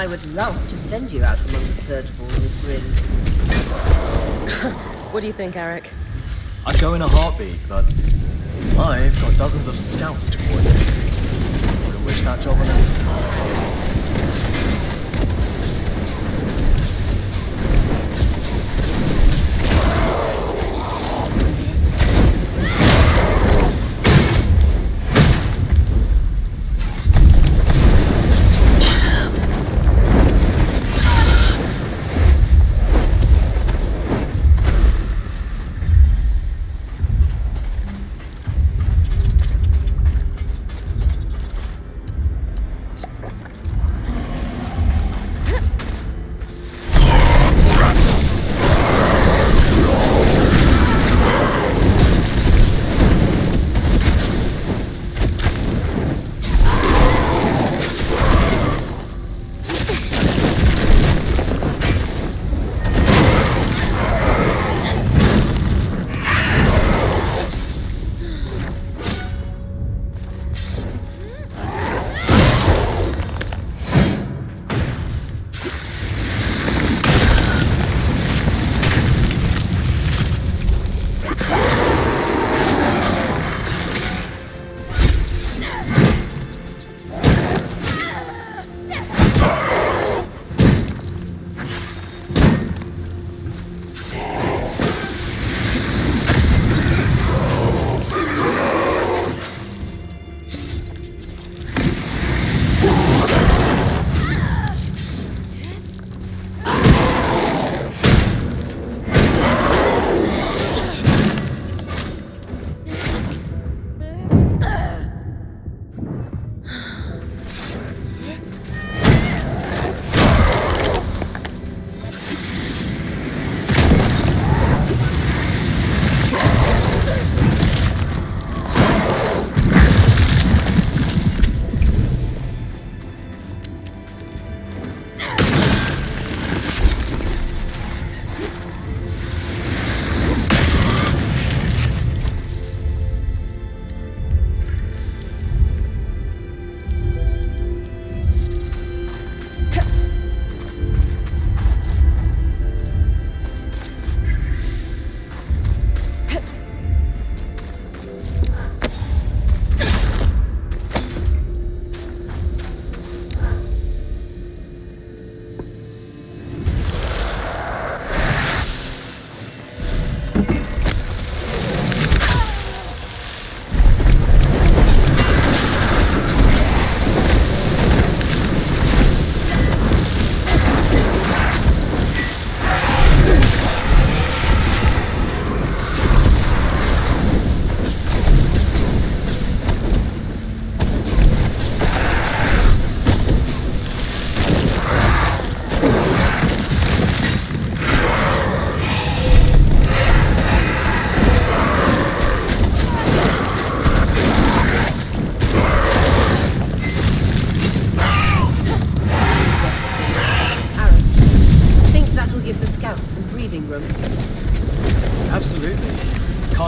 I would love to send you out among the surge ball with Brynn. What do you think, Eric? I'd go in a heartbeat, but I've got dozens of scouts to coordinate. Wouldn't wish that job on anyone else.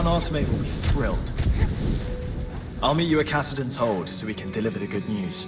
Ultimate will be thrilled. I'll meet you at Cassidy's hold so we can deliver the good news.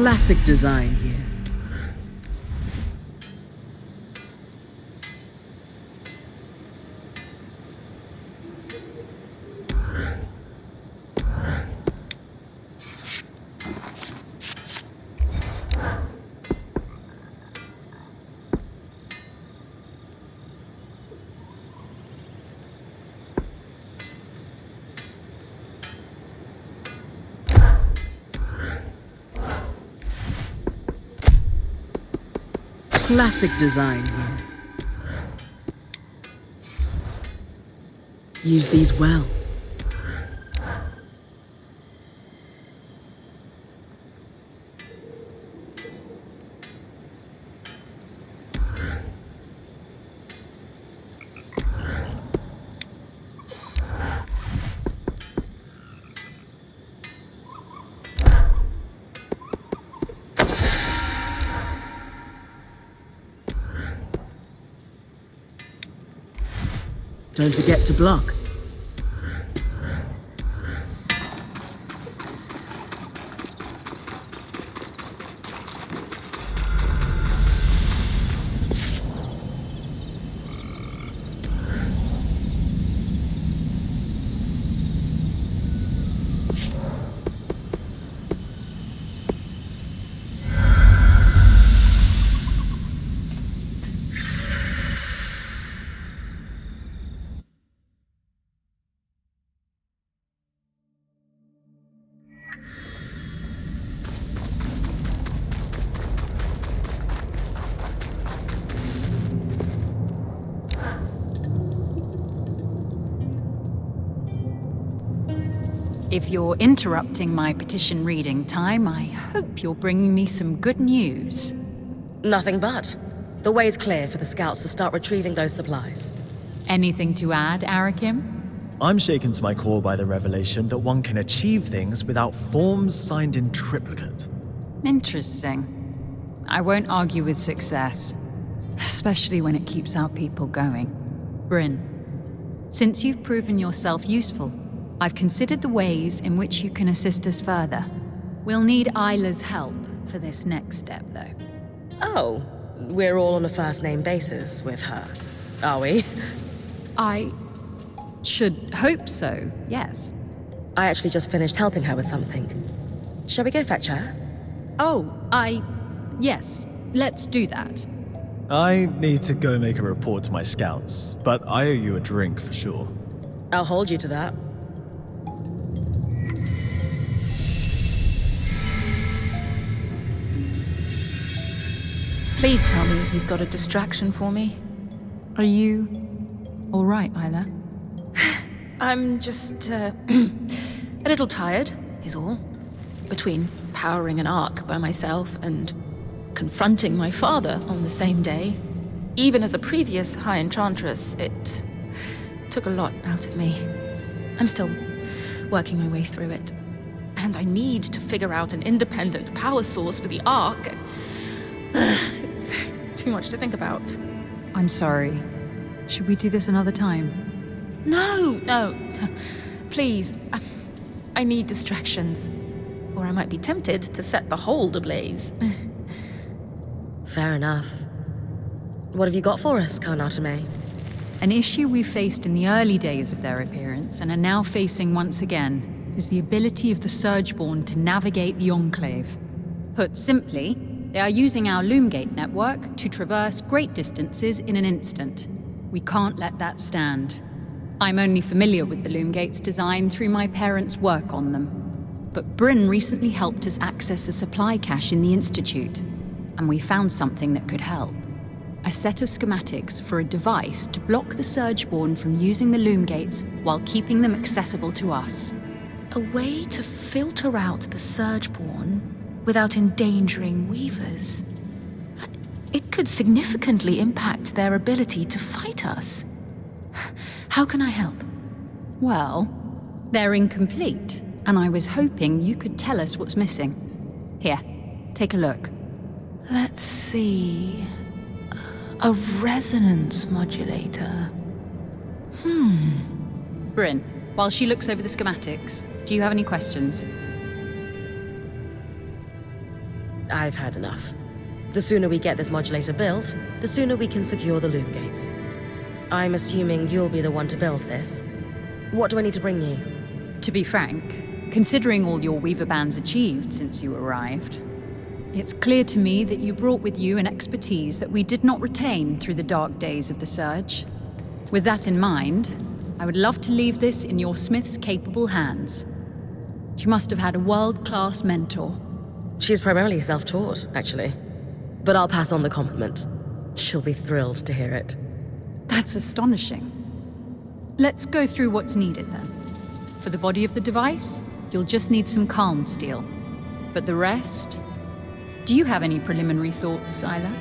Classic design here. Classic design here. Use these well. Don't forget to block. If you're interrupting my petition reading time, I hope you're bringing me some good news. Nothing but. The way's clear for the scouts to start retrieving those supplies. Anything to add, Arakim? I'm shaken to my core by the revelation that one can achieve things without forms signed in triplicate. Interesting. I won't argue with success, especially when it keeps our people going. Brynn, since you've proven yourself useful, I've considered the ways in which you can assist us further. We'll need Isla's help for this next step, though. Oh, we're all on a first-name basis with her, are we? I should hope so, yes. I actually just finished helping her with something. Shall we go fetch her? Oh, yes, let's do that. I need to go make a report to my scouts, but I owe you a drink for sure. I'll hold you to that. Please tell me you've got a distraction for me. Are you all right, Isla? I'm just, a little tired, is all. Between powering an arc by myself and confronting my father on the same day. Even as a previous High Enchantress, it took a lot out of me. I'm still working my way through it. And I need to figure out an independent power source for the arc. It's too much to think about. I'm sorry. Should we do this another time? No. Please. I need distractions. Or I might be tempted to set the hold ablaze. Fair enough. What have you got for us, Karnatame? An issue we faced in the early days of their appearance and are now facing once again is the ability of the Surgeborn to navigate the Enclave. Put simply, they are using our Loomgate network to traverse great distances in an instant. We can't let that stand. I'm only familiar with the Loomgate's design through my parents' work on them. But Brynn recently helped us access a supply cache in the Institute, and we found something that could help. A set of schematics for a device to block the Surgeborn from using the Loomgates while keeping them accessible to us. A way to filter out the Surgeborn without endangering Weavers. It could significantly impact their ability to fight us. How can I help? Well, they're incomplete, and I was hoping you could tell us what's missing. Here, take a look. Let's see. A resonance modulator. Brynn, while she looks over the schematics, do you have any questions? No. Brynn, while she looks over the schematics, do you have any questions? I've had enough. The sooner we get this modulator built, the sooner we can secure the loop gates. I'm assuming you'll be the one to build this. What do I need to bring you? To be frank, considering all your Weaver Band's achieved since you arrived, it's clear to me that you brought with you an expertise that we did not retain through the dark days of the Surge. With that in mind, I would love to leave this in your Smith's capable hands. She must have had a world-class mentor. She's primarily self-taught, actually. But I'll pass on the compliment. She'll be thrilled to hear it. That's astonishing. Let's go through what's needed then. For the body of the device, you'll just need some calm steel. But the rest... Do you have any preliminary thoughts, Isla?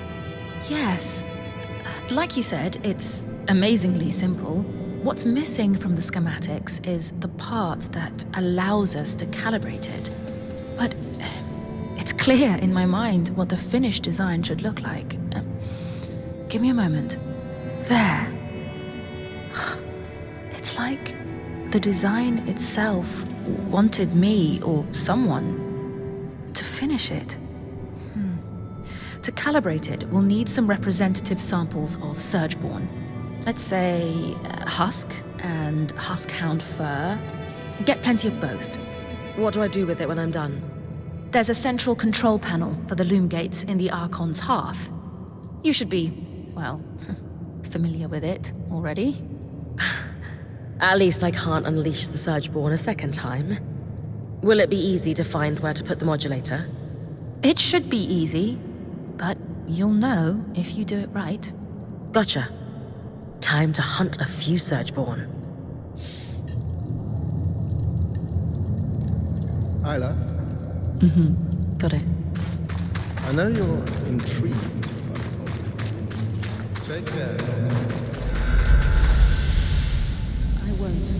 Yes. Like you said, it's amazingly simple. What's missing from the schematics is the part that allows us to calibrate it. But it's clear in my mind what the finished design should look like. Give me a moment. There. It's like the design itself wanted me or someone to finish it. To calibrate it, we'll need some representative samples of Surgeborn. Let's say husk and huskhound fur. Get plenty of both. What do I do with it when I'm done? There's a central control panel for the loom gates in the Archon's half. You should be, well, familiar with it already. At least I can't unleash the Surgeborn a second time. Will it be easy to find where to put the modulator? It should be easy, but you'll know if you do it right. Gotcha. Time to hunt a few Surgeborn. Isla, Got it. I know you're intrigued by the obvious. Take care not to... I won't.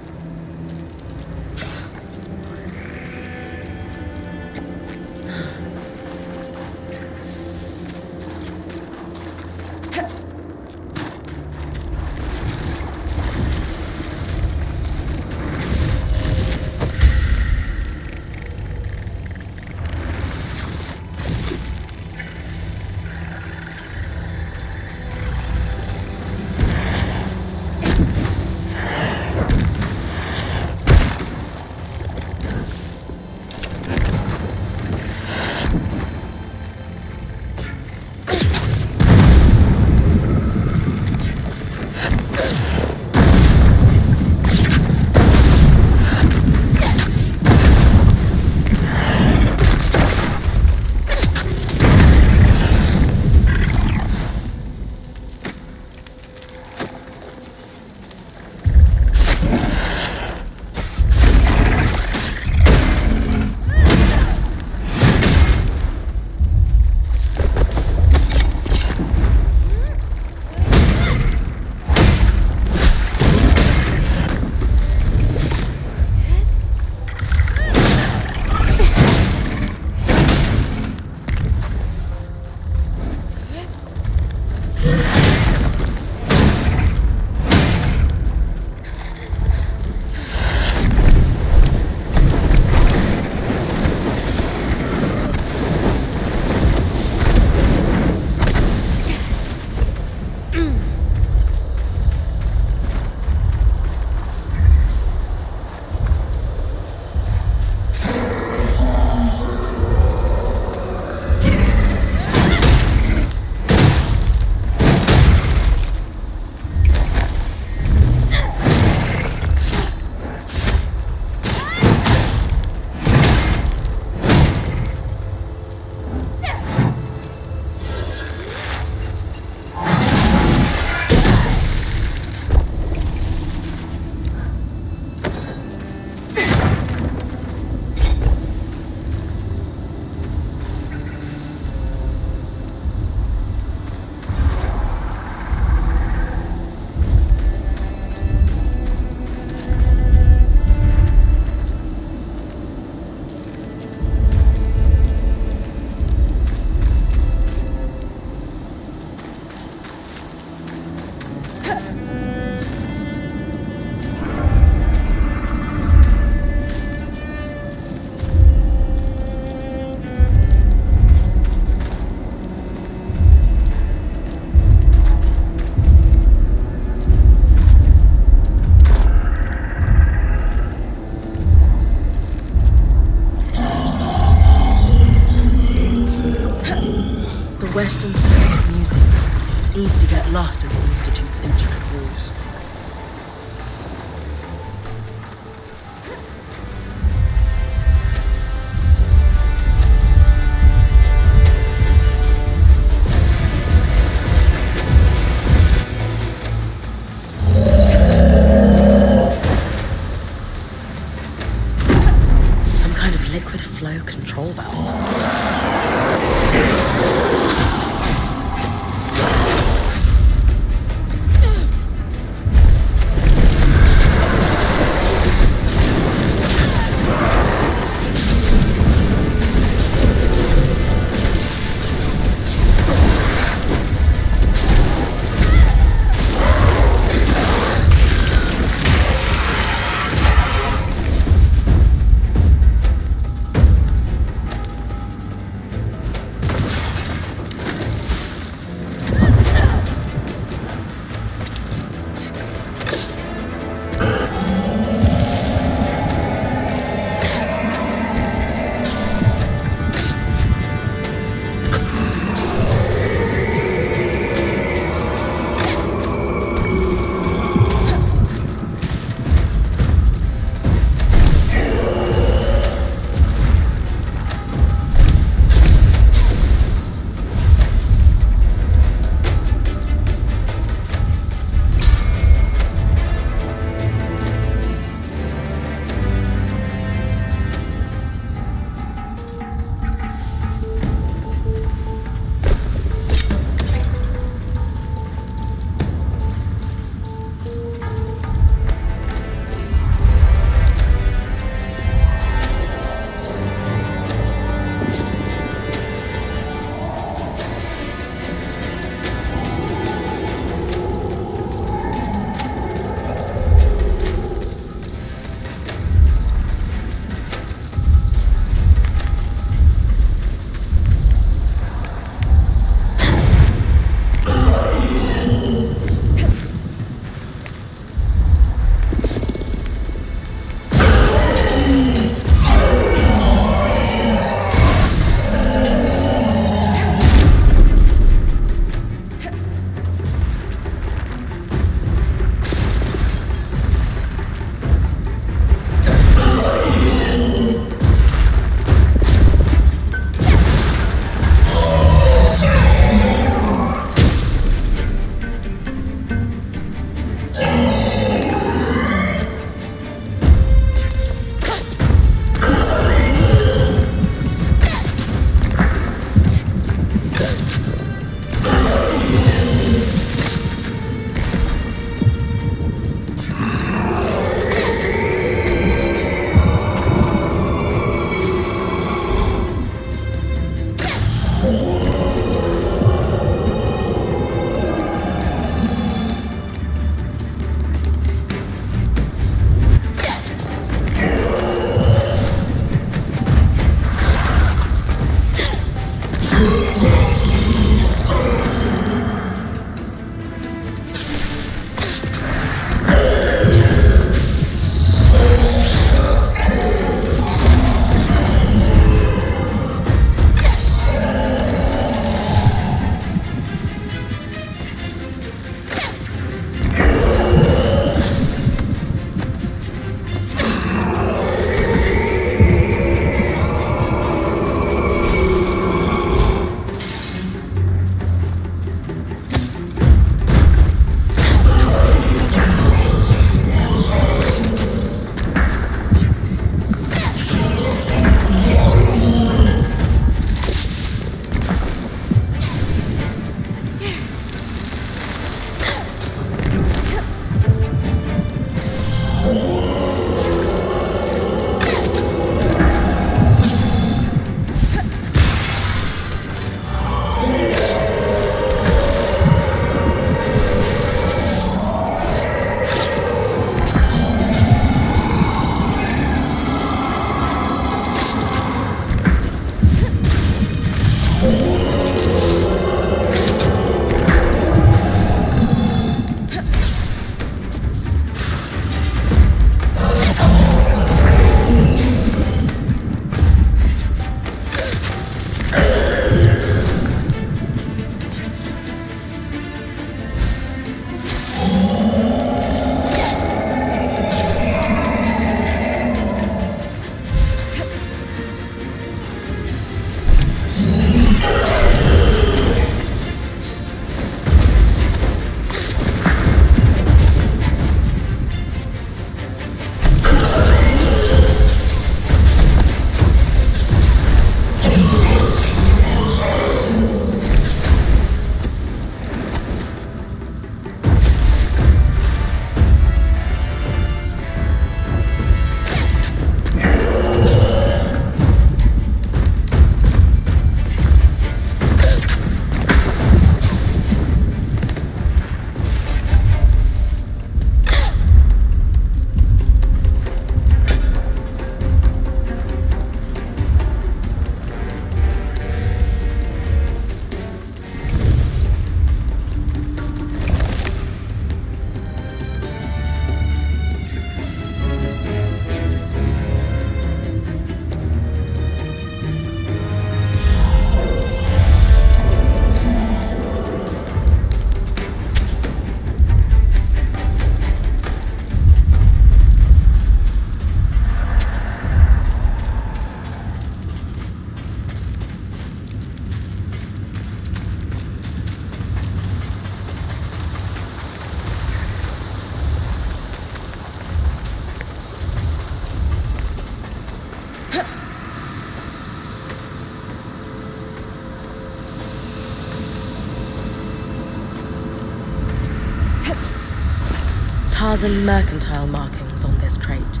dozen mercantile markings on this crate.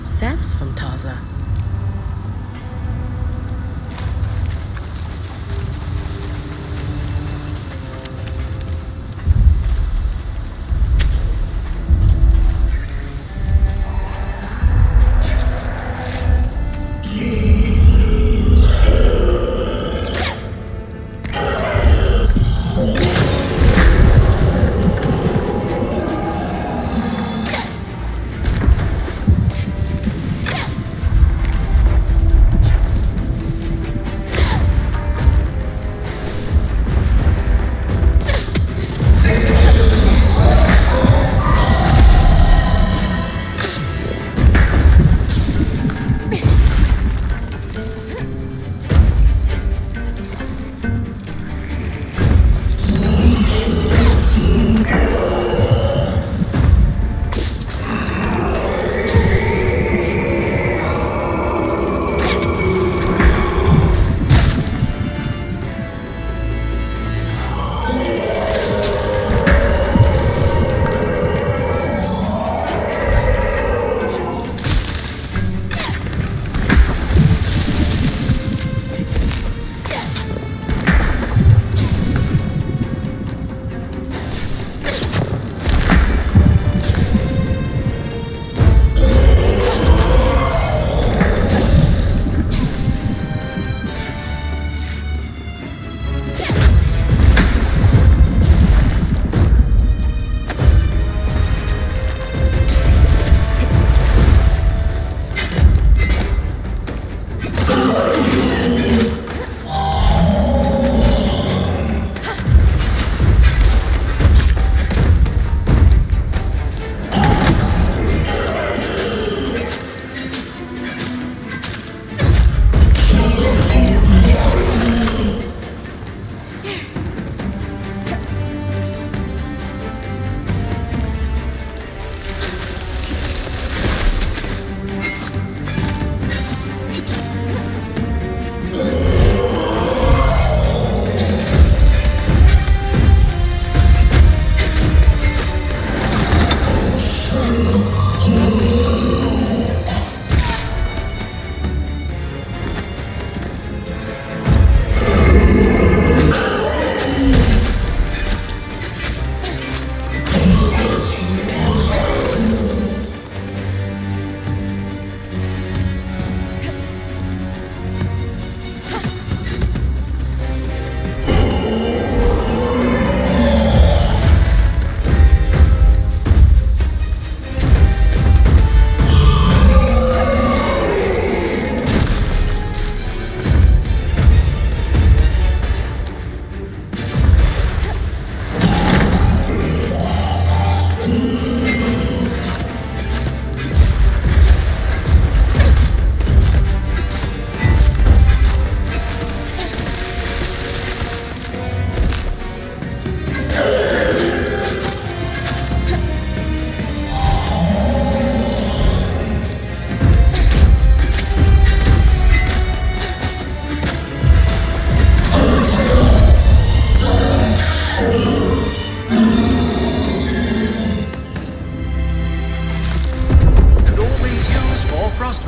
Sev's from Taza.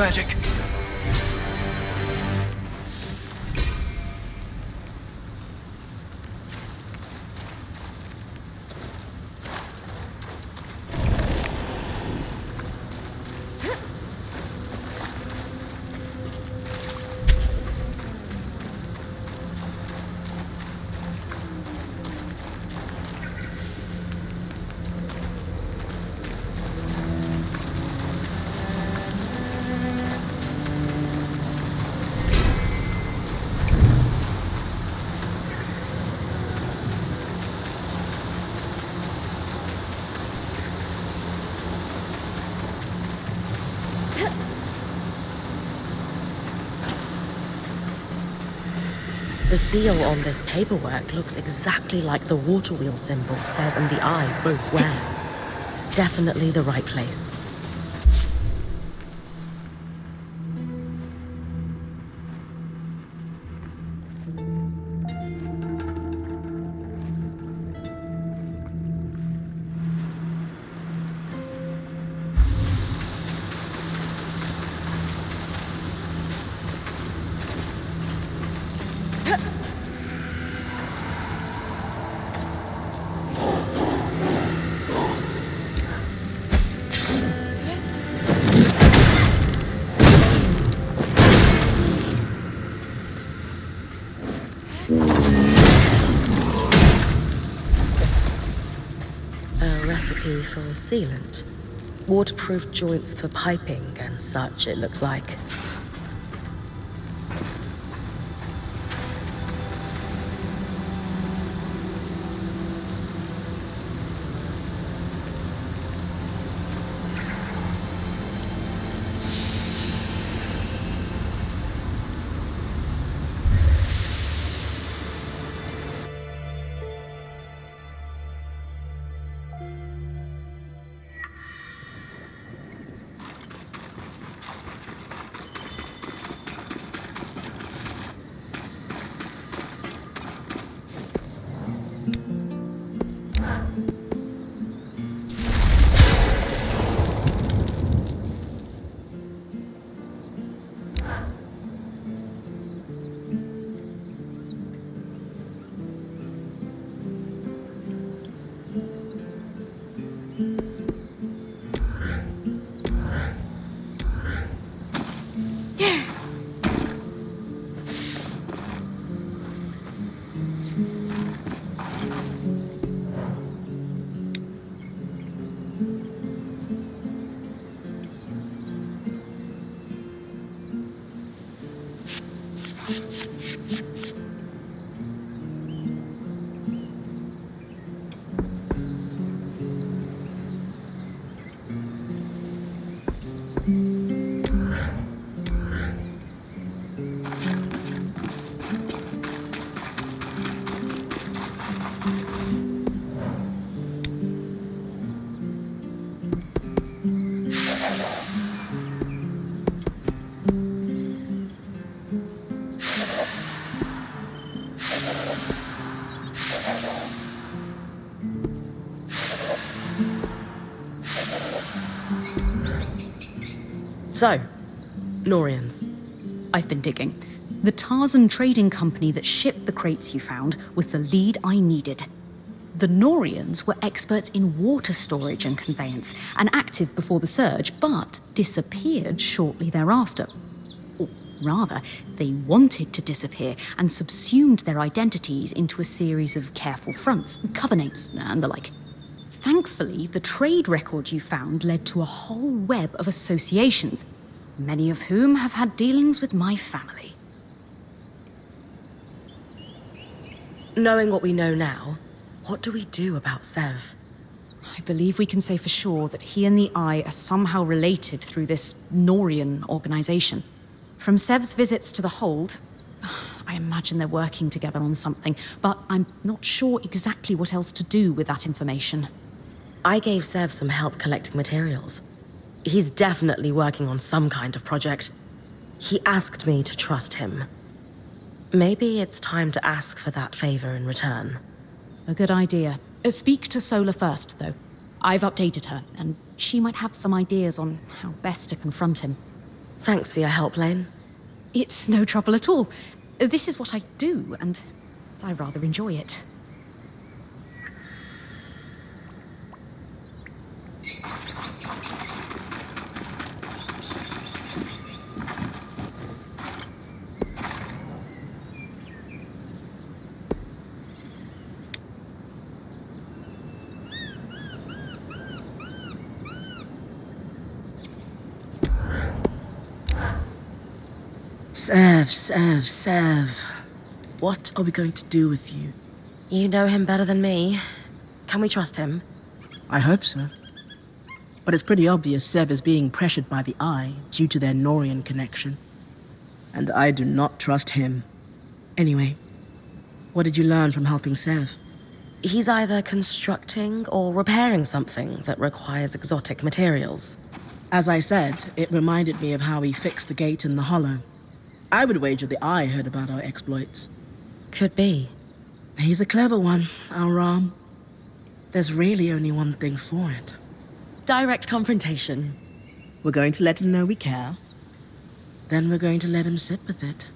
magic. The seal on this paperwork looks exactly like the water wheel symbol Seb and the Eye both wear. Definitely the right place. TP for sealant. Waterproof joints for piping and such, it looks like. So, Norians. I've been digging. The Tarzan trading company that shipped the crates you found was the lead I needed. The Norians were experts in water storage and conveyance, and active before the surge, but disappeared shortly thereafter. Or rather, they wanted to disappear and subsumed their identities into a series of careful fronts, cover names, and the like. Thankfully, the trade record you found led to a whole web of associations, many of whom have had dealings with my family. Knowing what we know now, what do we do about Sev? I believe we can say for sure that he and the Eye are somehow related through this Norian organization. From Sev's visits to the hold, I imagine they're working together on something, but I'm not sure exactly what else to do with that information. I gave Sev some help collecting materials. He's definitely working on some kind of project. He asked me to trust him. Maybe it's time to ask for that favor in return. A good idea. Speak to Sola first, though. I've updated her, and she might have some ideas on how best to confront him. Thanks for your help, Lane. It's no trouble at all. This is what I do, and I rather enjoy it. Sev. What are we going to do with you? You know him better than me. Can we trust him? I hope so. But it's pretty obvious Sev is being pressured by the Eye due to their Norian connection. And I do not trust him. Anyway, what did you learn from helping Sev? He's either constructing or repairing something that requires exotic materials. As I said, it reminded me of how he fixed the gate in the Hollow. I would wager the Eye heard about our exploits. Could be. He's a clever one, our Ram. There's really only one thing for it. Direct confrontation. We're going to let him know we care. Then we're going to let him sit with it.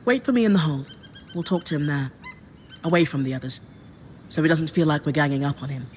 Wait for me in the hold. We'll talk to him there. Away from the others. So he doesn't feel like we're ganging up on him.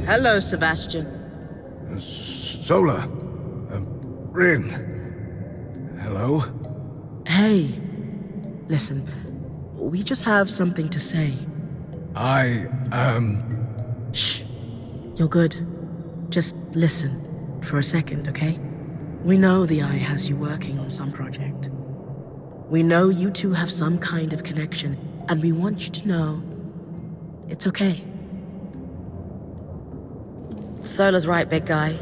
Hello, Sebastian. Sola. Brynn. Hello? Hey. Listen, we just have something to say. Shh. You're good. Just listen for a second, okay? We know the Eye has you working on some project. We know you two have some kind of connection, and we want you to know it's okay. Sola's right, big guy.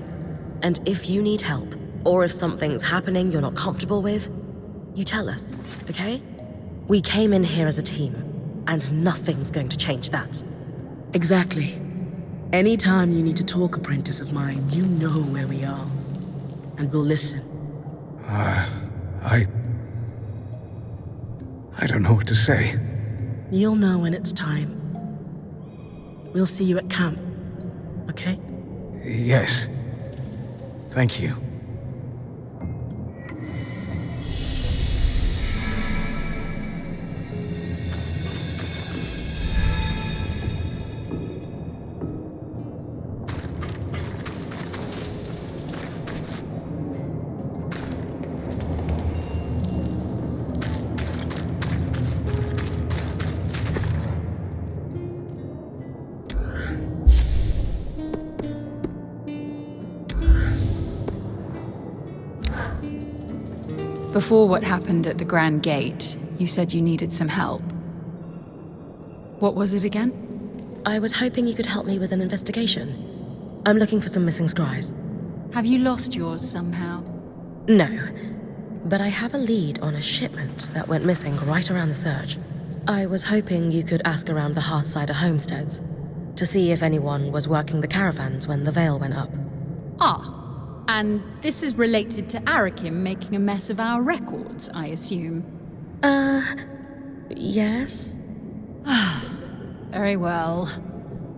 And if you need help, or if something's happening you're not comfortable with, you tell us, okay? We came in here as a team, and nothing's going to change that. Exactly. Anytime you need to talk, apprentice of mine, you know where we are. And we'll listen. I don't know what to say. You'll know when it's time. We'll see you at camp, okay? Yes. Thank you. Before what happened at the Grand Gate, you said you needed some help. What was it again? I was hoping you could help me with an investigation. I'm looking for some missing scries. Have you lost yours somehow? No, but I have a lead on a shipment that went missing right around the surge. I was hoping you could ask around the Hearthsider homesteads to see if anyone was working the caravans when the veil went up. Ah, and this is related to Arakim making a mess of our records, I assume. Yes? Very well.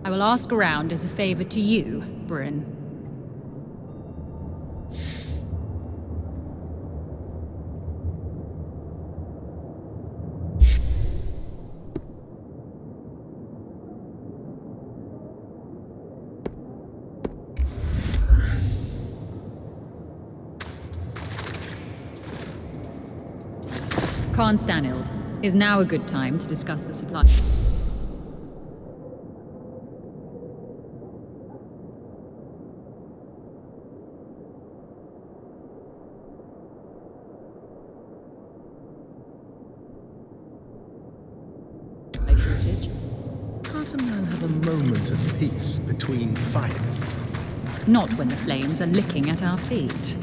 I will ask around as a favor to you, Brynn. Khan Stanild, is now a good time to discuss the supply. Shortage? Can't a man have a moment of peace between fires? Not when the flames are licking at our feet.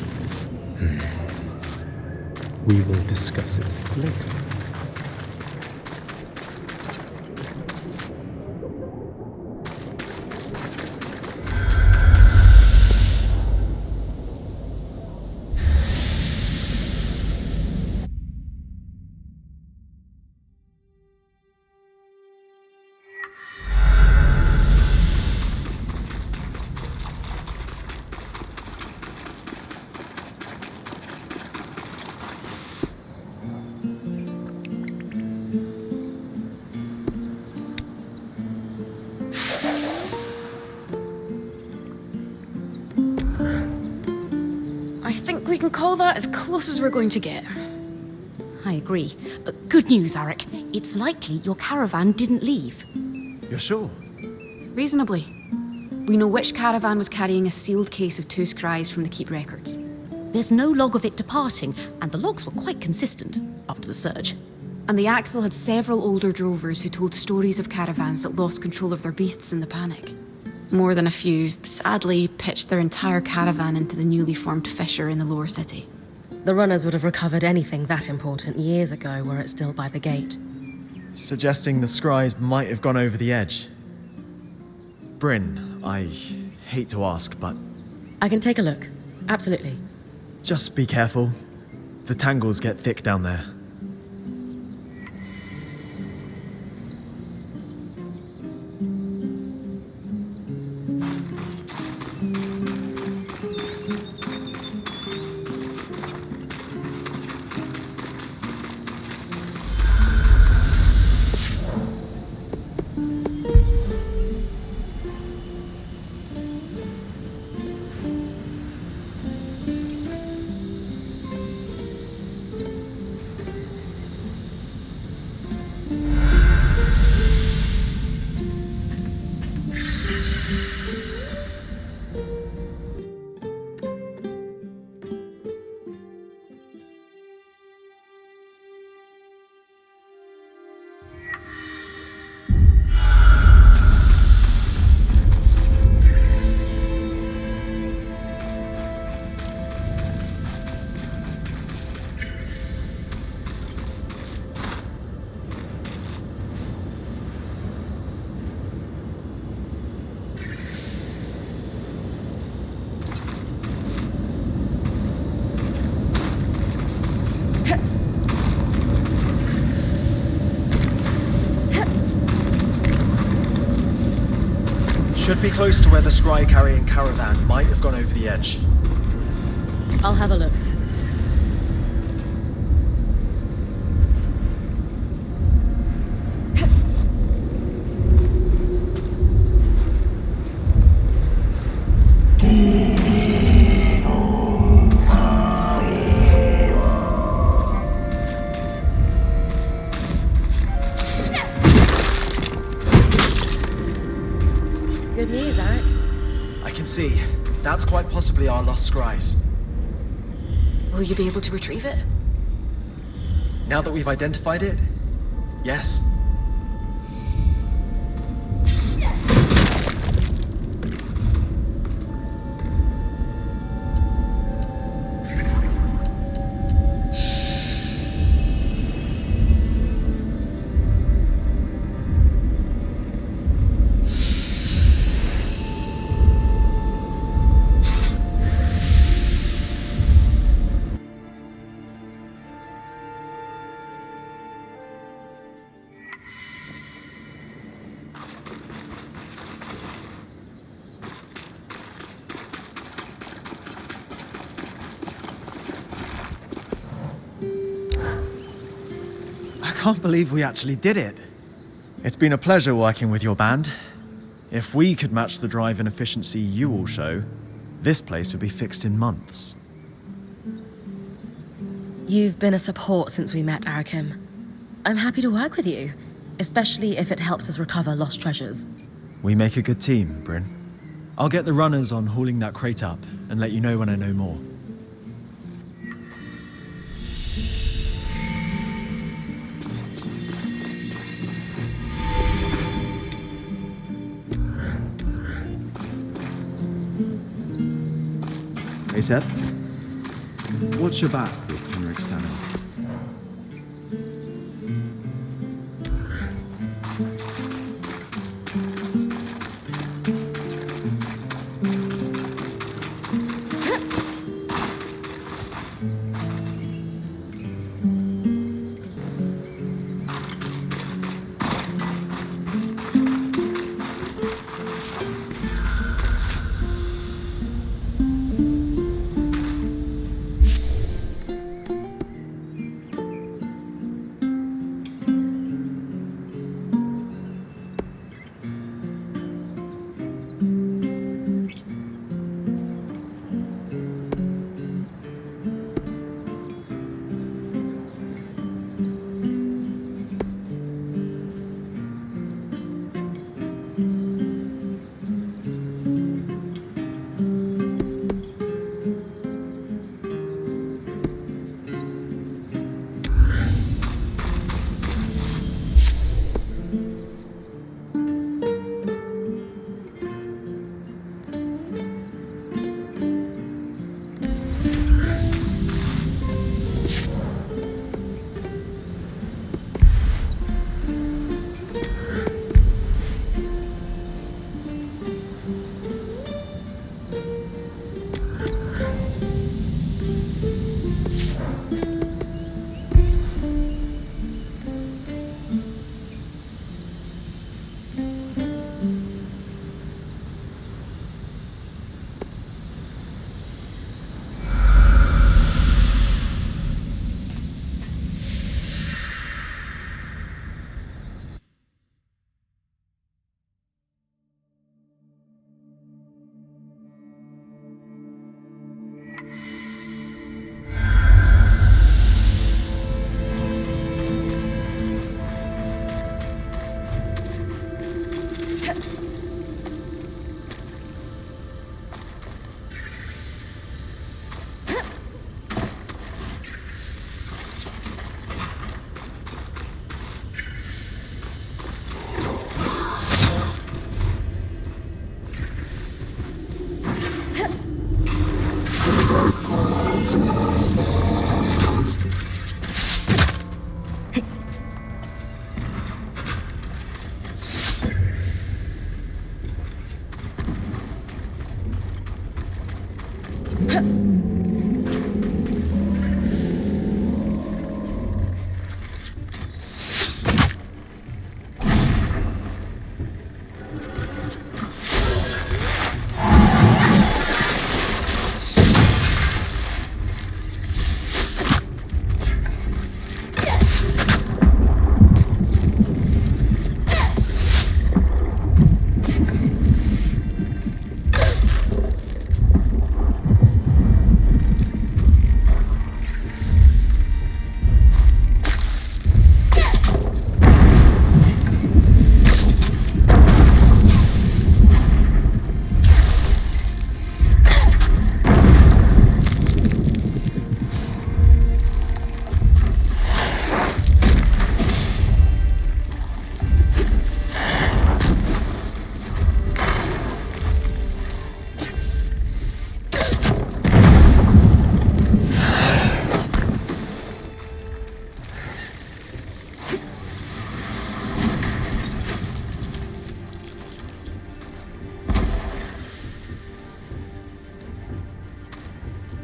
We will discuss it later. I think we can call that as close as we're going to get. I agree. But good news, Arik. It's likely your caravan didn't leave. You're sure? Reasonably. We know which caravan was carrying a sealed case of 2 scries from the keep records. There's no log of it departing, and the logs were quite consistent up to the surge. And the Axel had several older drovers who told stories of caravans that lost control of their beasts in the panic. More than a few, sadly, pitched their entire caravan into the newly formed fissure in the lower city. The runners would have recovered anything that important years ago were it still by the gate. Suggesting the scries might have gone over the edge. Brynn, I hate to ask, but I can take a look. Absolutely. just be careful. The tangles get thick down there. Should be close to where the scry-carrying caravan might have gone over the edge. I'll have a look. Good news, Arid. I can see. That's quite possibly our lost scries. Will you be able to retrieve it? Now that we've identified it, yes. I can't believe we actually did it. It's been a pleasure working with your band. If we could match the drive and efficiency you all show, this place would be fixed in months. You've been a support since we met, Arakim. I'm happy to work with you, especially if it helps us recover lost treasures. We make a good team, Brynn. I'll get the runners on hauling that crate up and let you know when I know more. Hey Seth, what's your back with Kenrick standoff?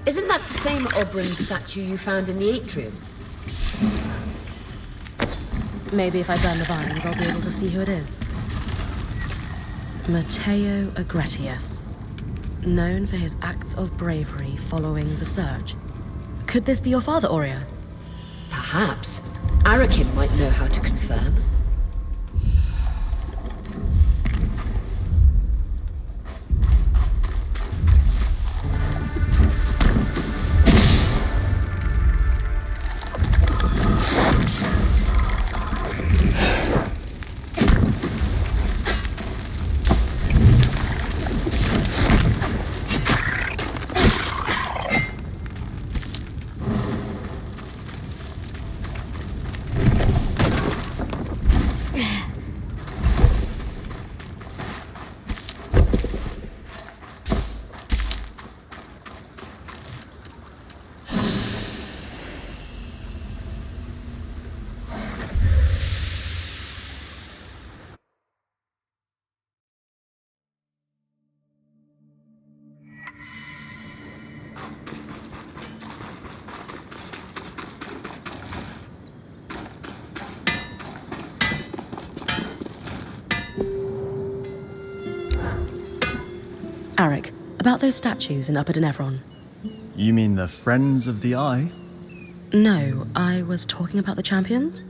Isn't that the same Brynn statue you found in the atrium? Maybe if I burn the vines, I'll be able to see who it is. Matteo Agretius, known for his acts of bravery following the Surge. Could this be your father, Aurea? Perhaps. Arakim might know how to confirm. Arik, about those statues in Upper Denevron. You mean the Friends of the Eye? No, I was talking about the champions.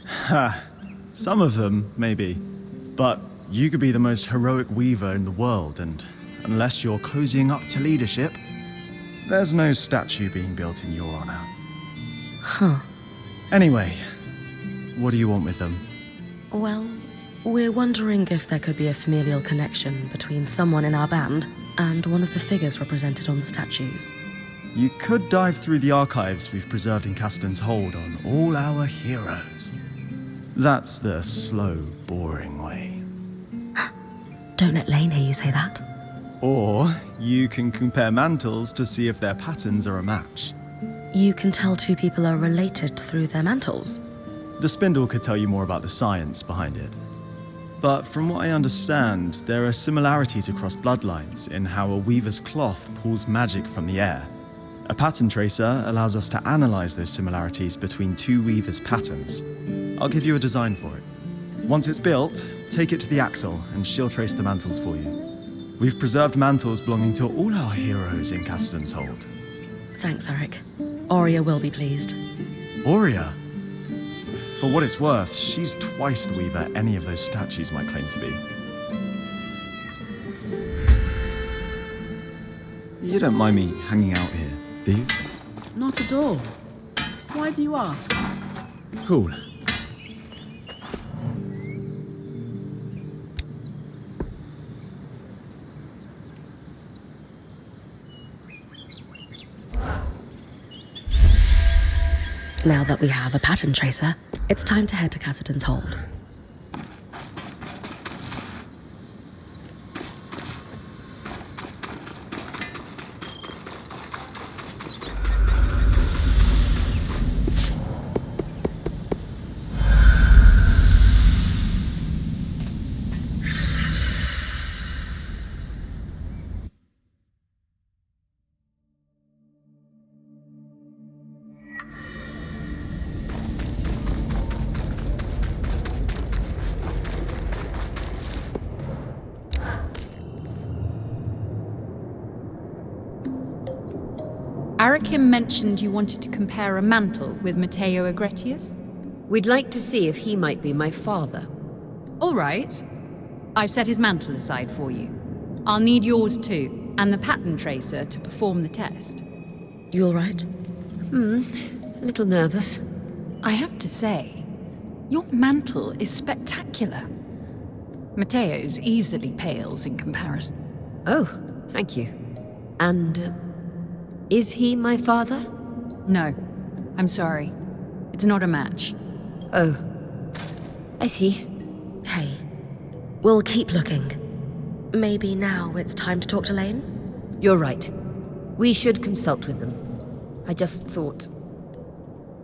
Ha! Some of them, maybe. But you could be the most heroic weaver in the world, and unless you're cozying up to leadership, there's no statue being built in your honor. Huh. Anyway, what do you want with them? Well, we're wondering if there could be a familial connection between someone in our band and one of the figures represented on the statues. You could dive through the archives we've preserved in Casten's Hold on all our heroes. That's the slow, boring way. Don't let Lane hear you say that. Or you can compare mantles to see if their patterns are a match. You can tell two people are related through their mantles. The spindle could tell you more about the science behind it. But from what I understand, there are similarities across bloodlines in how a weaver's cloth pulls magic from the air. A pattern tracer allows us to analyze those similarities between two weavers' patterns. I'll give you a design for it. Once it's built, take it to the Axle and she'll trace the mantles for you. We've preserved mantles belonging to all our heroes in Casten's Hold. Thanks, Arik. Aurea will be pleased. Aurea? For what it's worth, she's twice the weaver any of those statues might claim to be. You don't mind me hanging out here, do you? Not at all. Why do you ask? Cool. Now that we have a pattern tracer, it's time to head to Cassidy's hold. Arakim mentioned you wanted to compare a mantle with Matteo Agretius? We'd like to see if he might be my father. All right. I've set his mantle aside for you. I'll need yours too, and the pattern tracer to perform the test. You all right? A little nervous. I have to say, your mantle is spectacular. Matteo's easily pales in comparison. Oh, thank you. And, is he my father? No, I'm sorry. It's not a match. Oh, I see. Hey, we'll keep looking. Maybe now it's time to talk to Lane? You're right. We should consult with them. I just thought...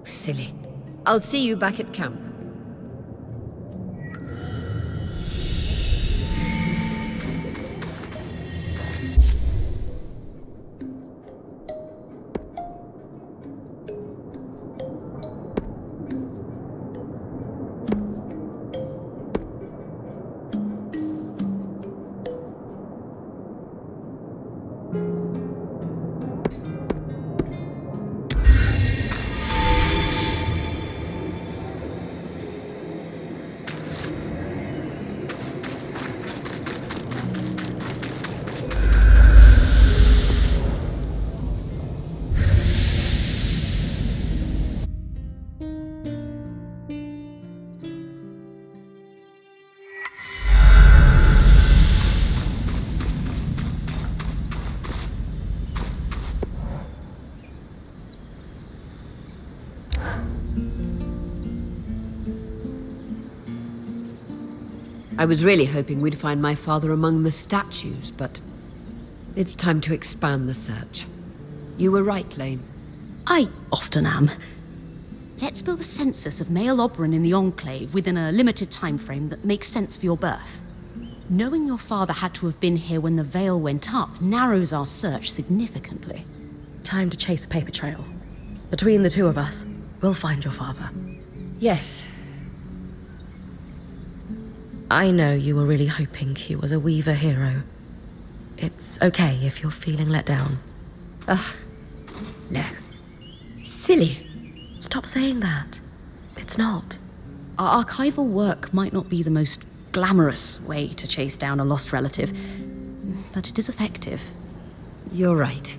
Silly. I'll see you back at camp. I was really hoping we'd find my father among the statues, but it's time to expand the search. You were right, Lane. I often am. Let's build a census of male Oberyn in the Enclave within a limited time frame that makes sense for your birth. Knowing your father had to have been here when the veil went up narrows our search significantly. Time to chase a paper trail. Between the two of us, we'll find your father. Yes. I know you were really hoping he was a Weaver hero. It's okay if you're feeling let down. Ugh. No. Silly. Stop saying that. It's not. Our archival work might not be the most glamorous way to chase down a lost relative, but it is effective. You're right.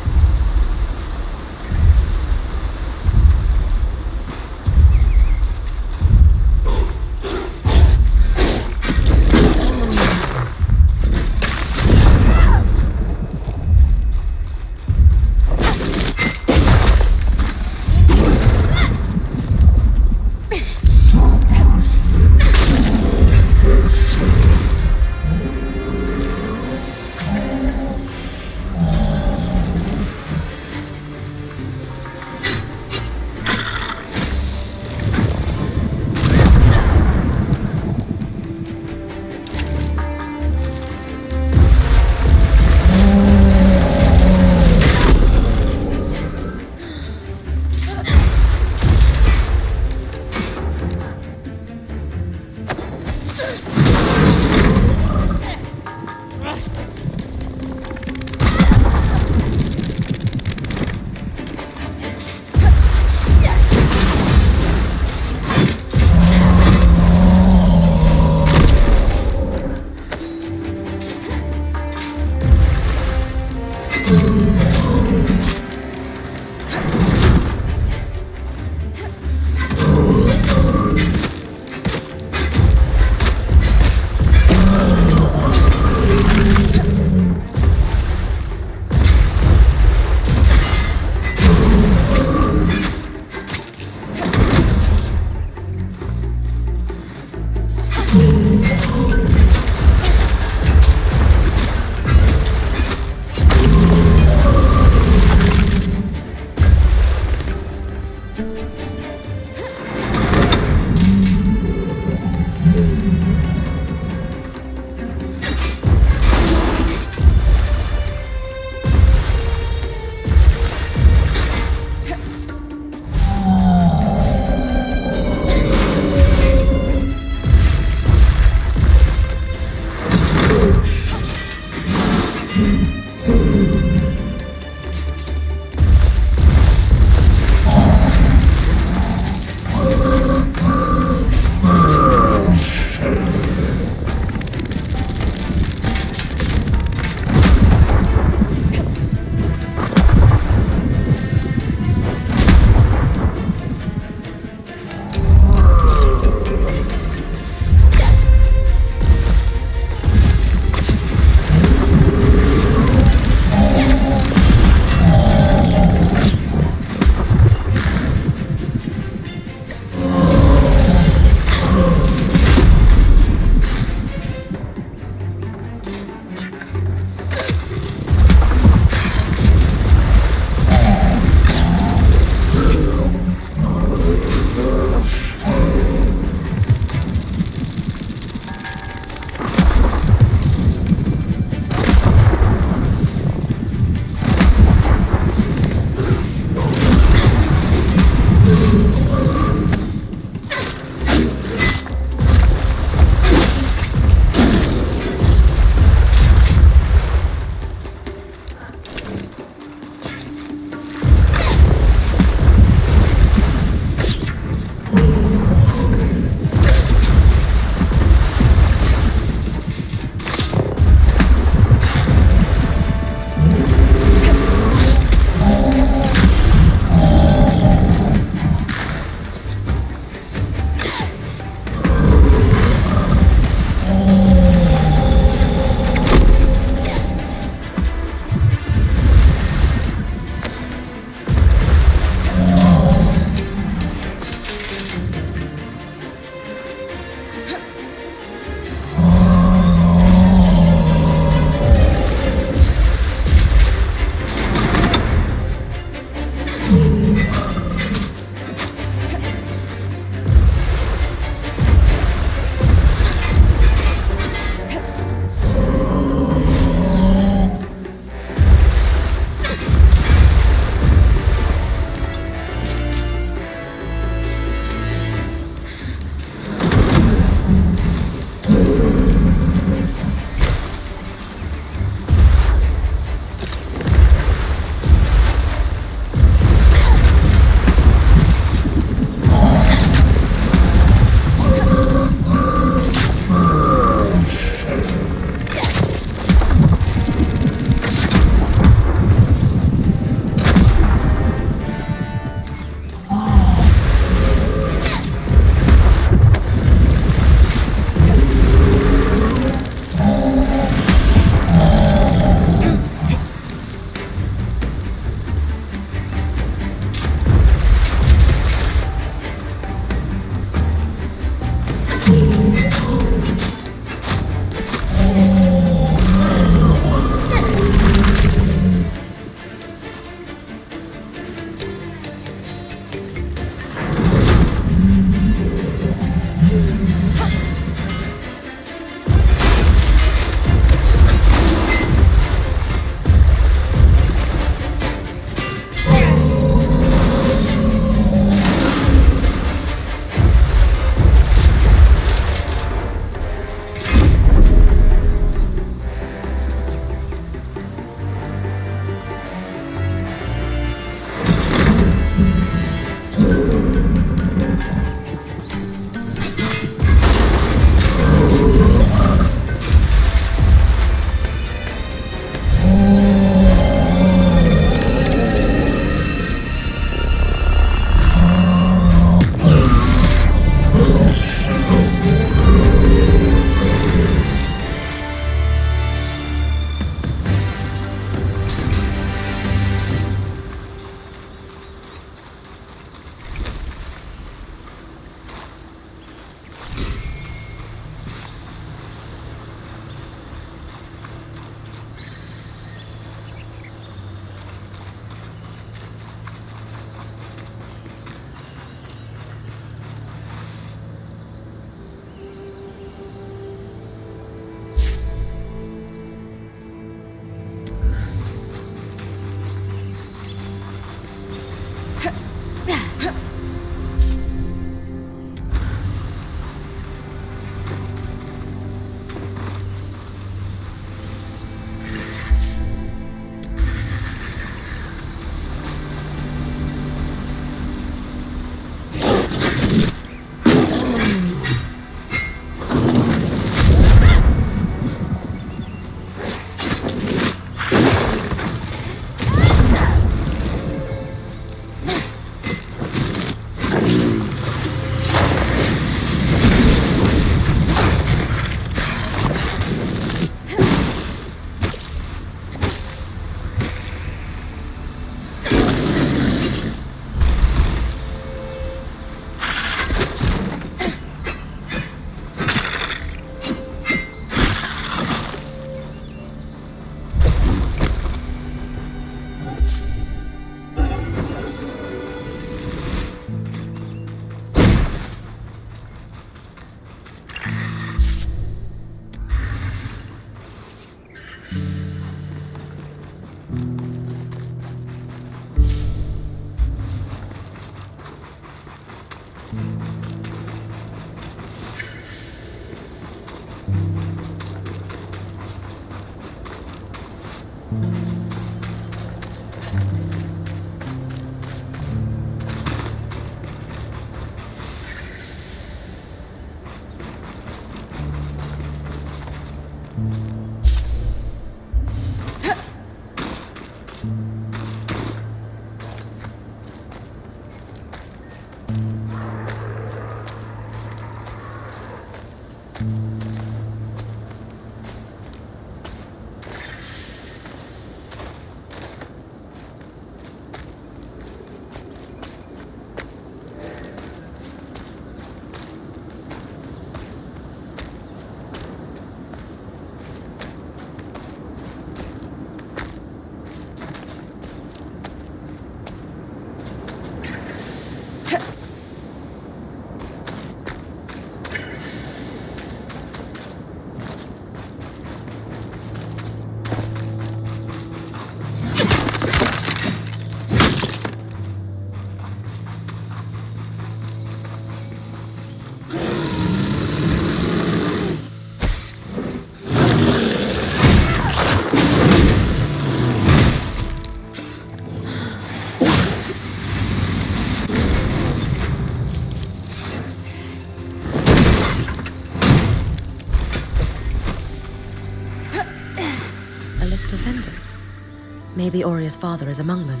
Maybe Oria's father is among them.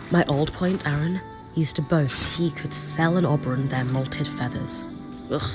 My old point, Aaron, used to boast he could sell an Oberon their molted feathers. Ugh.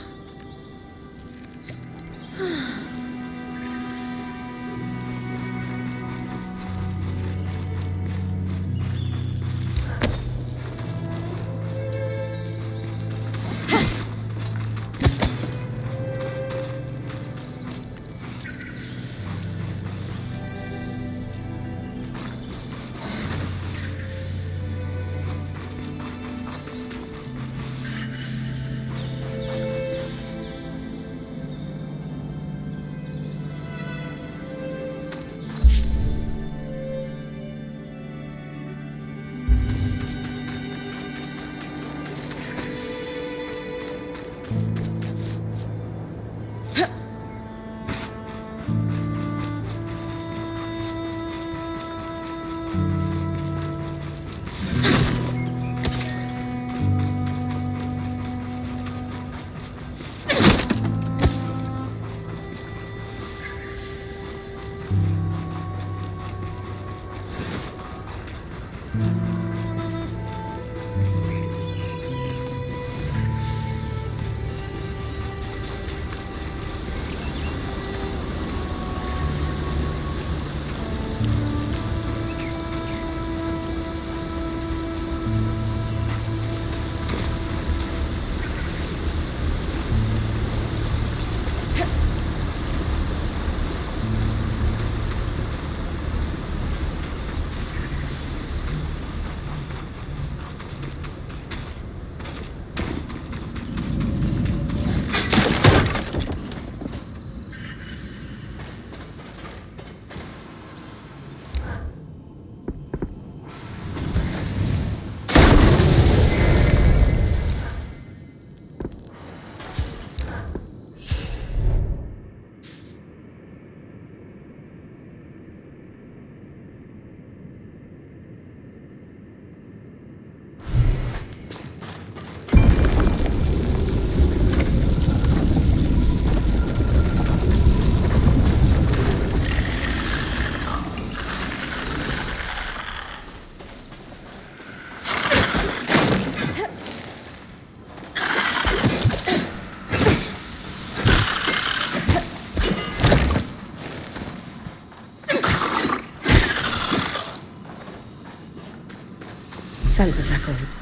Census records.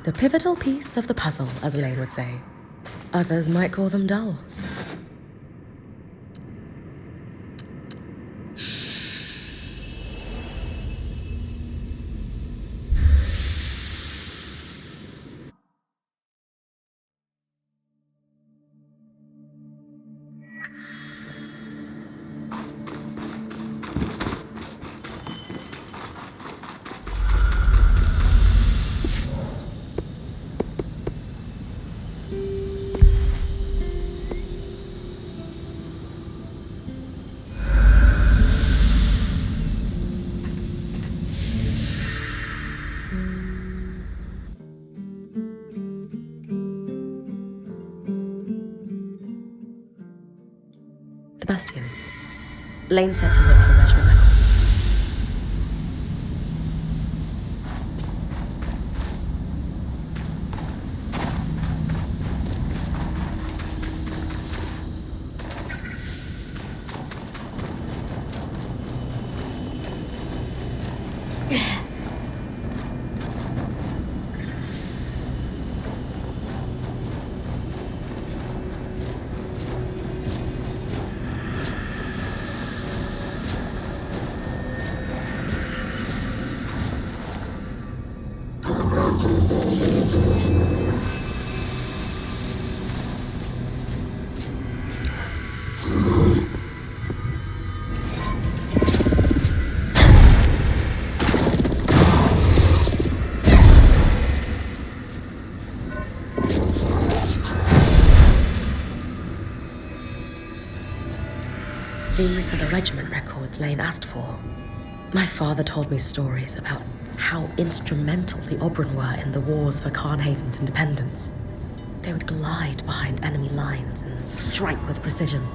The pivotal piece of the puzzle, as Elaine would say. Others might call them dull. Bastion. Lane said to look for regiment records. These are the regiment records Lane asked for. My father told me stories about how instrumental the Oberon were in the wars for Carnhaven's independence. They would glide behind enemy lines and strike with precision.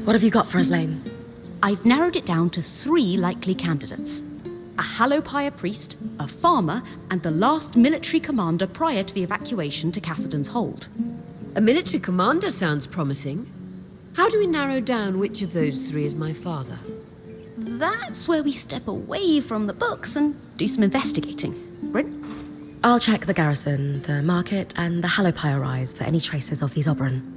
What have you got for us, Lane? I've narrowed it down to 3 likely candidates. A Hallowpire priest, a farmer, and the last military commander prior to the evacuation to Cassidon's Hold. A military commander sounds promising. How do we narrow down which of those 3 is my father? That's where we step away from the books and do some investigating. Brynn? I'll check the garrison, the market, and the Hallowpire Rise for any traces of these Oberon.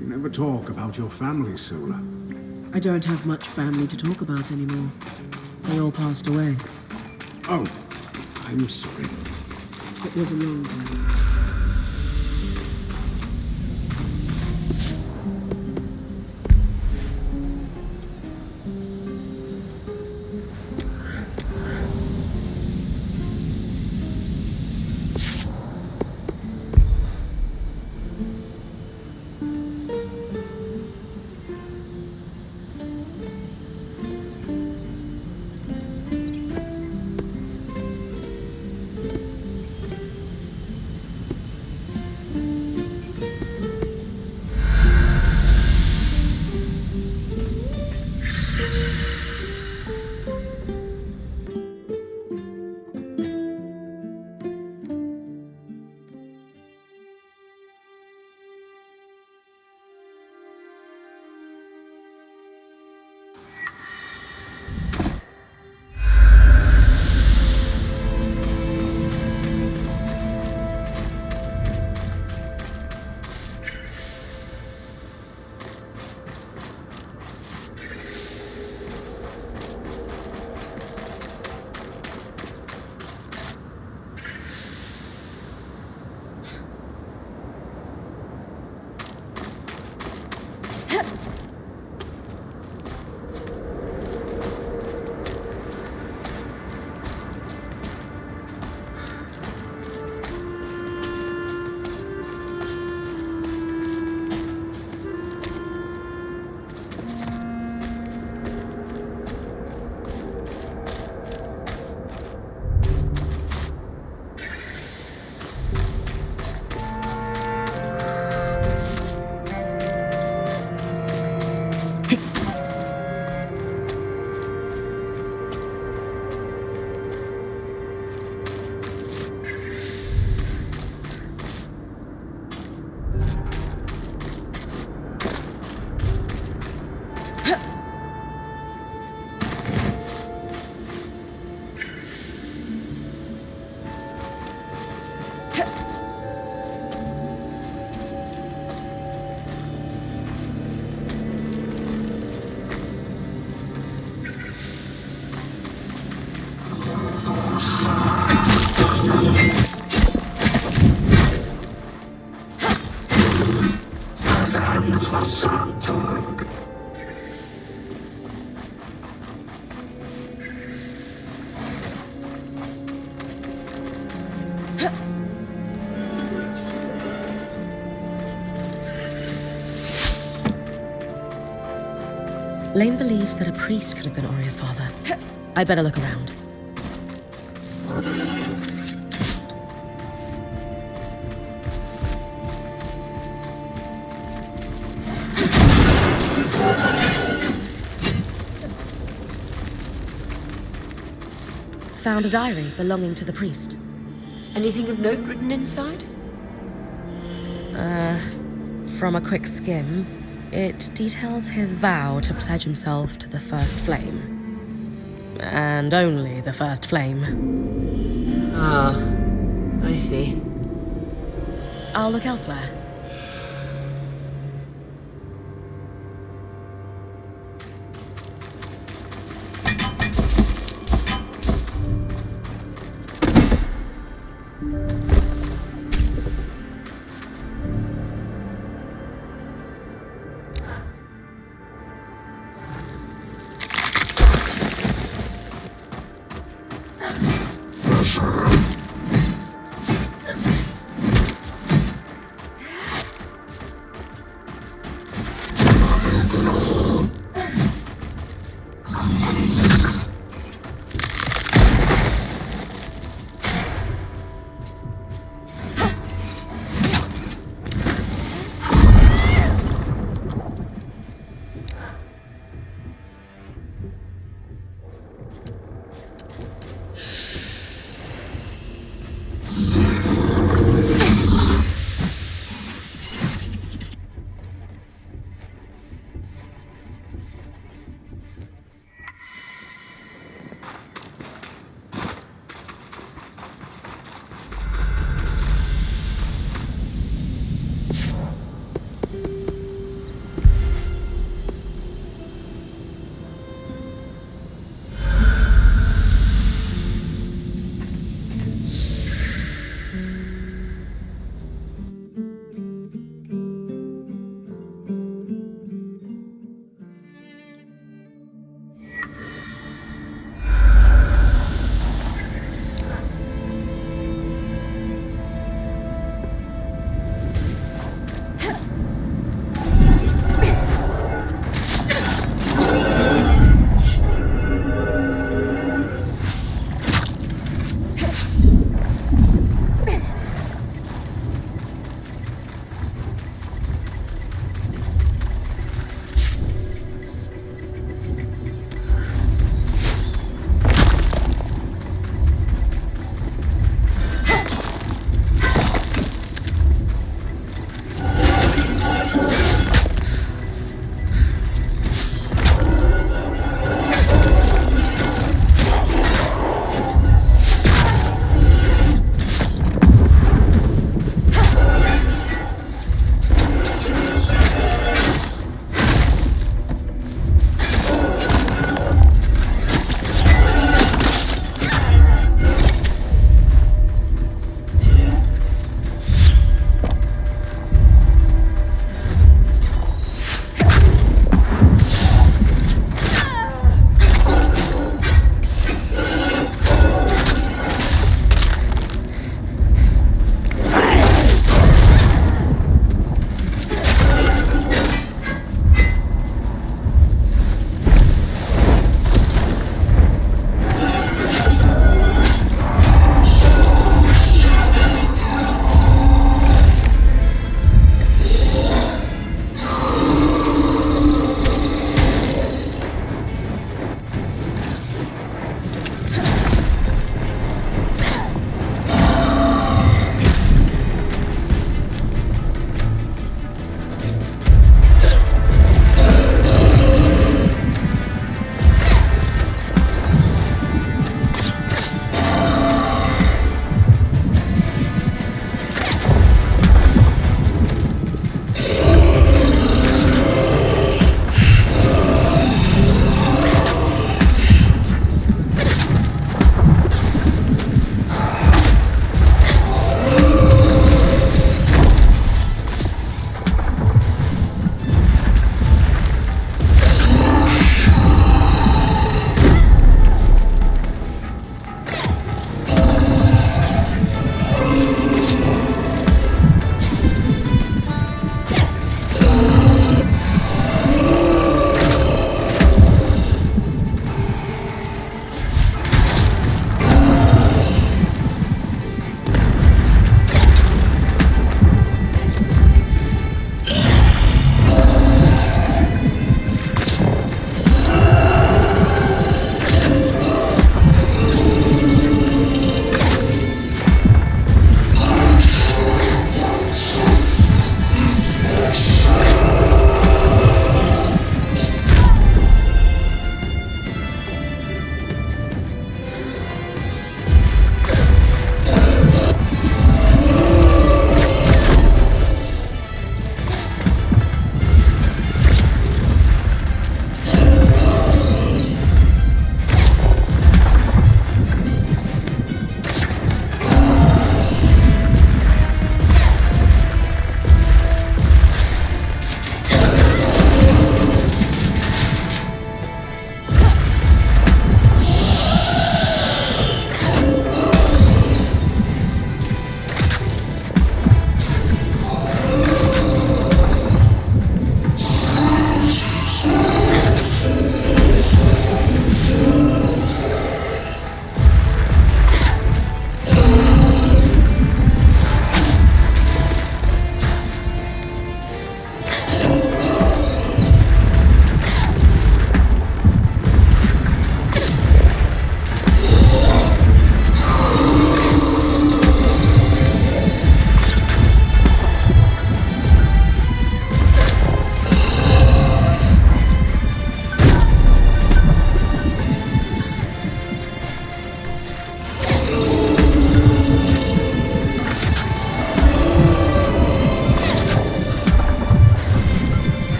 You never talk about your family, Sola. I don't have much family to talk about anymore. They all passed away. Oh, I'm sorry. It was a long time. Lane believes that a priest could have been Oria's father. I'd better look around. Found a diary belonging to the priest. Anything of note written inside? From a quick skim, it details his vow to pledge himself to the first flame. And only the first flame. Ah, I see. I'll look elsewhere.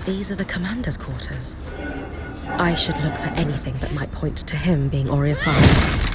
These are the commander's quarters. I should look for anything that might point to him being Oria's father.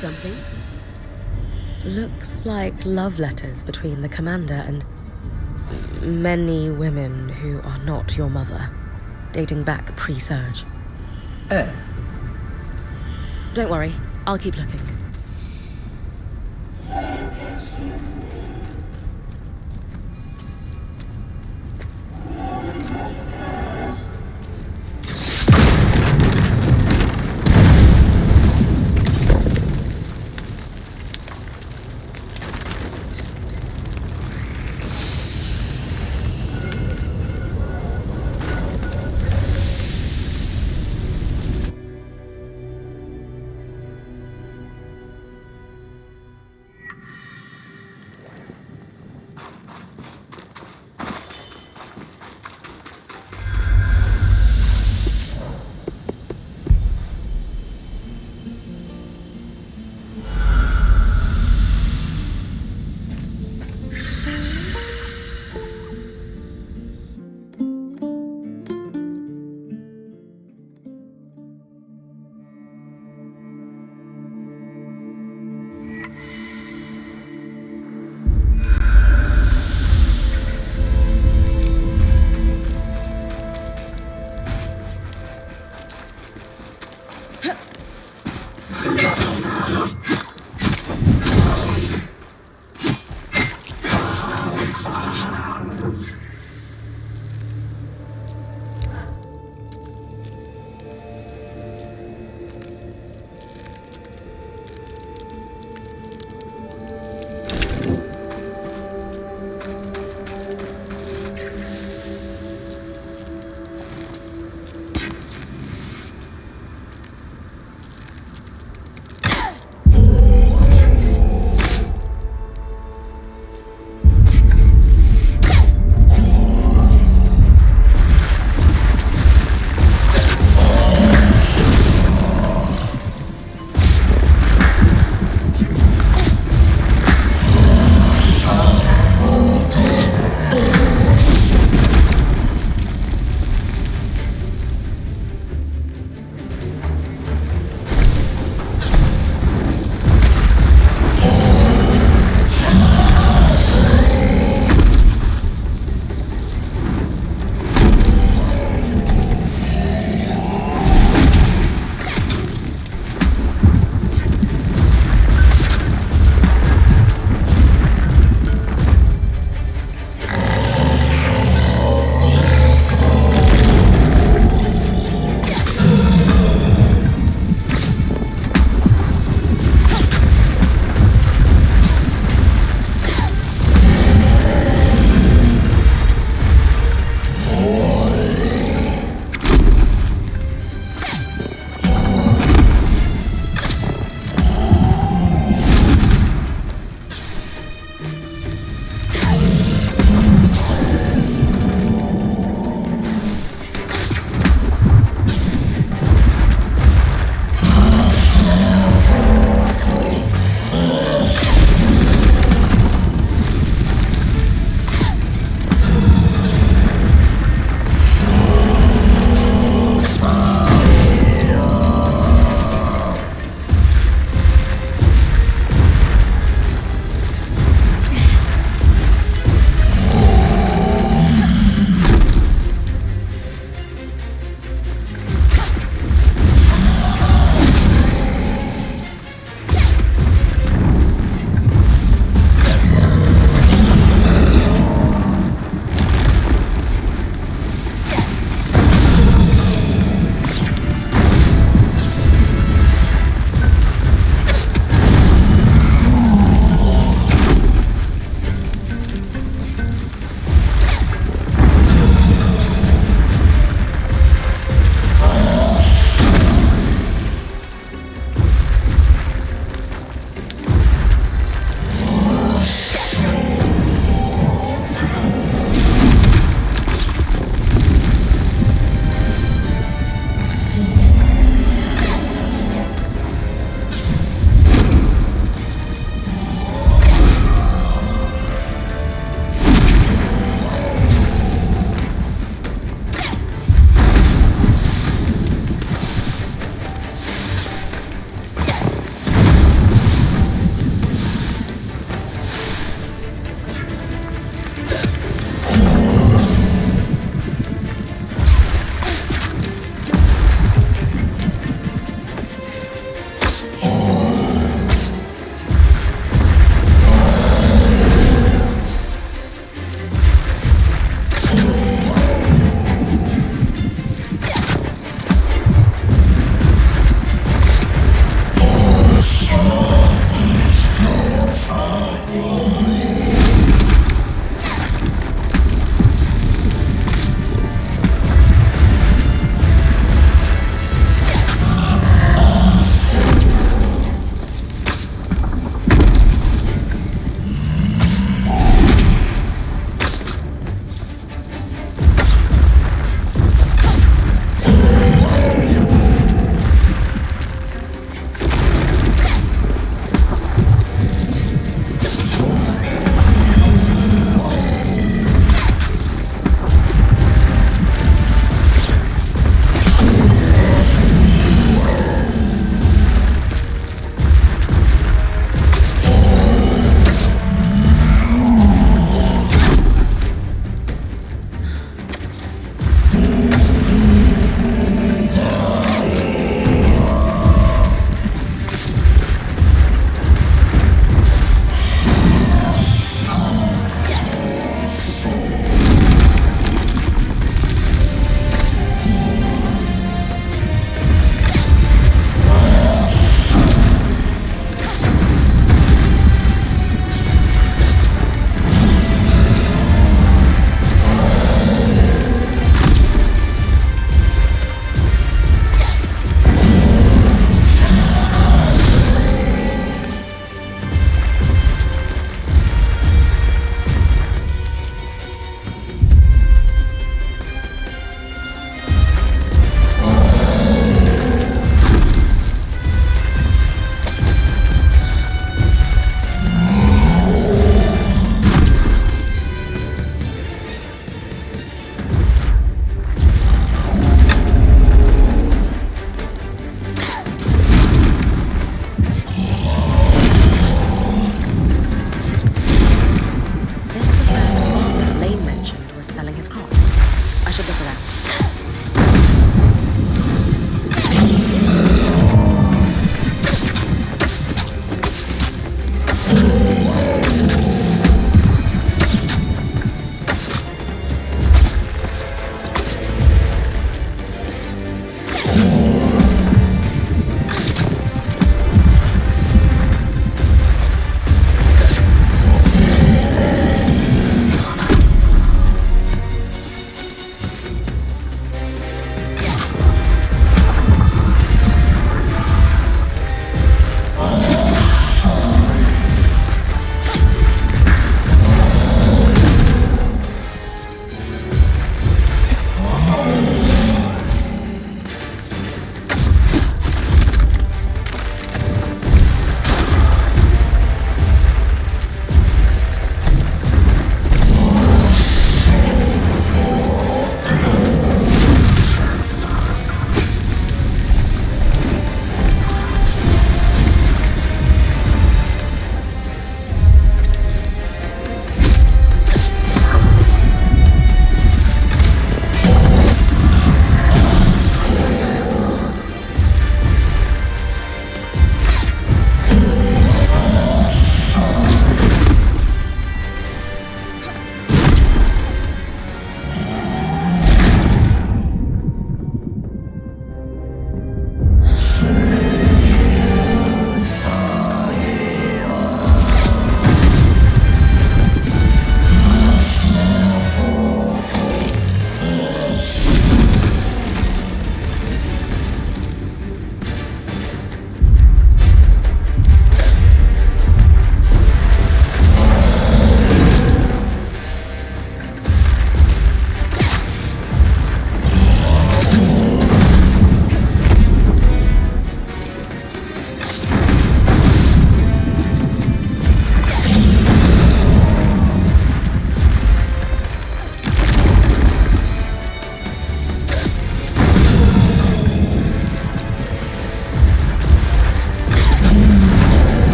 something? Looks like love letters between the commander and many women who are not your mother, dating back pre-surge. Oh. Don't worry, I'll keep looking.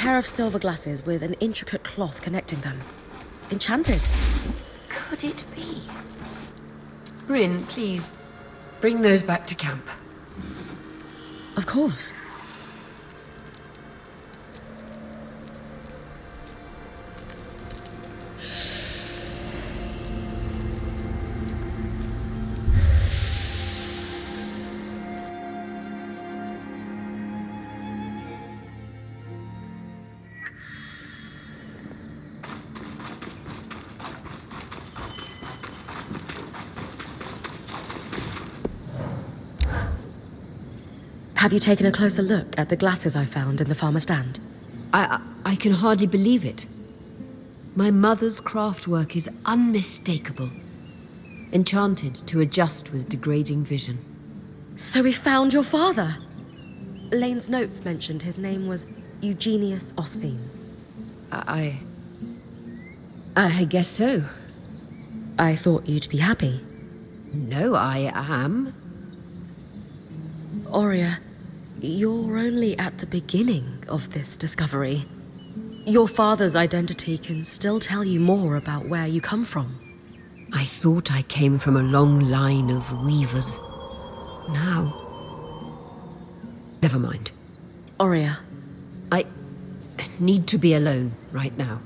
pair of silver glasses with an intricate cloth connecting them. Enchanted. Could it be? Brynn, please, bring those back to camp. Of course. Have you taken a closer look at the glasses I found in the farmer's stand? I can hardly believe it. My mother's craft work is unmistakable. Enchanted to adjust with degrading vision. So we found your father! Lane's notes mentioned his name was Eugenius Osphine. I guess so. I thought you'd be happy. No, I am. Aurea, you're only at the beginning of this discovery. Your father's identity can still tell you more about where you come from. I thought I came from a long line of weavers. Now... Never mind. Aurea. I need to be alone right now.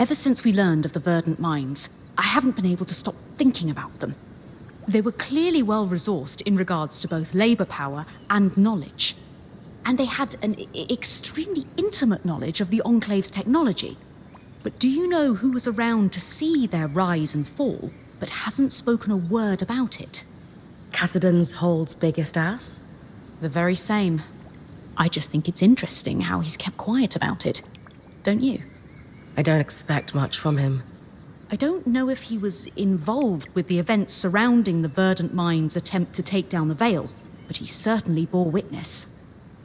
Ever since we learned of the verdant mines, I haven't been able to stop thinking about them. They were clearly well-resourced in regards to both labor power and knowledge. And they had an extremely intimate knowledge of the Enclave's technology. But do you know who was around to see their rise and fall, but hasn't spoken a word about it? Cassidon's Hold's biggest ass? The very same. I just think it's interesting how he's kept quiet about it. Don't you? I don't expect much from him. I don't know if he was involved with the events surrounding the verdant mine's attempt to take down the Veil, but he certainly bore witness.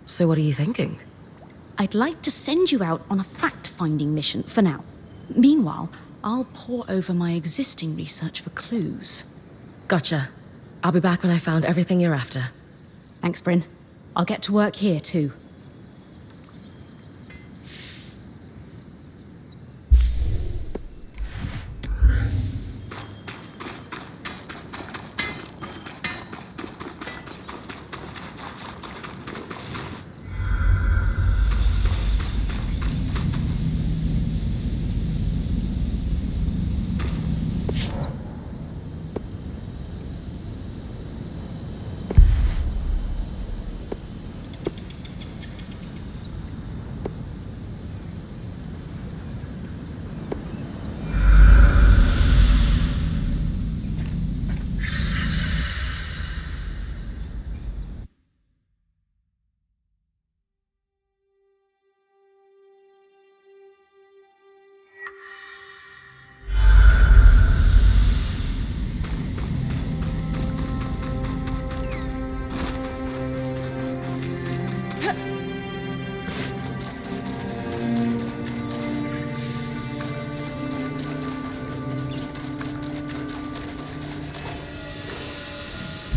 So what are you thinking? I'd like to send you out on a fact-finding mission for now. Meanwhile, I'll pore over my existing research for clues. Gotcha. I'll be back when I found everything you're after. Thanks, Brynn. I'll get to work here, too.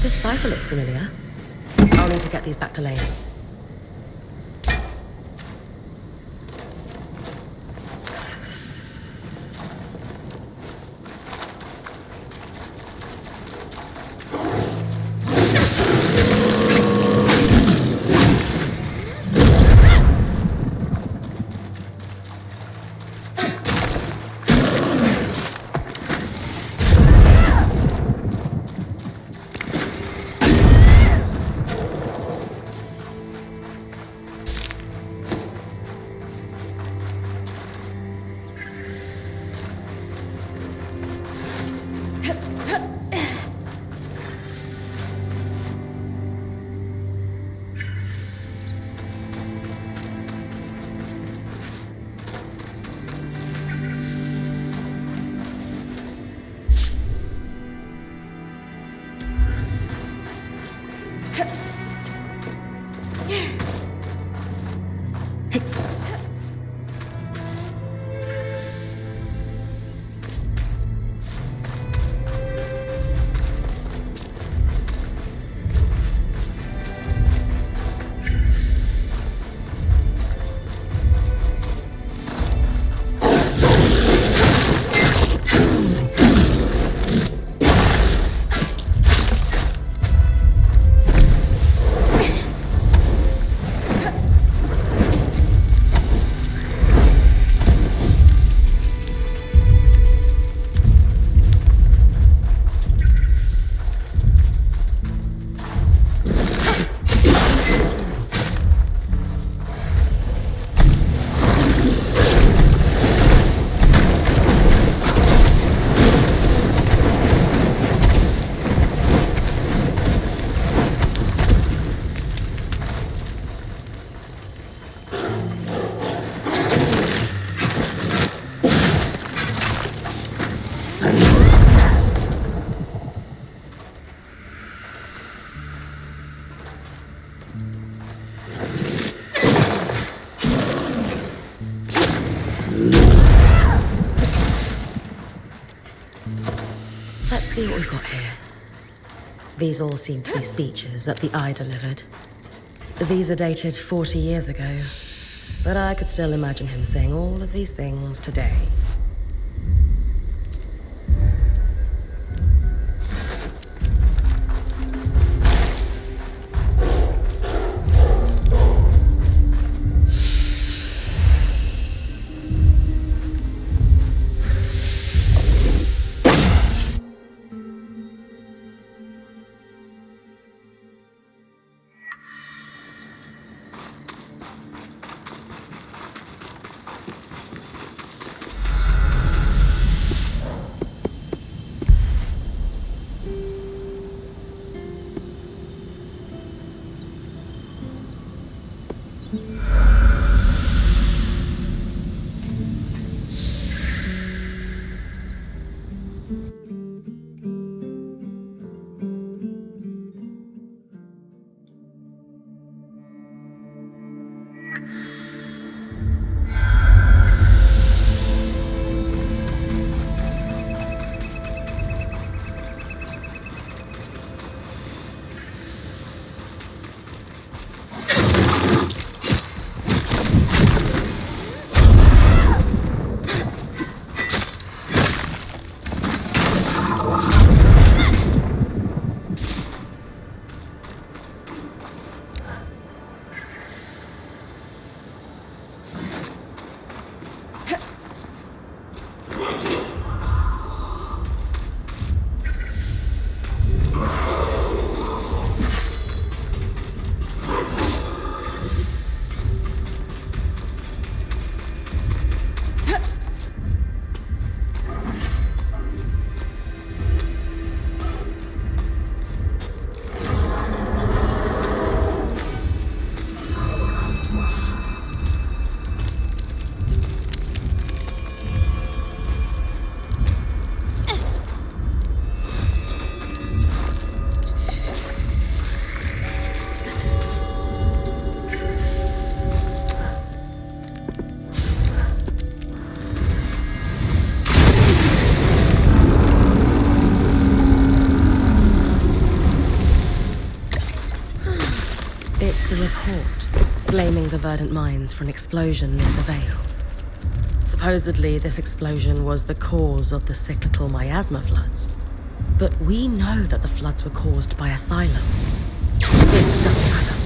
This cipher looks familiar. I'll need to get these back to Lane. Let's see what we've got here. These all seem to be speeches that the Eye delivered. These are dated 40 years ago, but I could still imagine him saying all of these things today. It's a report blaming the Verdant Mines for an explosion near the Vale. Supposedly, this explosion was the cause of the cyclical miasma floods. But we know that the floods were caused by Asylum. This doesn't add up.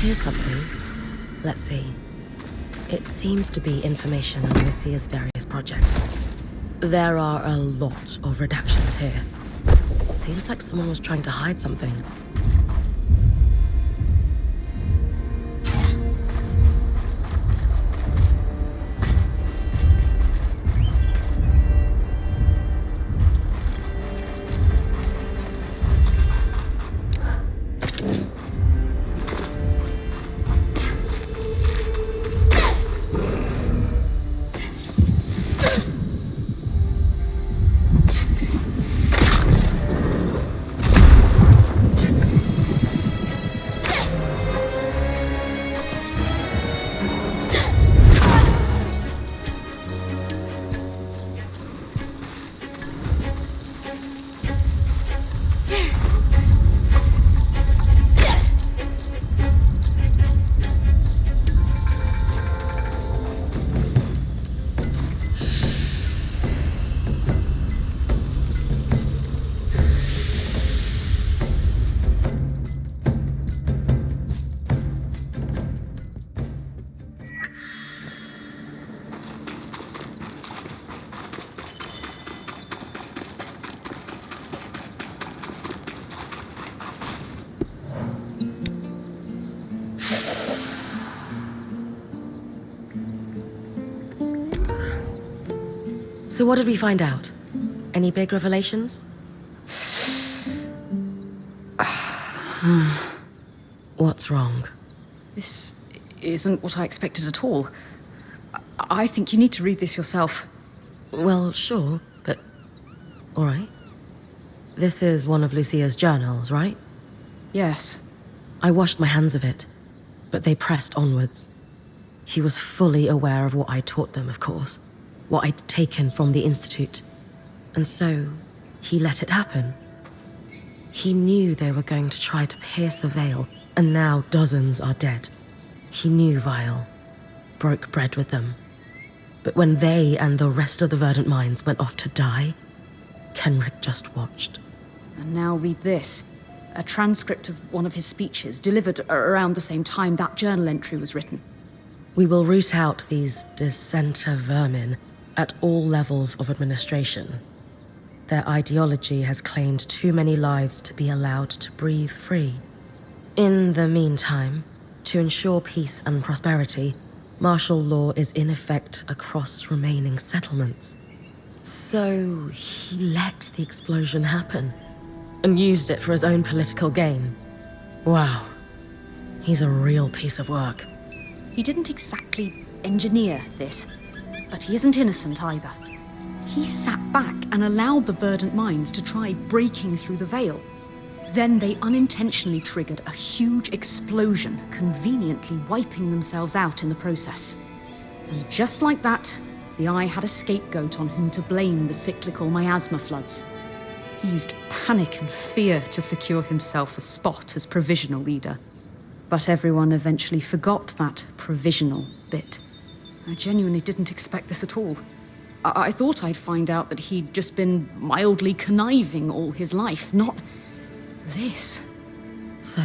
Here's something. Let's see. It seems to be information on Lucia's various projects. There are a lot of redactions here. Seems like someone was trying to hide something. So what did we find out? Any big revelations? What's wrong? This isn't what I expected at all. I think you need to read this yourself. Well, sure, but... Alright. This is one of Lucia's journals, right? Yes. I washed my hands of it, but they pressed onwards. He was fully aware of what I taught them, of course. What I'd taken from the Institute. And so, he let it happen. He knew they were going to try to pierce the veil, and now dozens are dead. He knew Vile. Broke bread with them. But when they and the rest of the Verdant Minds went off to die, Kenrick just watched. And now read this. A transcript of one of his speeches, delivered around the same time that journal entry was written. We will root out these dissenter vermin at all levels of administration. Their ideology has claimed too many lives to be allowed to breathe free. In the meantime, to ensure peace and prosperity, martial law is in effect across remaining settlements. So he let the explosion happen and used it for his own political gain. Wow. He's a real piece of work. He didn't exactly engineer this, but he isn't innocent either. He sat back and allowed the Verdant Minds to try breaking through the veil. Then they unintentionally triggered a huge explosion, conveniently wiping themselves out in the process. And just like that, the Eye had a scapegoat on whom to blame the cyclical miasma floods. He used panic and fear to secure himself a spot as provisional leader. But everyone eventually forgot that provisional bit. I genuinely didn't expect this at all. I thought I'd find out that he'd just been mildly conniving all his life, not this. So,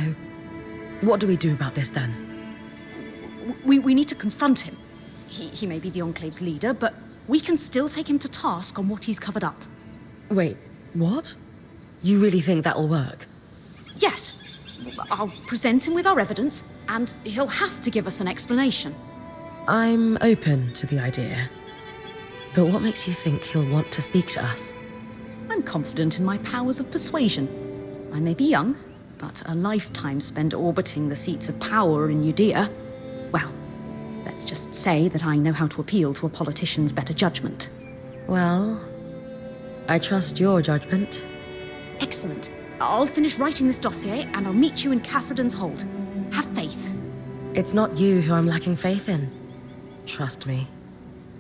what do we do about this then? We need to confront him. He may be the Enclave's leader, but we can still take him to task on what he's covered up. Wait, what? You really think that'll work? Yes. I'll present him with our evidence, and he'll have to give us an explanation. I'm open to the idea. But what makes you think he'll want to speak to us? I'm confident in my powers of persuasion. I may be young, but a lifetime spent orbiting the seats of power in Judea. Well, let's just say that I know how to appeal to a politician's better judgment. Well, I trust your judgment. Excellent. I'll finish writing this dossier, and I'll meet you in Cassidon's Hold. Have faith. It's not you who I'm lacking faith in. Trust me.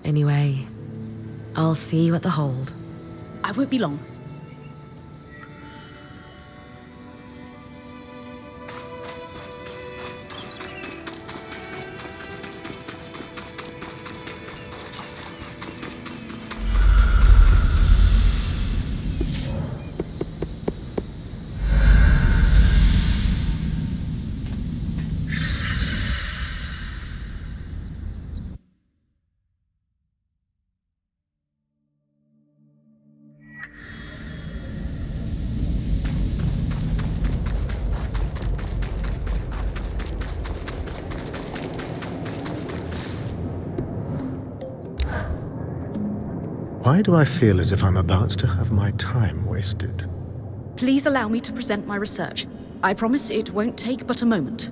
Anyway, I'll see you at the Hold. I won't be long. Why do I feel as if I'm about to have my time wasted? Please allow me to present my research. I promise it won't take but a moment.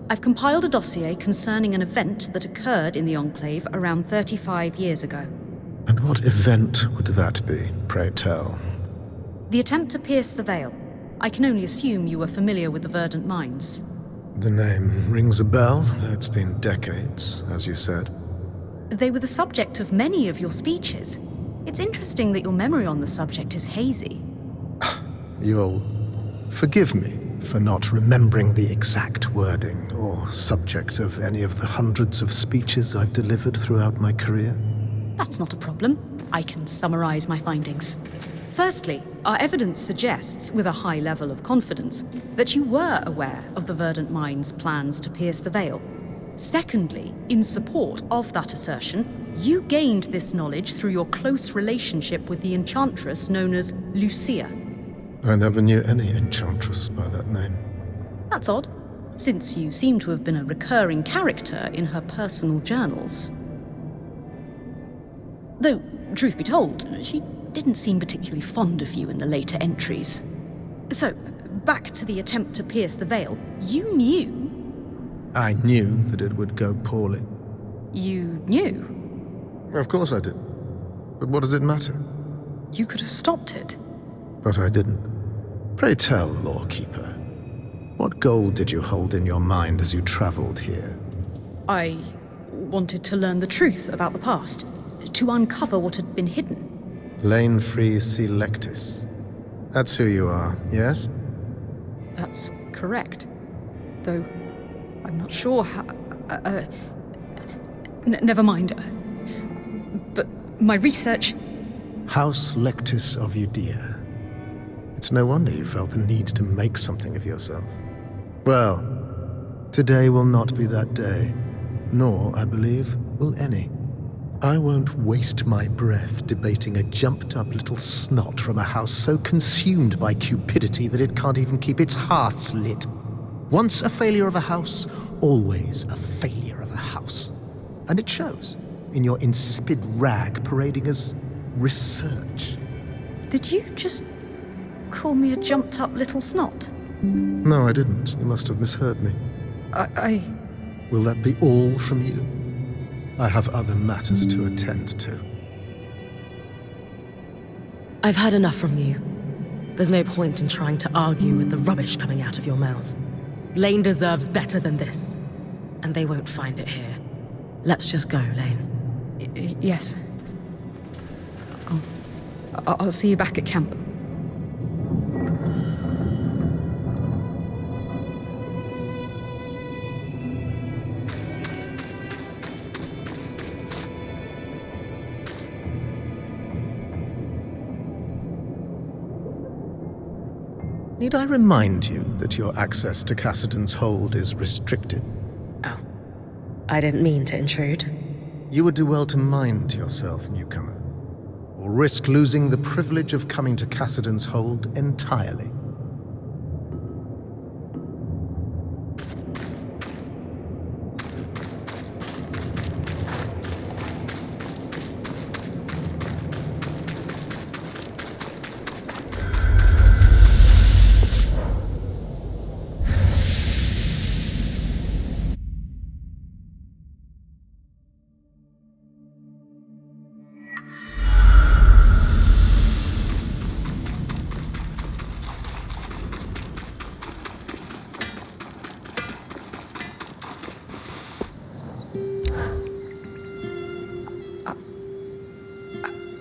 I've compiled a dossier concerning an event that occurred in the Enclave around 35 years ago. And what event would that be, pray tell? The attempt to pierce the veil. I can only assume you were familiar with the Verdant Mines. The name rings a bell, though it's been decades, as you said. They were the subject of many of your speeches. It's interesting that your memory on the subject is hazy. You'll forgive me for not remembering the exact wording or subject of any of the hundreds of speeches I've delivered throughout my career. That's not a problem. I can summarize my findings. Firstly, our evidence suggests, with a high level of confidence, that you were aware of the Verdant Mines' plans to pierce the veil. Secondly, in support of that assertion, you gained this knowledge through your close relationship with the enchantress known as Lucia. I never knew any enchantress by that name. That's odd, since you seem to have been a recurring character in her personal journals. Though, truth be told, she didn't seem particularly fond of you in the later entries. So, back to the attempt to pierce the veil. You knew... I knew that it would go poorly. You knew? Of course I did. But what does it matter? You could have stopped it. But I didn't. Pray tell, Lawkeeper, what goal did you hold in your mind as you traveled here? I wanted to learn the truth about the past, to uncover what had been hidden. Lane Free Selectus. That's who you are, yes? That's correct. Though, I'm not sure how... never mind. But my research... House Lectus of Judea. It's no wonder you felt the need to make something of yourself. Well, today will not be that day. Nor, I believe, will any. I won't waste my breath debating a jumped-up little snot from a house so consumed by cupidity that it can't even keep its hearths lit. Once a failure of a house, always a failure of a house. And it shows in your insipid rag parading as research. Did you just call me a jumped-up little snot? No, I didn't. You must have misheard me. I... Will that be all from you? I have other matters to attend to. I've had enough from you. There's no point in trying to argue with the rubbish coming out of your mouth. Lane deserves better than this. And they won't find it here. Let's just go, Lane. Yes. I'll see you back at camp. Need I remind you that your access to Cassidon's hold is restricted? Oh. I didn't mean to intrude. You would do well to mind yourself, newcomer, or risk losing the privilege of coming to Cassidon's hold entirely.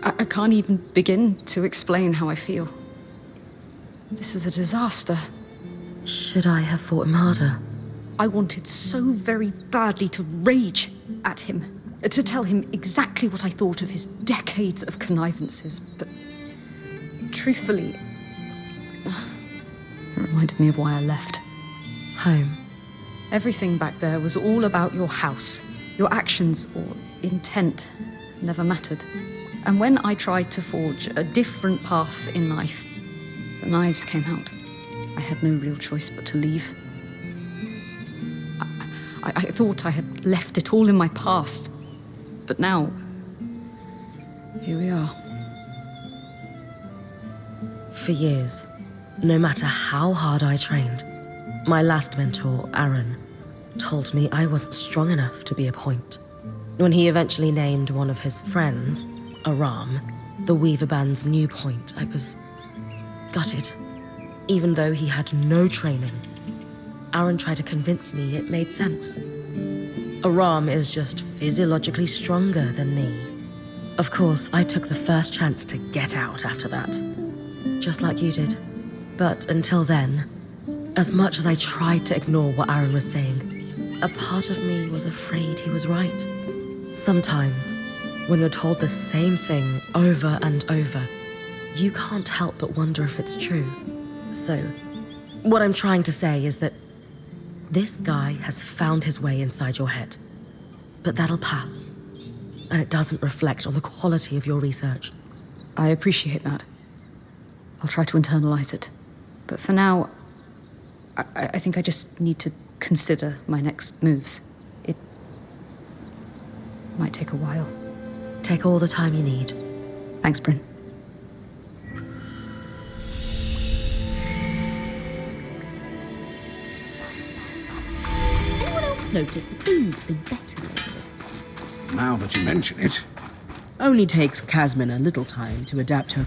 I can't even begin to explain how I feel. This is a disaster. Should I have fought him harder? I wanted so very badly to rage at him, to tell him exactly what I thought of his decades of connivances, but truthfully, it reminded me of why I left. Home. Everything back there was all about your house. Your actions or intent never mattered. And when I tried to forge a different path in life, the knives came out. I had no real choice but to leave. I thought I had left it all in my past, but now, here we are. For years, no matter how hard I trained, my last mentor, Aaron, told me I wasn't strong enough to be a point. When he eventually named one of his friends, Aram, the Weaver Band's new point, I was gutted. Even though he had no training, Aaron tried to convince me it made sense. Aram is just physiologically stronger than me. Of course, I took the first chance to get out after that, just like you did. But until then, as much as I tried to ignore what Aaron was saying, a part of me was afraid he was right. Sometimes, when you're told the same thing over and over, you can't help but wonder if it's true. So, what I'm trying to say is that this guy has found his way inside your head. But that'll pass. And it doesn't reflect on the quality of your research. I appreciate that. I'll try to internalize it. But for now, I think I just need to consider my next moves. It might take a while. Take all the time you need. Thanks, Brynn. Anyone else notice the food's been better lately? Now that you mention it. Only takes Casmin a little time to adapt her.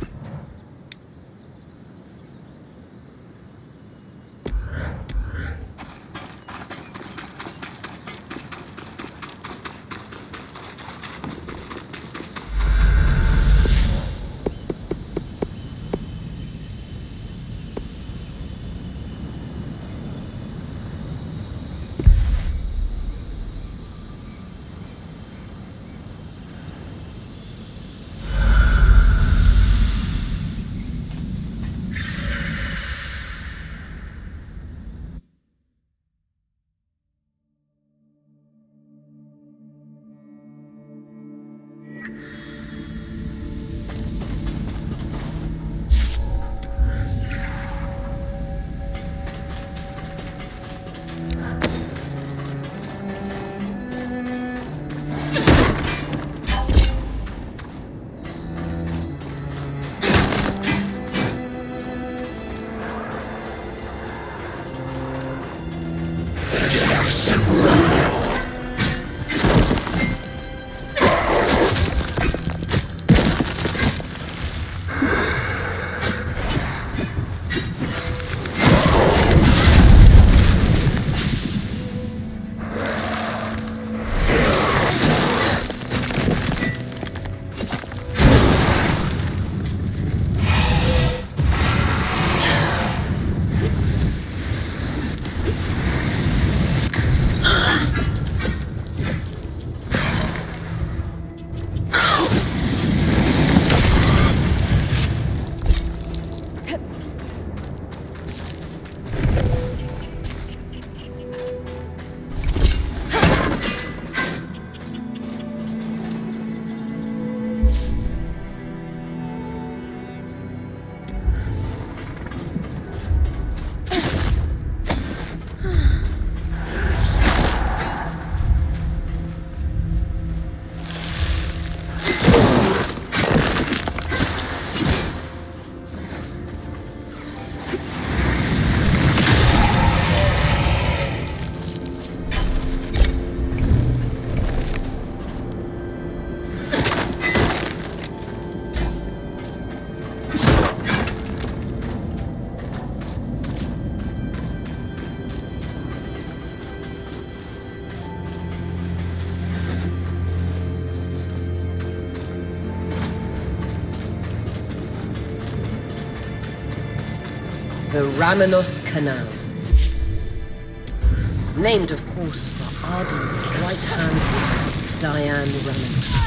The Ramenos Canal. Named, of course, for ardent right-hand Diane Ramenos.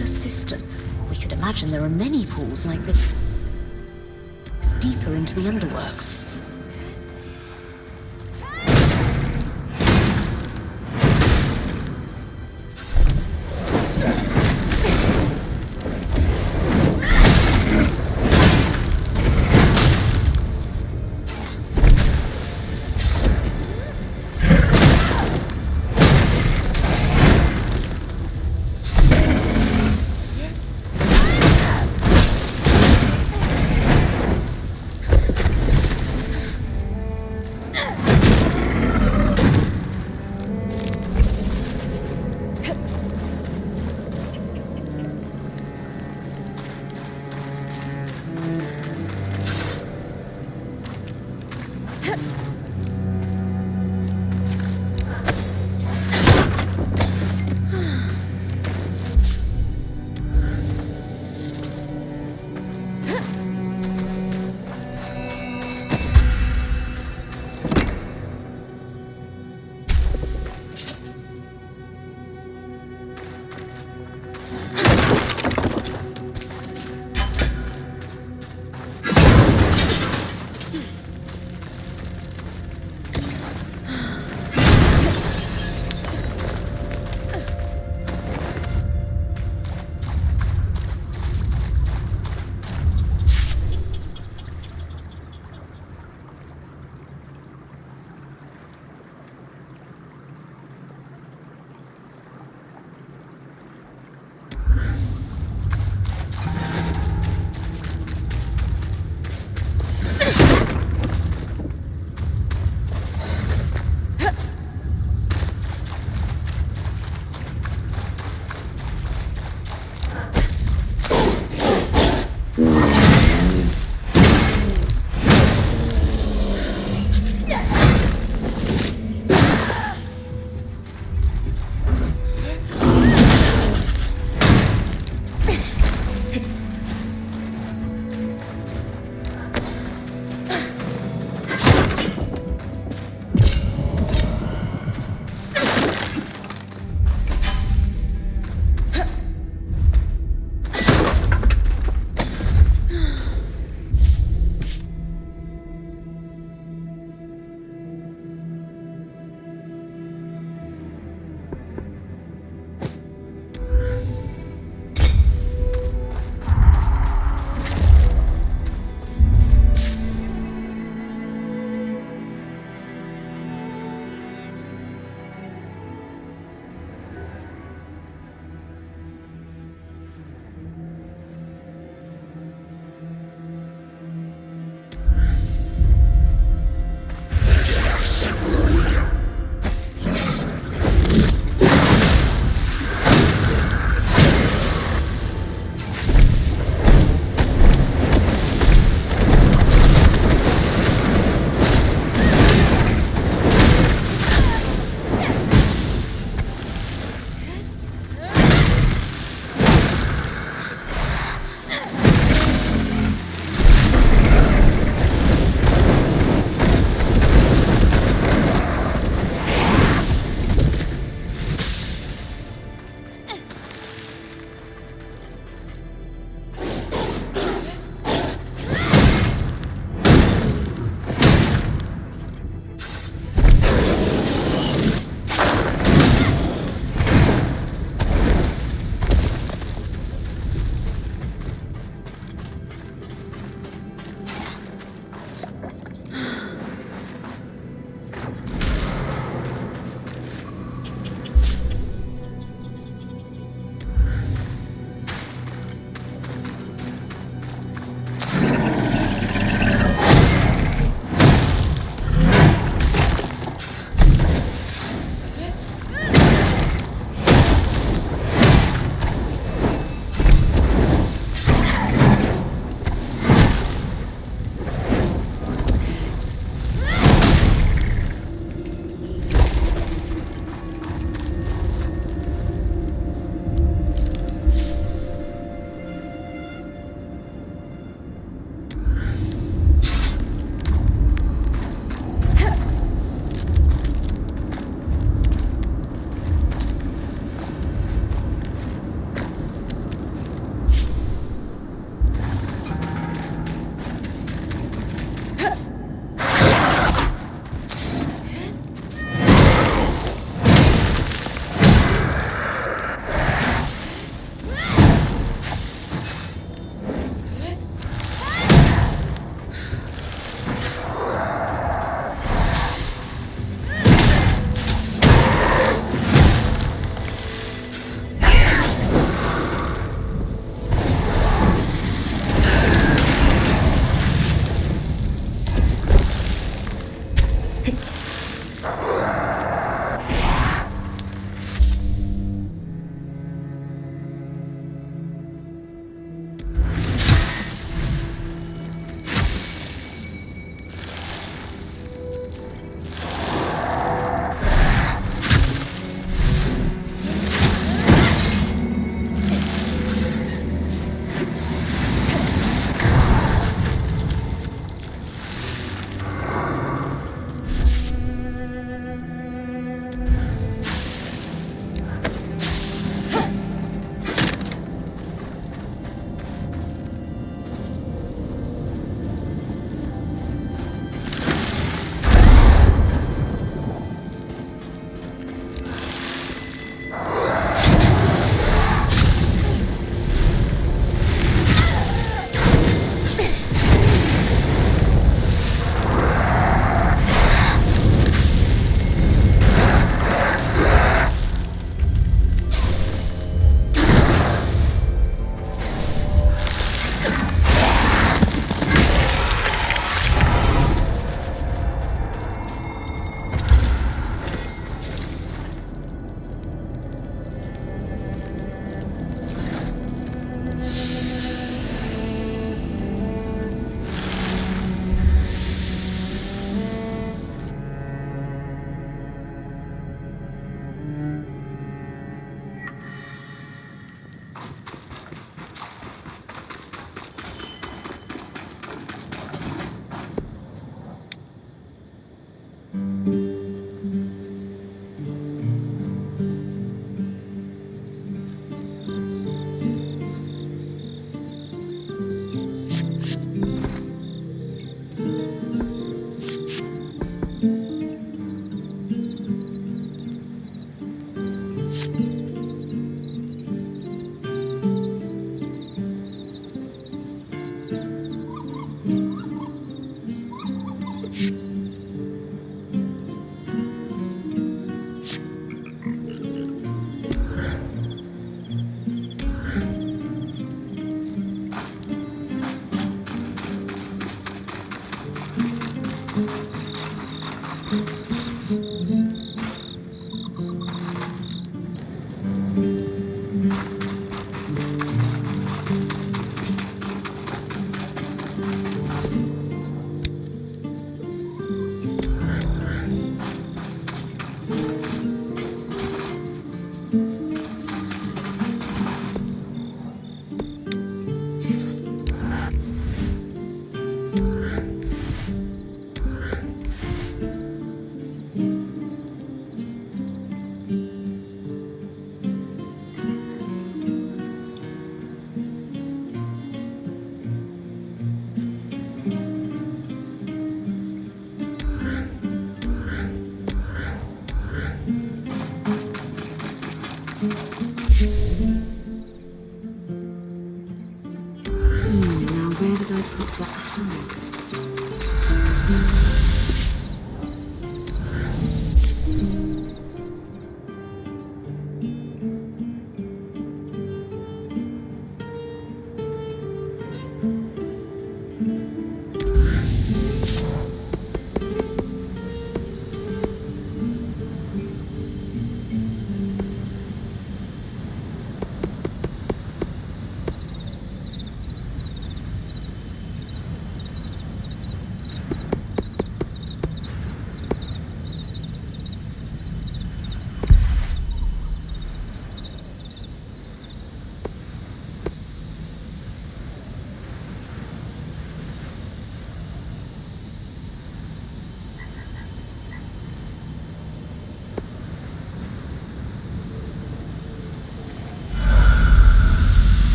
Data system. We could imagine there are many pools like this deeper into the underworks.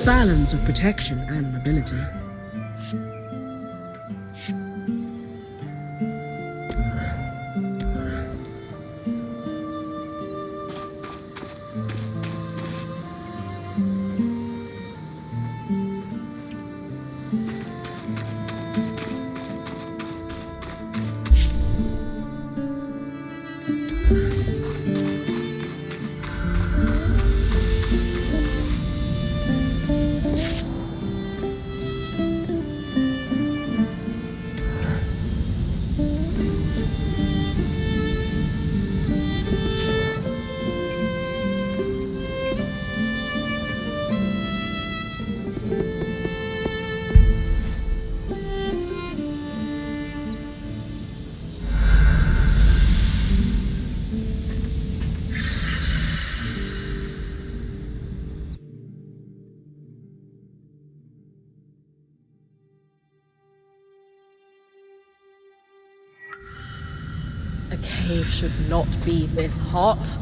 balance of protection and mobility. A cave should not be this hot.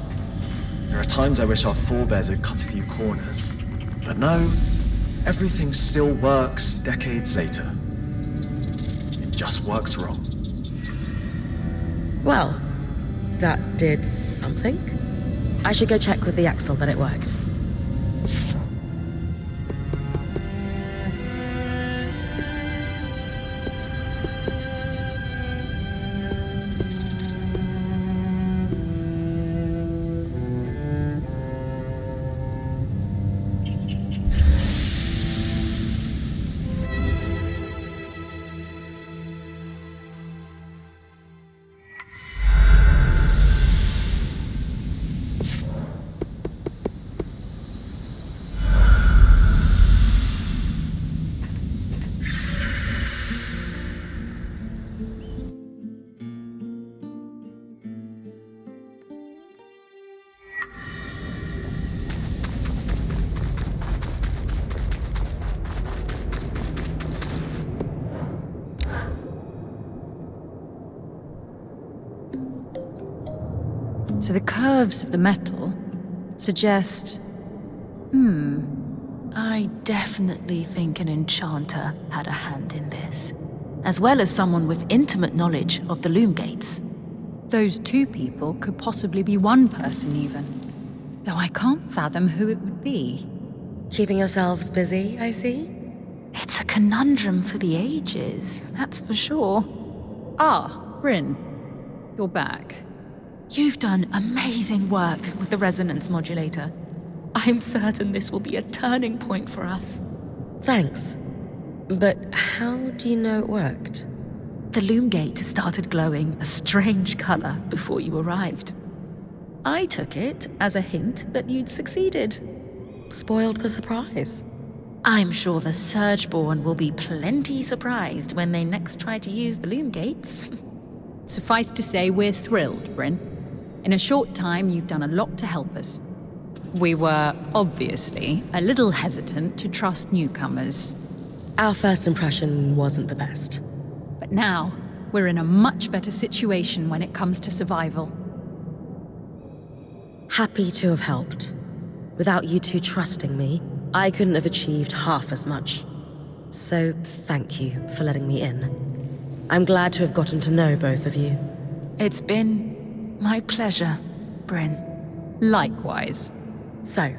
There are times I wish our forebears had cut a few corners. But no, everything still works decades later. It just works wrong. Well, that did something. I should go check with the axle that it worked. So the curves of the metal suggest... I definitely think an enchanter had a hand in this, as well as someone with intimate knowledge of the loom gates. Those two people could possibly be one person even, though I can't fathom who it would be. Keeping yourselves busy, I see? It's a conundrum for the ages, that's for sure. Ah, Brynn, you're back. You've done amazing work with the resonance modulator. I'm certain this will be a turning point for us. Thanks. But how do you know it worked? The loom gate started glowing a strange color before you arrived. I took it as a hint that you'd succeeded. Spoiled the surprise. I'm sure the Surgeborn will be plenty surprised when they next try to use the loom gates. Suffice to say, we're thrilled, Brynn. In a short time, you've done a lot to help us. We were, obviously, a little hesitant to trust newcomers. Our first impression wasn't the best. But now, we're in a much better situation when it comes to survival. Happy to have helped. Without you two trusting me, I couldn't have achieved half as much. So thank you for letting me in. I'm glad to have gotten to know both of you. It's been my pleasure, Brynn. Likewise. So,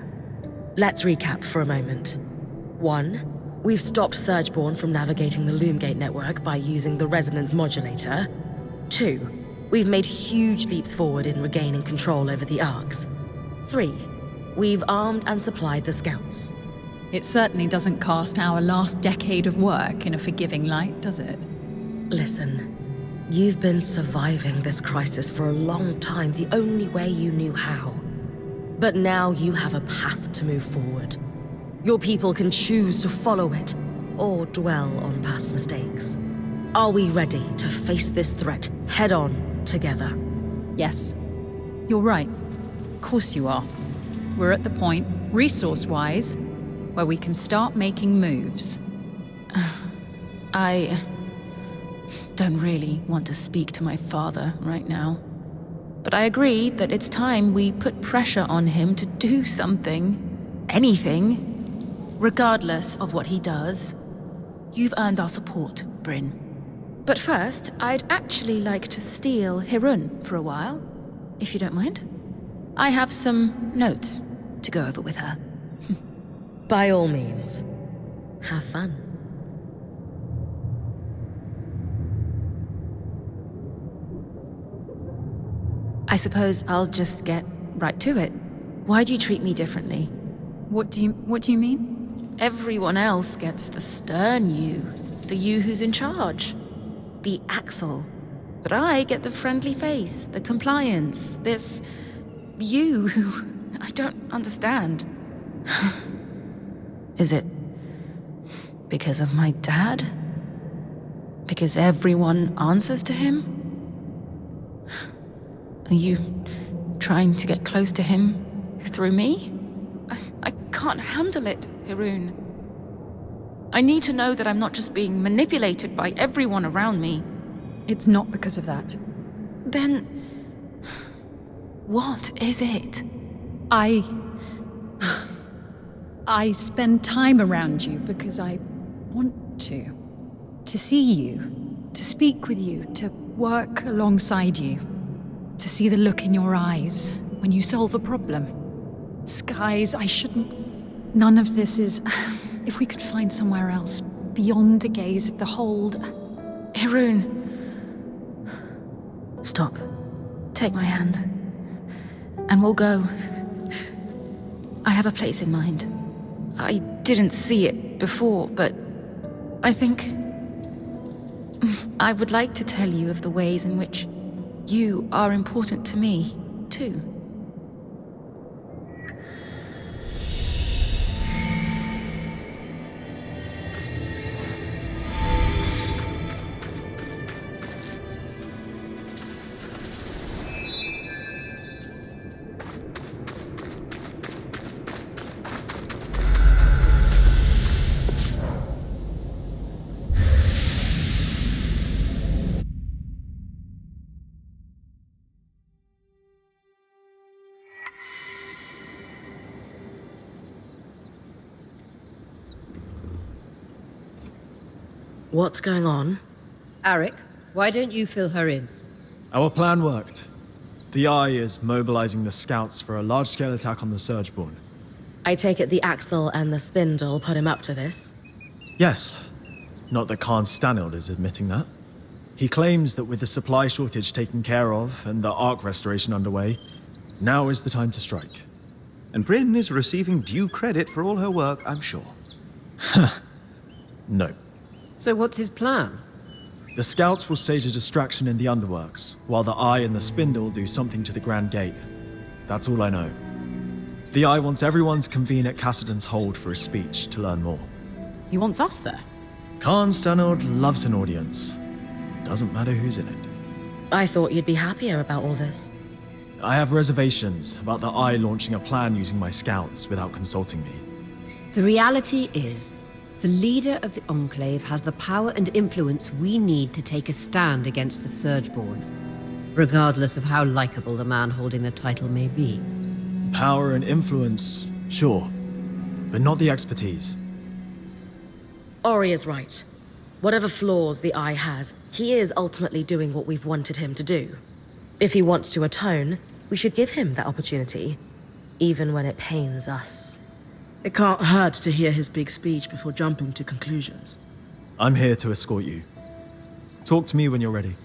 let's recap for a moment. 1, we've stopped Surgeborn from navigating the Loomgate network by using the resonance modulator. 2, we've made huge leaps forward in regaining control over the Arcs. 3, we've armed and supplied the scouts. It certainly doesn't cast our last decade of work in a forgiving light, does it? Listen, you've been surviving this crisis for a long time the only way you knew how. But now you have a path to move forward. Your people can choose to follow it, or dwell on past mistakes. Are we ready to face this threat head-on together? Yes. You're right. Of course you are. We're at the point, resource-wise, where we can start making moves. I don't really want to speak to my father right now. But I agree that it's time we put pressure on him to do something. Anything. regardless of what he does, you've earned our support, Brynn. But first, I'd actually like to steal Hirun for a while, if you don't mind. I have some notes to go over with her. By all means. Have fun. I suppose I'll just get right to it. Why do you treat me differently? What do you mean? Everyone else gets the stern you, the you who's in charge, the Axel. But I get the friendly face, the compliance, this you who I don't understand. Is it because of my dad? Because everyone answers to him? Are you trying to get close to him through me? I can't handle it, Hirun. I need to know that I'm not just being manipulated by everyone around me. It's not because of that. Then what is it? I spend time around you because I want to. To see you, to speak with you, to work alongside you. To see the look in your eyes when you solve a problem. Skies, I shouldn't... None of this is... If we could find somewhere else, beyond the gaze of the hold... Hirun. Stop. Take my hand. And we'll go. I have a place in mind. I didn't see it before, but I think... I would like to tell you of the ways in which you are important to me, too. What's going on? Arik, why don't you fill her in? Our plan worked. The Eye is mobilizing the scouts for a large-scale attack on the Surgeborn. I take it the Axel and the Spindle put him up to this? Yes. Not that Khan Stanild is admitting that. He claims that with the supply shortage taken care of and the Ark restoration underway, now is the time to strike. And Brynn is receiving due credit for all her work, I'm sure. No. So what's his plan? The scouts will stage a distraction in the underworks, while the Eye and the Spindle do something to the Grand Gate. That's all I know. The Eye wants everyone to convene at Cassidon's Hold for a speech to learn more. He wants us there. Khan Stanild loves an audience. Doesn't matter who's in it. I thought you'd be happier about all this. I have reservations about the Eye launching a plan using my scouts without consulting me. The reality is, the leader of the Enclave has the power and influence we need to take a stand against the Surgeborn, regardless of how likable the man holding the title may be. Power and influence, sure, but not the expertise. Ori is right. Whatever flaws the Eye has, he is ultimately doing what we've wanted him to do. If he wants to atone, we should give him that opportunity, even when it pains us. It can't hurt to hear his big speech before jumping to conclusions. I'm here to escort you. Talk to me when you're ready.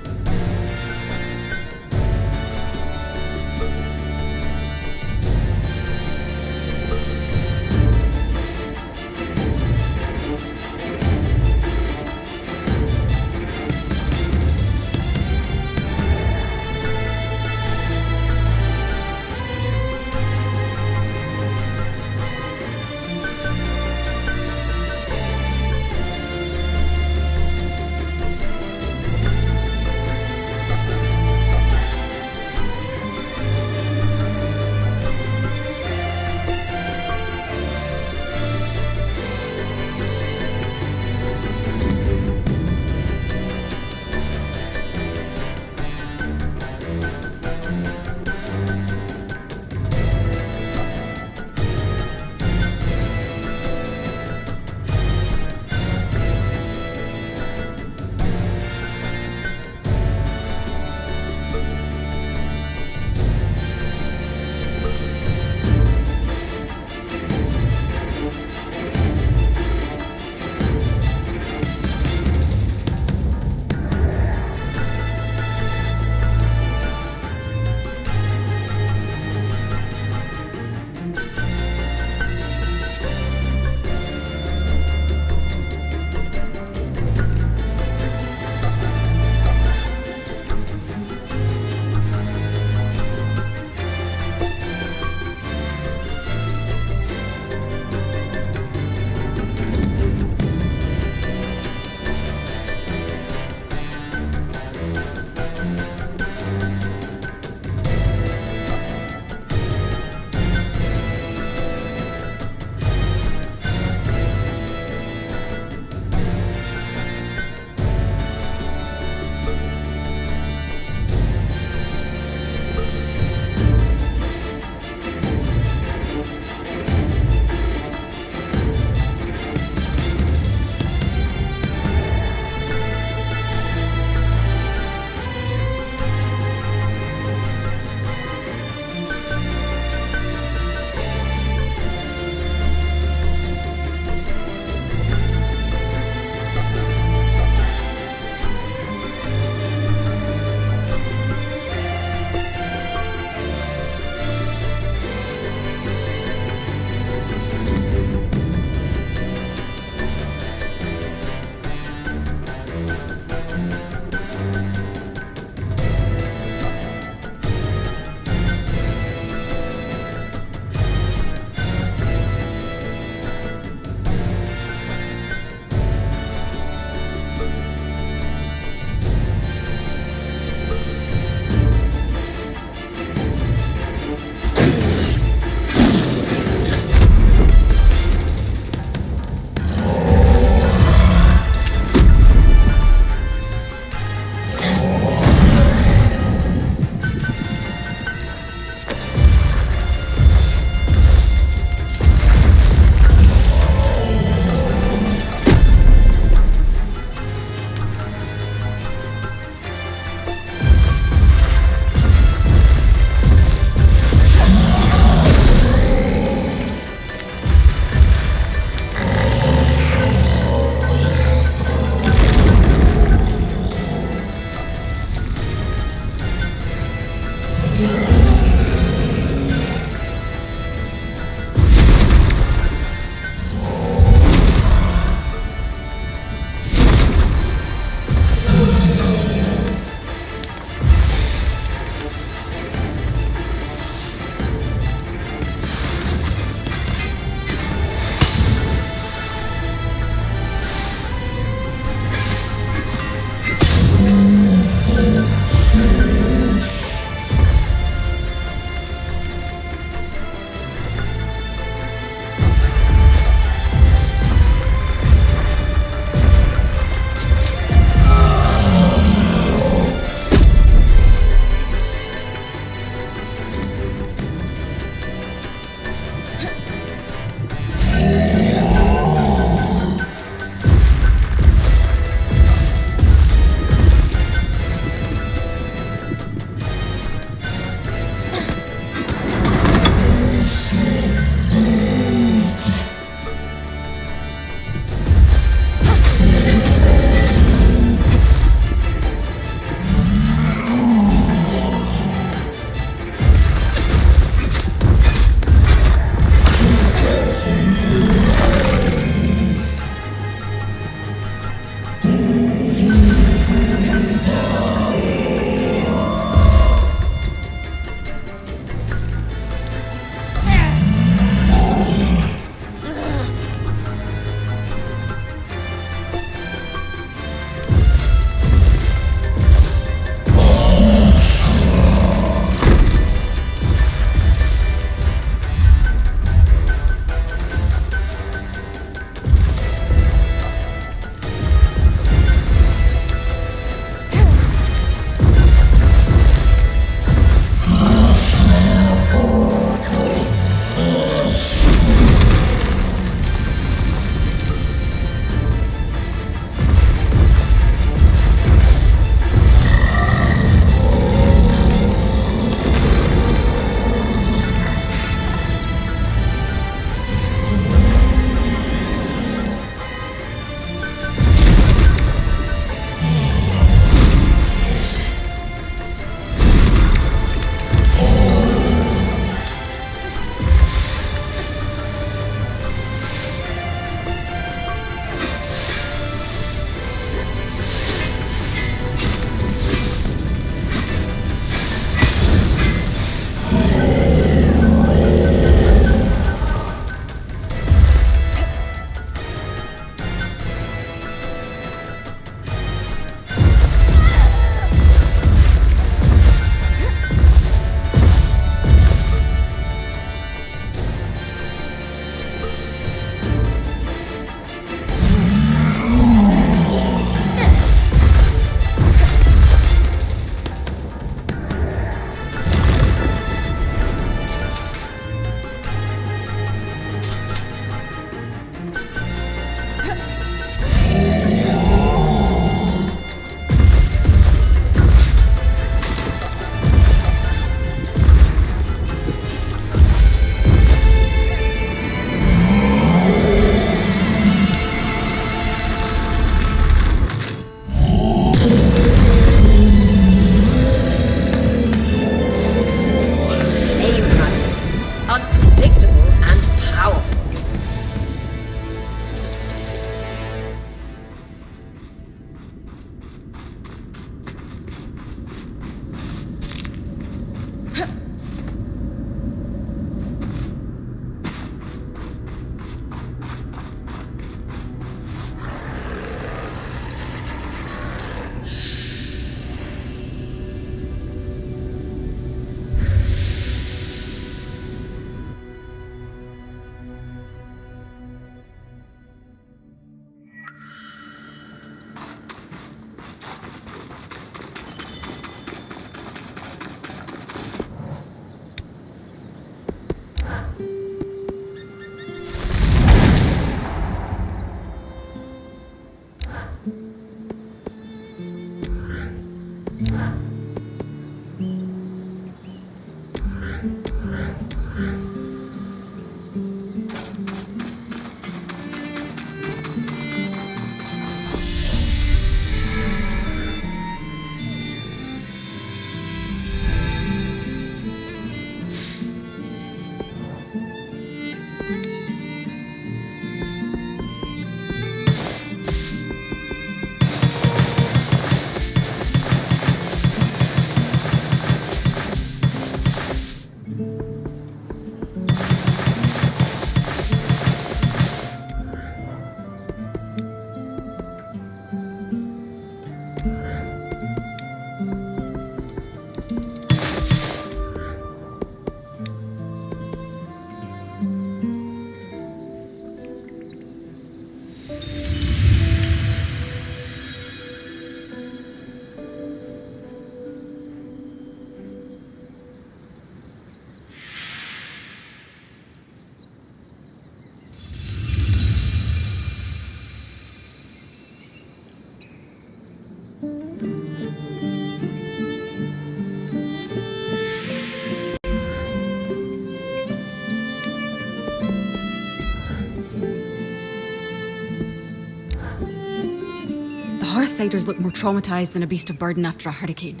Hearthsiders look more traumatized than a beast of burden after a hurricane.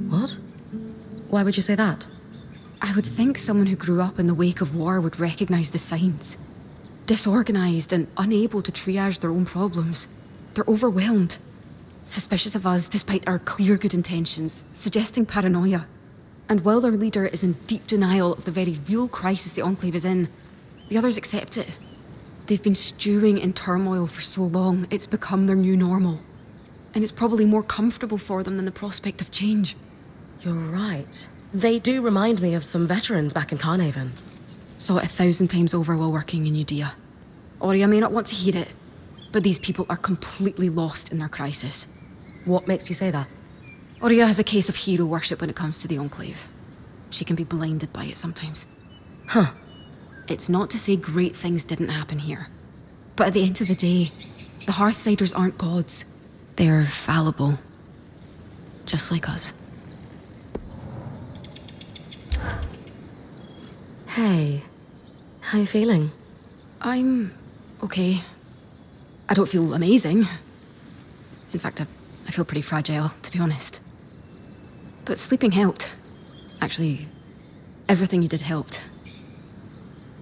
What? Why would you say that? I would think someone who grew up in the wake of war would recognize the signs. Disorganized and unable to triage their own problems. They're overwhelmed. Suspicious of us despite our clear good intentions, suggesting paranoia. And while their leader is in deep denial of the very real crisis the Enclave is in, the others accept it. They've been stewing in turmoil for so long, it's become their new normal. And it's probably more comfortable for them than the prospect of change. You're right. They do remind me of some veterans back in Carnhaven. Saw it 1,000 times over while working in Udea. Aurea may not want to hear it, but these people are completely lost in their crisis. What makes you say that? Aurea has a case of hero worship when it comes to the Enclave. She can be blinded by it sometimes. Huh. It's not to say great things didn't happen here. But at the end of the day, the Hearthsiders aren't gods. They're fallible. Just like us. Hey, how you feeling? I'm okay. I don't feel amazing. In fact, I feel pretty fragile, to be honest. But sleeping helped. Actually, everything you did helped.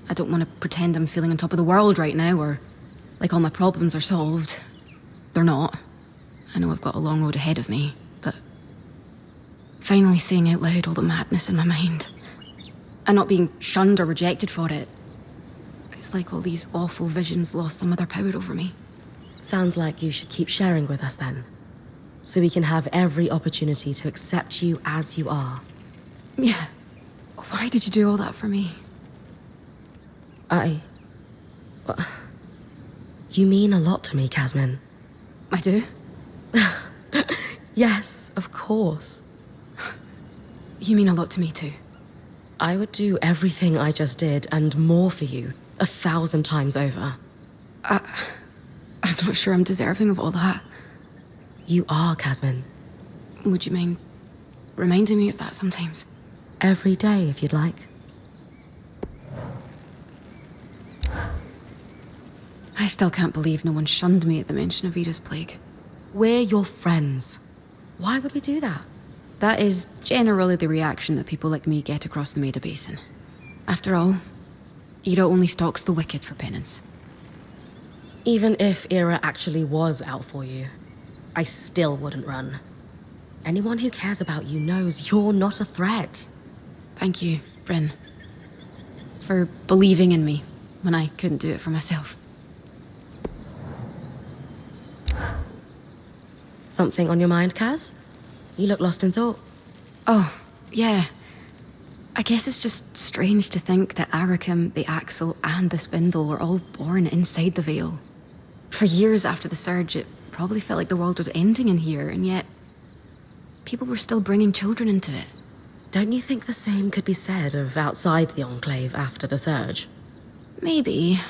I don't want to pretend I'm feeling on top of the world right now, or like all my problems are solved. They're not. I know I've got a long road ahead of me, but finally saying out loud all the madness in my mind, and not being shunned or rejected for it, it's like all these awful visions lost some of their power over me. Sounds like you should keep sharing with us then, so we can have every opportunity to accept you as you are. Yeah. Why did you do all that for me? You mean a lot to me, Casmin. I do? Yes, of course. You mean a lot to me too. I would do everything I just did and more for you, 1,000 times over. I'm not sure I'm deserving of all that. You are, Casmin. Would you mind reminding me of that sometimes? Every day, if you'd like. I still can't believe no one shunned me at the mention of Vita's plague. We're your friends. Why would we do that? That is generally the reaction that people like me get across the Maida Basin. After all, Ira only stalks the wicked for penance. Even if Ira actually was out for you, I still wouldn't run. Anyone who cares about you knows you're not a threat. Thank you, Brynn, for believing in me when I couldn't do it for myself. Something on your mind, Kaz? You look lost in thought. Oh, yeah. I guess it's just strange to think that Arakim, the Axle, and the Spindle were all born inside the Veil. For years after the Surge, it probably felt like the world was ending in here, and yet people were still bringing children into it. Don't you think the same could be said of outside the Enclave after the Surge? Maybe.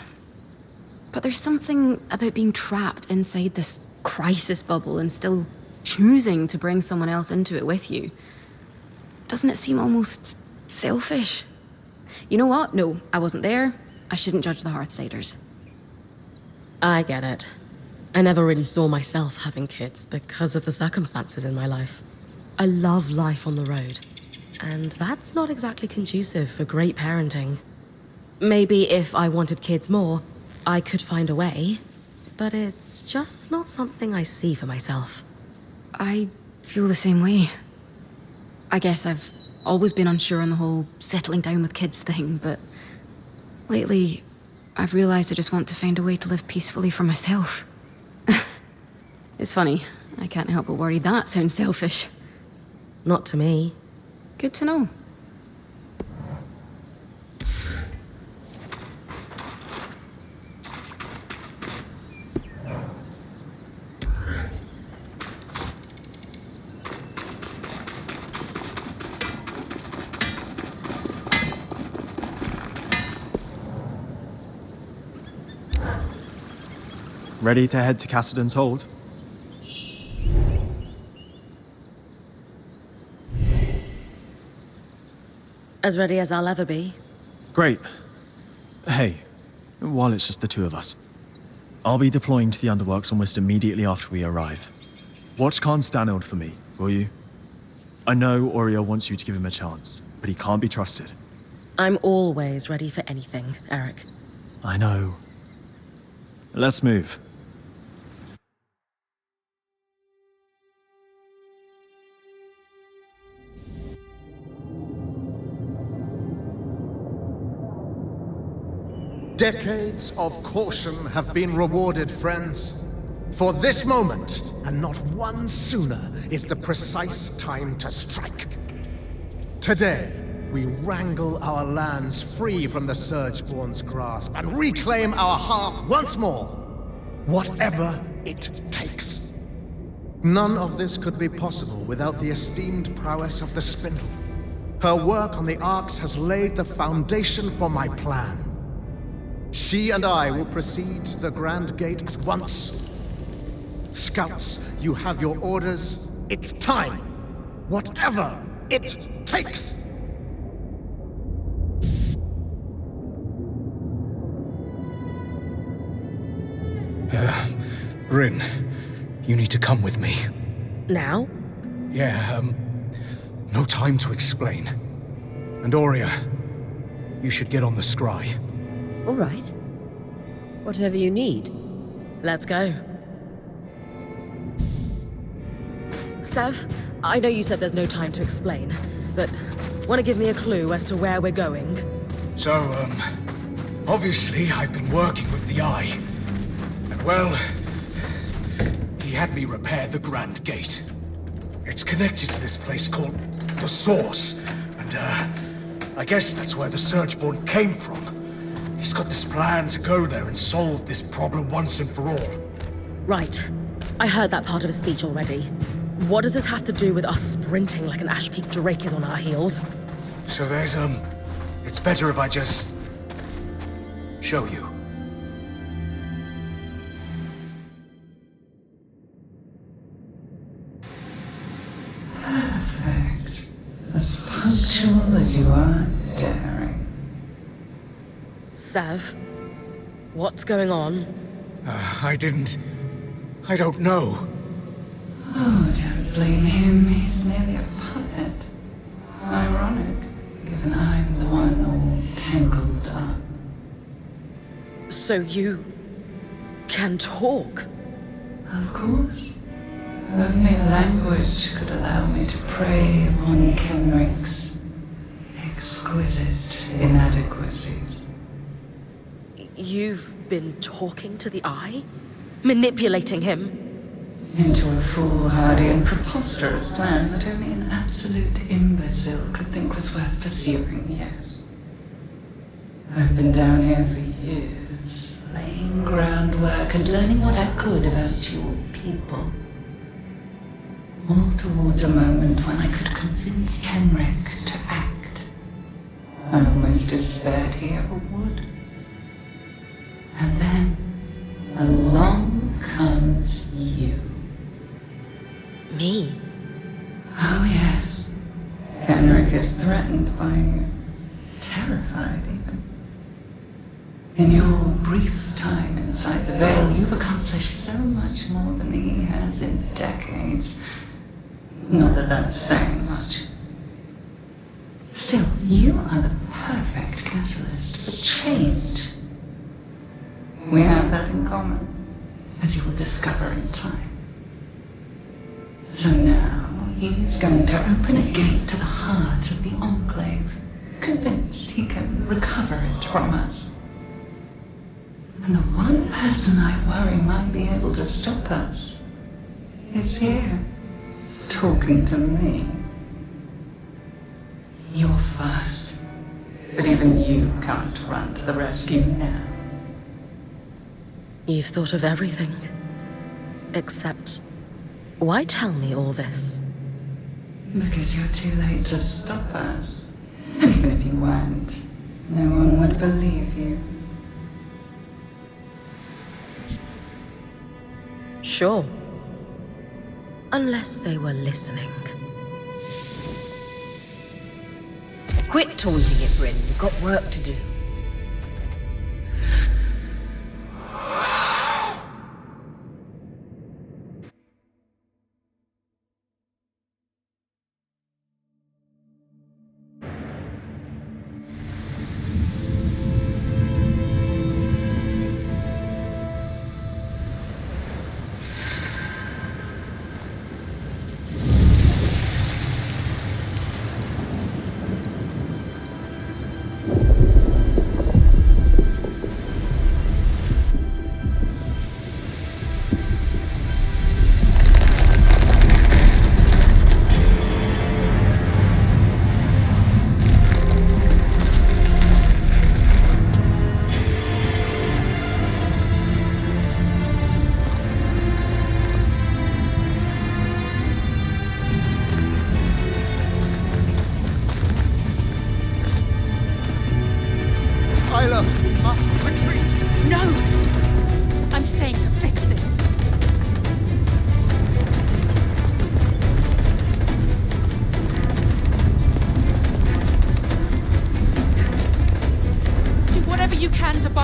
But there's something about being trapped inside this crisis bubble and still choosing to bring someone else into it with you. Doesn't it seem almost selfish? You know what? No, I wasn't there. I shouldn't judge the Hearthsiders. I get it. I never really saw myself having kids because of the circumstances in my life. I love life on the road, and that's not exactly conducive for great parenting. Maybe if I wanted kids more, I could find a way, but it's just not something I see for myself. I feel the same way. I guess I've always been unsure on the whole settling down with kids thing, but lately I've realized I just want to find a way to live peacefully for myself. It's funny, I can't help but worry that sounds selfish. Not to me. Good to know. Ready to head to Cassidon's Hold? As ready as I'll ever be. Great. Hey, while it's just the two of us, I'll be deploying to the Underworks almost immediately after we arrive. Watch Khan Stanild for me, will you? I know Oriel wants you to give him a chance, but he can't be trusted. I'm always ready for anything, Eric. I know. Let's move. Decades of caution have been rewarded, friends. For this moment, and not one sooner, is the precise time to strike. Today, we wrangle our lands free from the Surgeborn's grasp and reclaim our hearth once more, whatever it takes. None of this could be possible without the esteemed prowess of the Spindle. Her work on the Arcs has laid the foundation for my plan. She and I will proceed to the Grand Gate at once. Scouts, you have your orders. It's time. Whatever it takes. Brynn, you need to come with me. Now? Yeah, no time to explain. And Aurea, you should get on the scry. All right. Whatever you need. Let's go. Sev, I know you said there's no time to explain, but want to give me a clue as to where we're going? So, obviously I've been working with the Eye. And well, he had me repair the Grand Gate. It's connected to this place called the Source, and I guess that's where the Surgeborn came from. He's got this plan to go there and solve this problem once and for all. Right. I heard that part of his speech already. What does this have to do with us sprinting like an Ash-Peak Drake is on our heels? So there's, it's better if I just show you. Perfect. As punctual as you are daring. Sev, what's going on? I don't know. Oh, don't blame him. He's merely a puppet. Ironic, given I'm the one all tangled up. So you can talk? Of course. Only language could allow me to prey upon Kenrick's exquisite inadequacies. You've been talking to the Eye? Manipulating him? Into a foolhardy and preposterous plan that only an absolute imbecile could think was worth pursuing, yes. I've been down here for years, laying groundwork and learning what I could about your people. All towards a moment when I could convince Kenrick to act. I almost despaired he ever would. And then, along comes you. Me? Oh, yes. Kenrick is threatened by you. Terrified, even. In your brief time inside the Veil, you've accomplished so much more than he has in decades. Not that that's saying much. Still, you are the perfect catalyst for change. We have that in common, as you will discover in time. So now, he's going to open a gate to the heart of the Enclave, convinced he can recover it from us. And the one person I worry might be able to stop us is here, talking to me. You're fast, but even you can't run to the rescue now. You've thought of everything. Except, why tell me all this? Because you're too late to stop us. And even if you weren't, no one would believe you. Sure. Unless they were listening. Quit taunting it, Brynn. You've got work to do.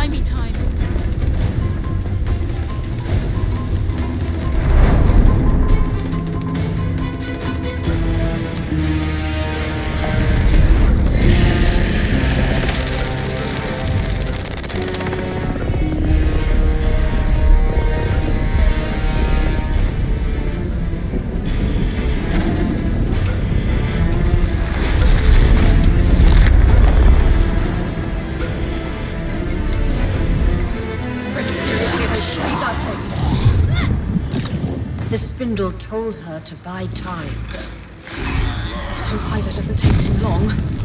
Buy me time. The spindle told her to buy time. Let's hope Ida doesn't take too long.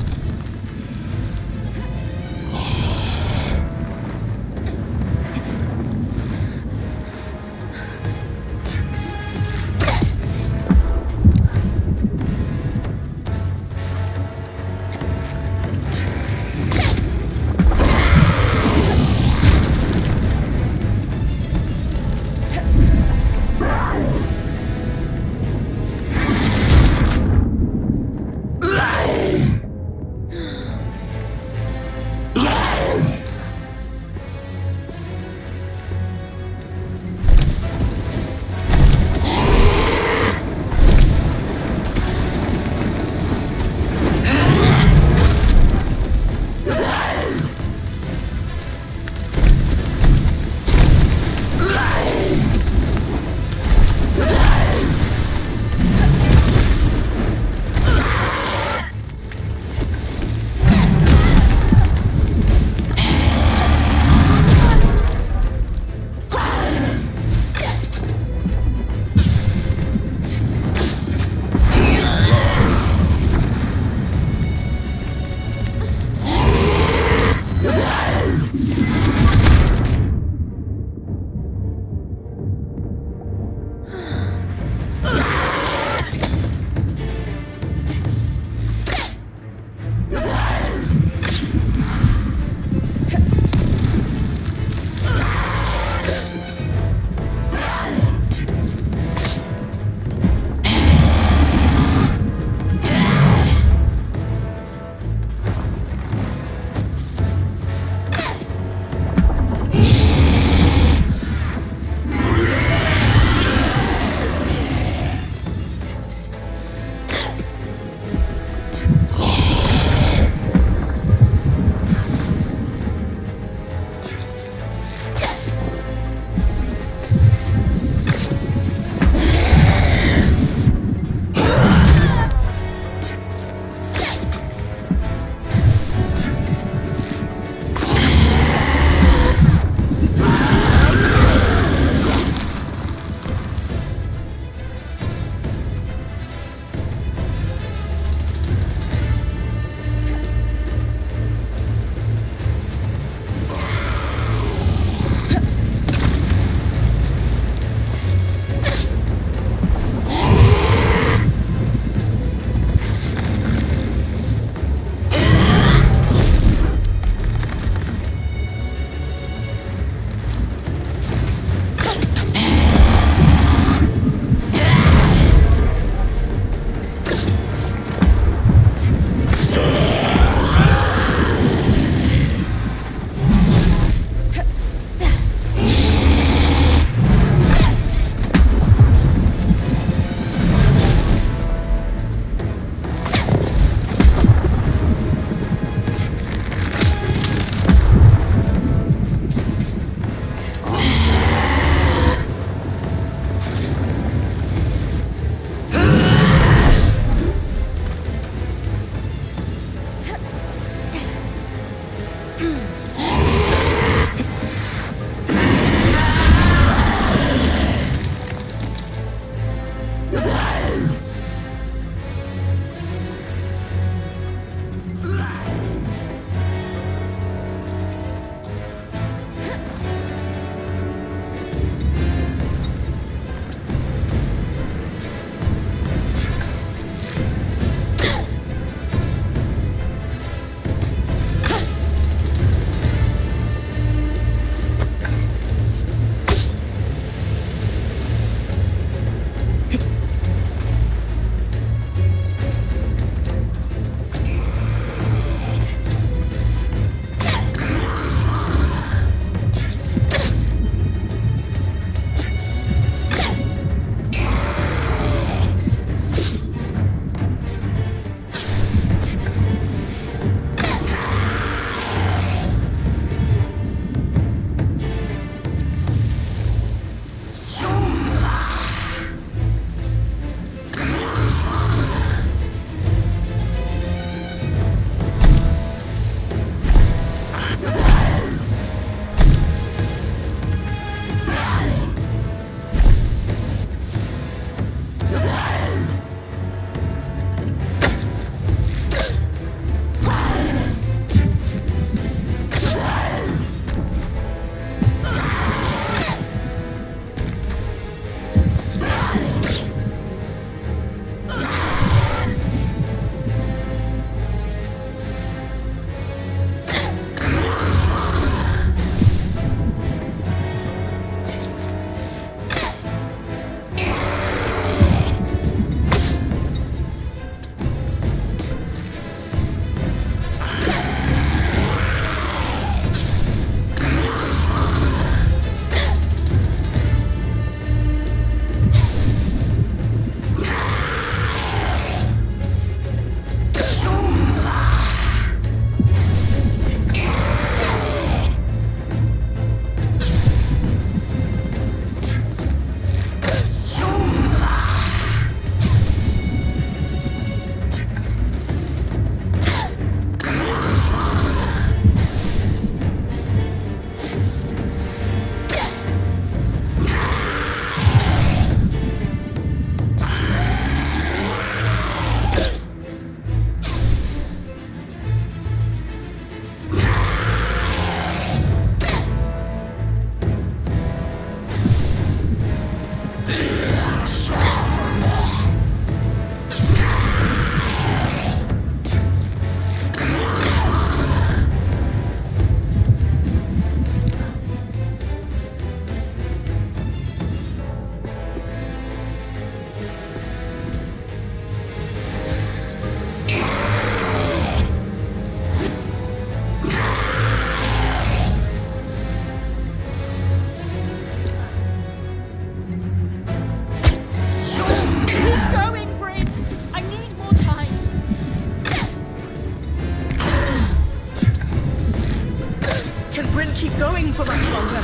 going for much longer.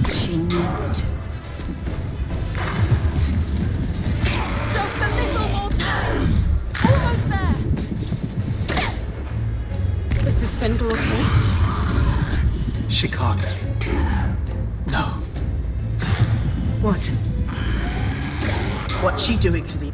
She needs to. Just a little more time. Almost there. Is the spindle okay? She can't. No. What? What's she doing to me?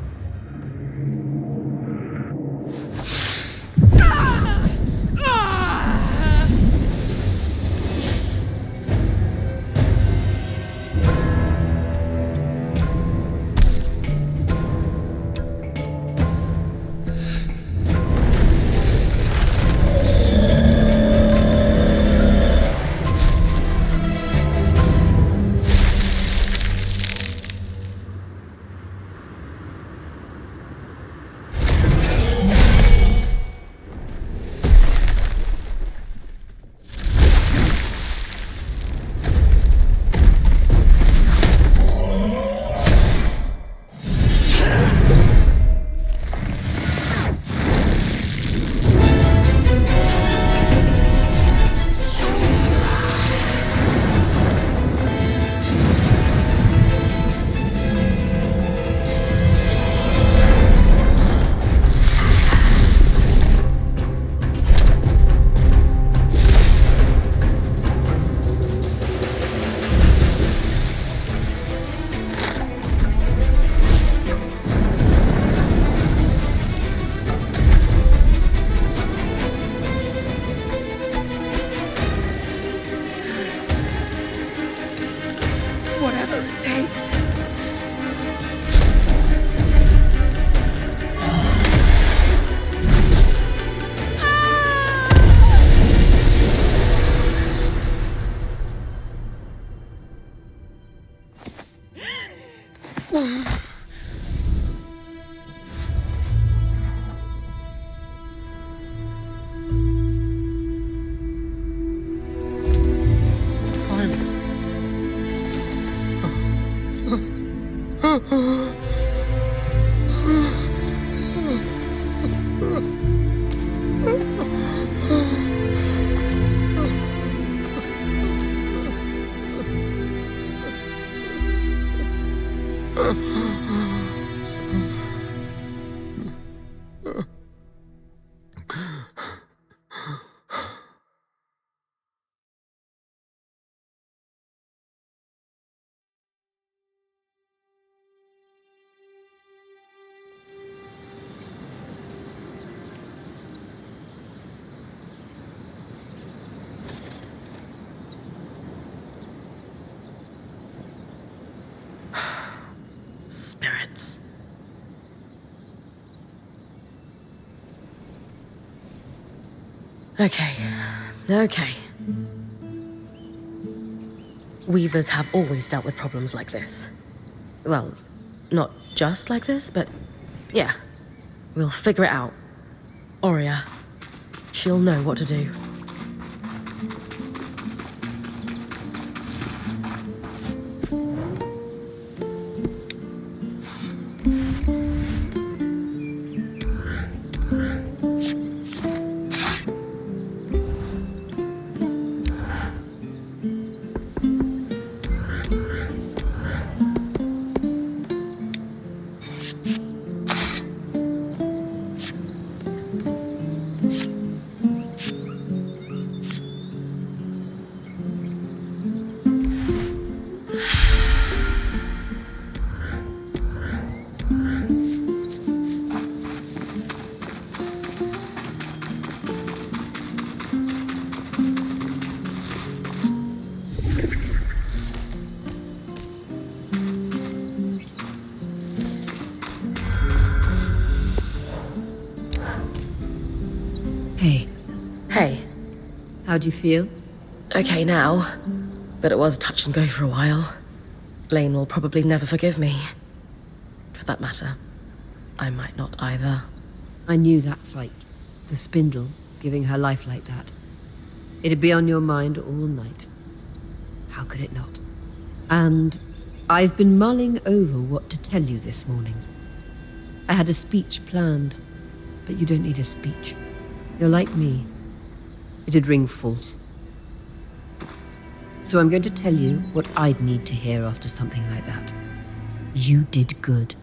Whatever it takes. Spirits. Okay. Weavers have always dealt with problems like this. Well, not just like this, but yeah. We'll figure it out. Aurea, she'll know what to do. Hey. How do you feel? Okay now, but it was touch and go for a while. Lane will probably never forgive me. For that matter, I might not either. I knew that fight. The spindle, giving her life like that. It'd be on your mind all night. How could it not? And I've been mulling over what to tell you this morning. I had a speech planned, but you don't need a speech. You're like me. It'd ring false. So I'm going to tell you what I'd need to hear after something like that. You did good.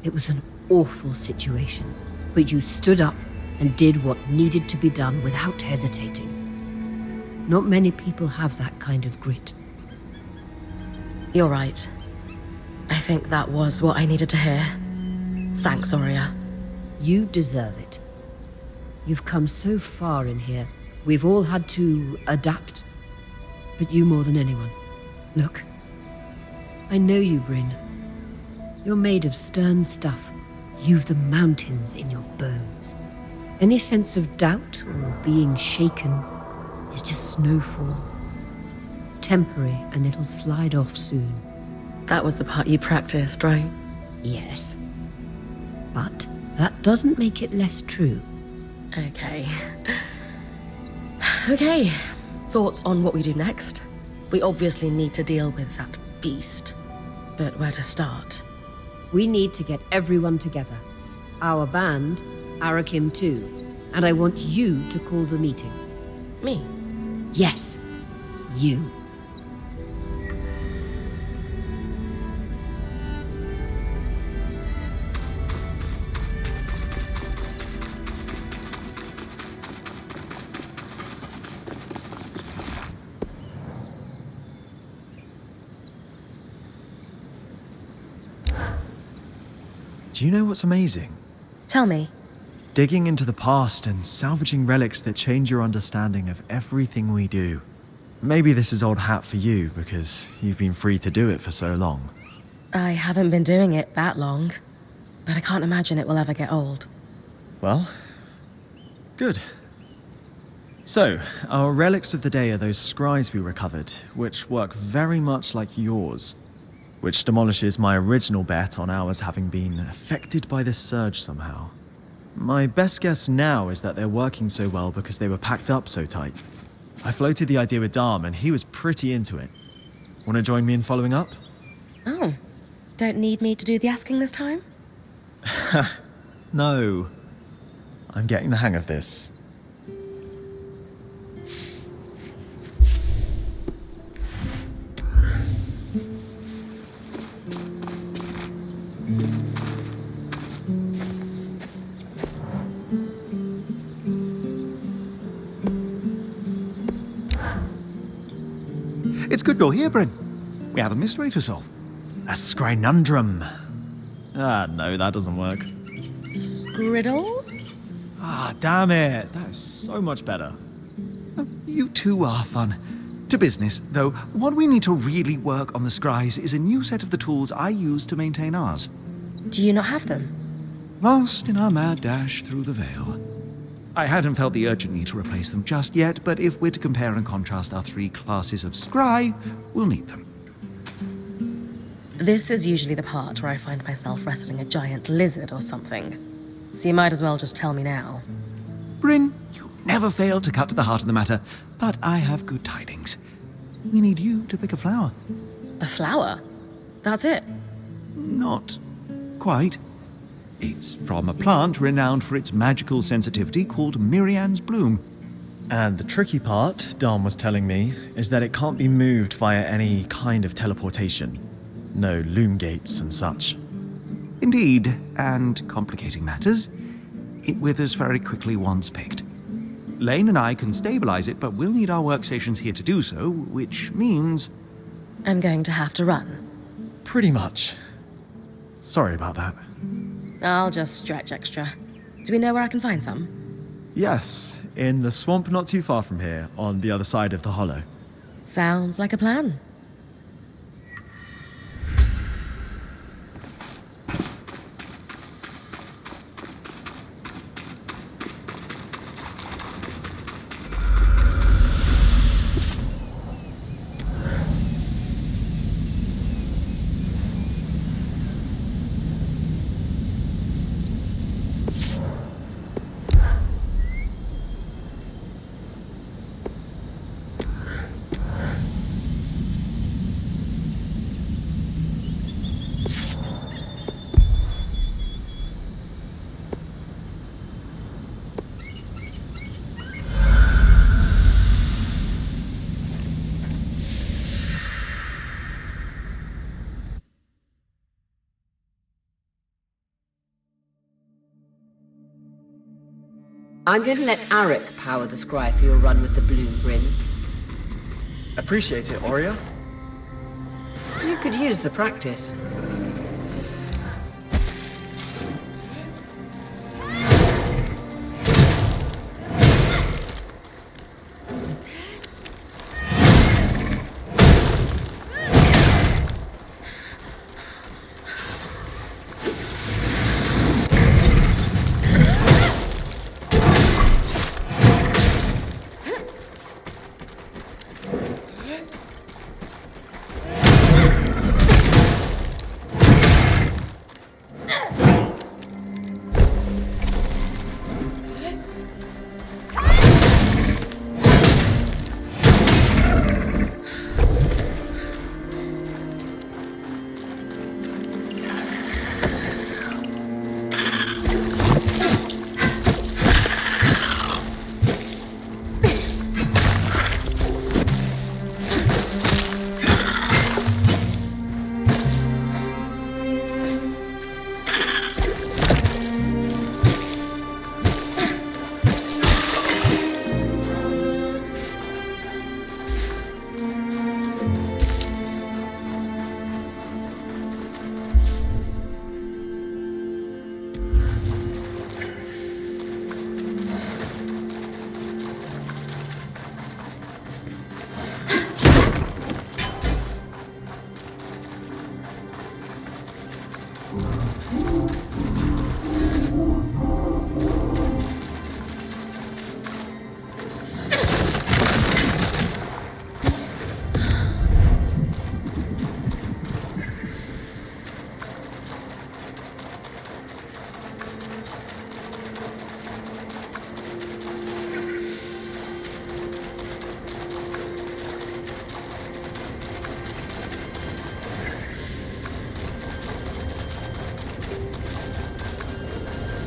It was an awful situation, but you stood up and did what needed to be done without hesitating. Not many people have that kind of grit. You're right. I think that was what I needed to hear. Thanks, Aurea. You deserve it. You've come so far in here. We've all had to adapt. But you more than anyone. Look. I know you, Brynn. You're made of stern stuff. You've the mountains in your bones. Any sense of doubt or being shaken is just snowfall. Temporary, and it'll slide off soon. That was the part you practiced, right? Yes. But that doesn't make it less true. Okay. Okay. Thoughts on what we do next? We obviously need to deal with that beast. But where to start? We need to get everyone together. Our band, Arakim too. And I want you to call the meeting. Me? Yes. You. Do you know what's amazing? Tell me. Digging into the past and salvaging relics that change your understanding of everything we do. Maybe this is old hat for you, because you've been free to do it for so long. I haven't been doing it that long, but I can't imagine it will ever get old. Well, good. So, our relics of the day are those scries we recovered, which work very much like yours. Which demolishes my original bet on ours having been affected by this surge somehow. My best guess now is that they're working so well because they were packed up so tight. I floated the idea with Dharm and he was pretty into it. Want to join me in following up? Oh, don't need me to do the asking this time? No. I'm getting the hang of this. It's good you're here, Brynn. We have a mystery to solve. A scrinundrum. Ah, no, that doesn't work. Scriddle? Ah, damn it. That's so much better. You two are fun. To business, though, what we need to really work on the scries is a new set of the tools I use to maintain ours. Do you not have them? Lost in our mad dash through the Veil. I hadn't felt the urgent need to replace them just yet, but if we're to compare and contrast our three classes of scry, we'll need them. This is usually the part where I find myself wrestling a giant lizard or something. So you might as well just tell me now. Brynn, you never fail to cut to the heart of the matter, but I have good tidings. We need you to pick a flower. A flower? That's it? Not quite. It's from a plant renowned for its magical sensitivity called Mirian's Bloom. And the tricky part, Dharm was telling me, is that it can't be moved via any kind of teleportation. No loom gates and such. Indeed, and complicating matters, it withers very quickly once picked. Lane and I can stabilize it, but we'll need our workstations here to do so, which means... I'm going to have to run. Pretty much. Sorry about that. I'll just stretch extra. Do we know where I can find some? Yes, in the swamp not too far from here, on the other side of the hollow. Sounds like a plan. I'm going to let Arik power the scry for your run with the balloon, Brynn. Appreciate it, Oreo. You could use the practice.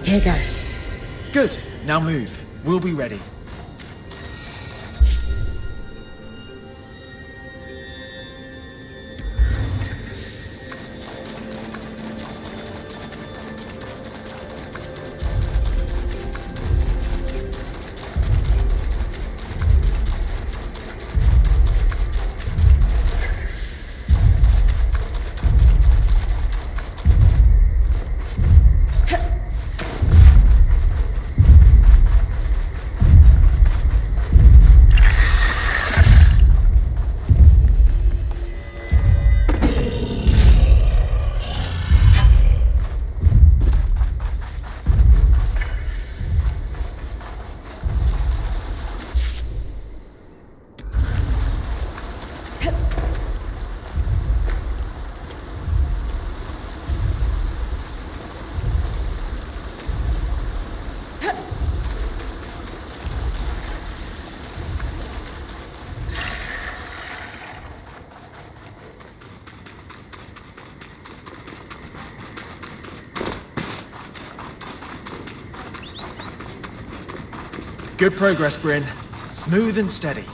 Here goes. Good. Now move. We'll be ready. Good progress, Brynn. Smooth and steady.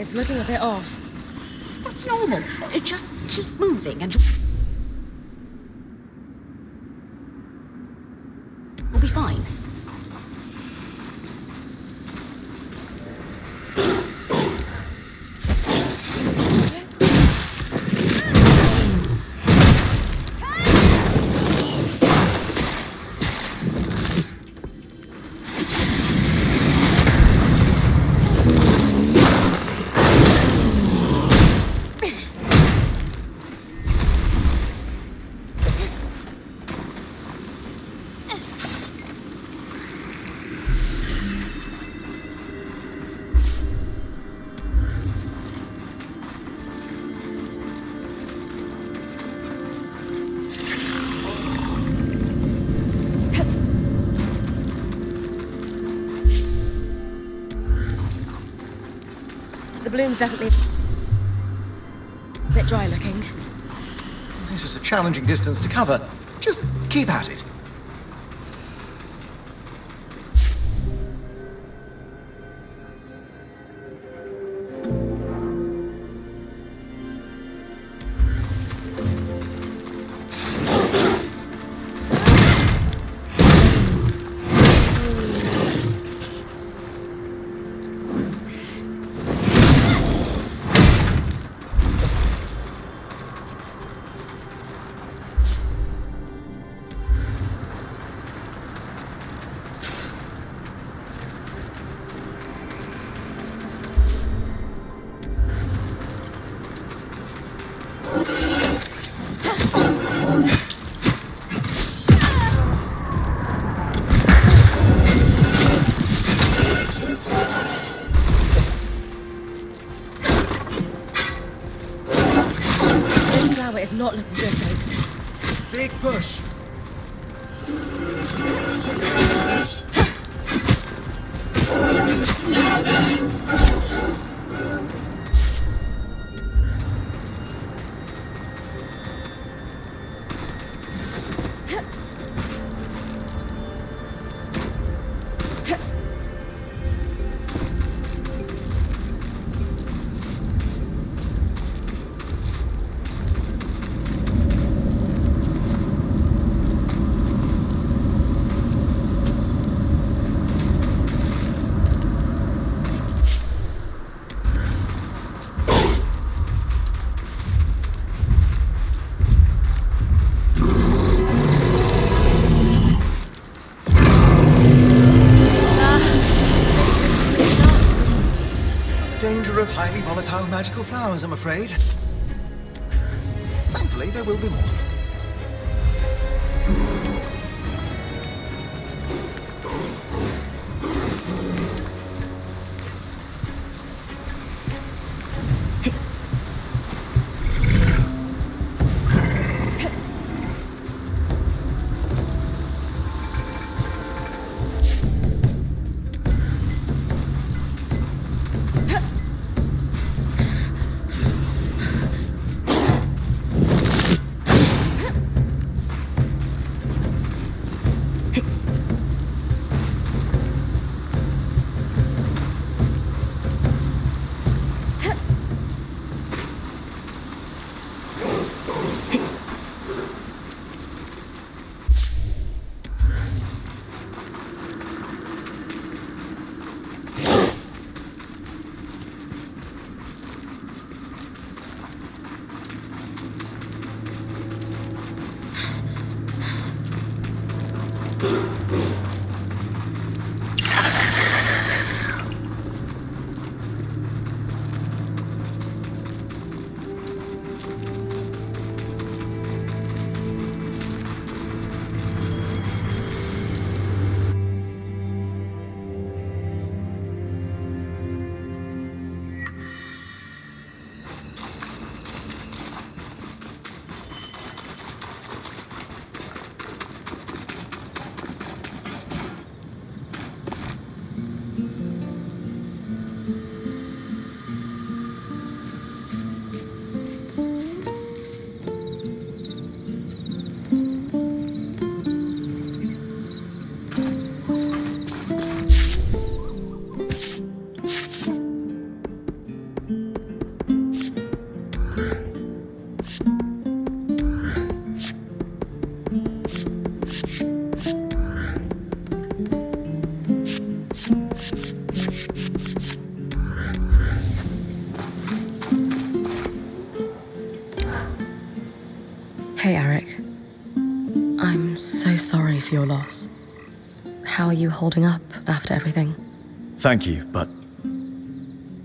It's looking a bit off. That's normal. Just keep moving and we'll be fine. bloom's definitely a bit dry looking. This is a challenging distance to cover. Just keep at it. It's not looking good, folks. Big push. Danger of highly volatile magical flowers, I'm afraid. Thankfully, there will be more. Hey, Eric. I'm so sorry for your loss. How are you holding up after everything? Thank you, but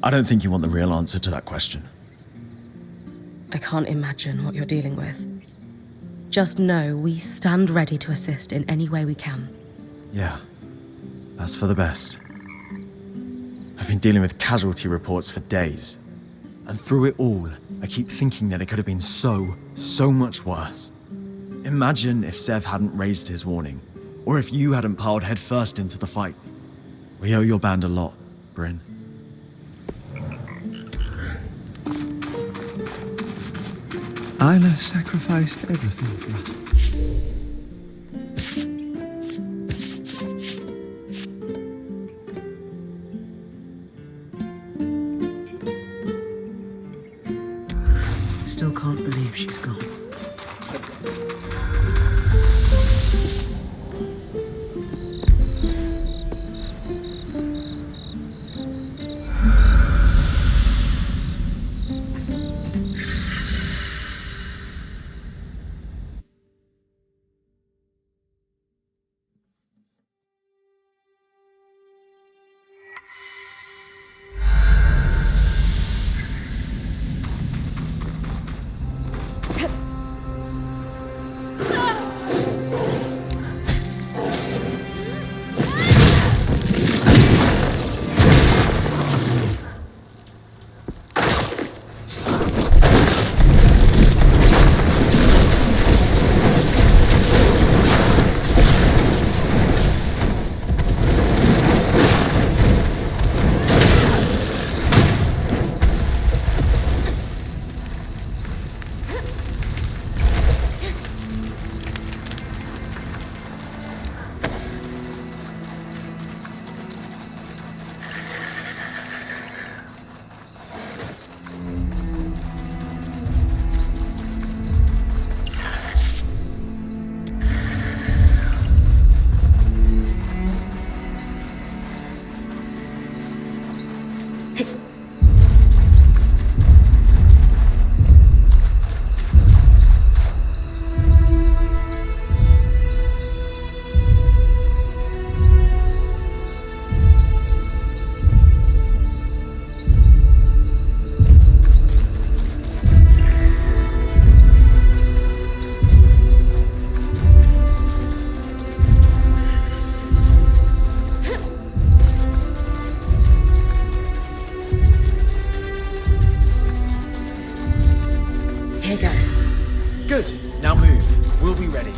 I don't think you want the real answer to that question. I can't imagine what you're dealing with. Just know we stand ready to assist in any way we can. Yeah, that's for the best. I've been dealing with casualty reports for days. And through it all, I keep thinking that it could have been so much worse. Imagine if Sev hadn't raised his warning, or if you hadn't piled headfirst into the fight. We owe your band a lot, Brynn. Isla sacrificed everything for us. Still can't believe she's gone. Good. Now move. We'll be ready.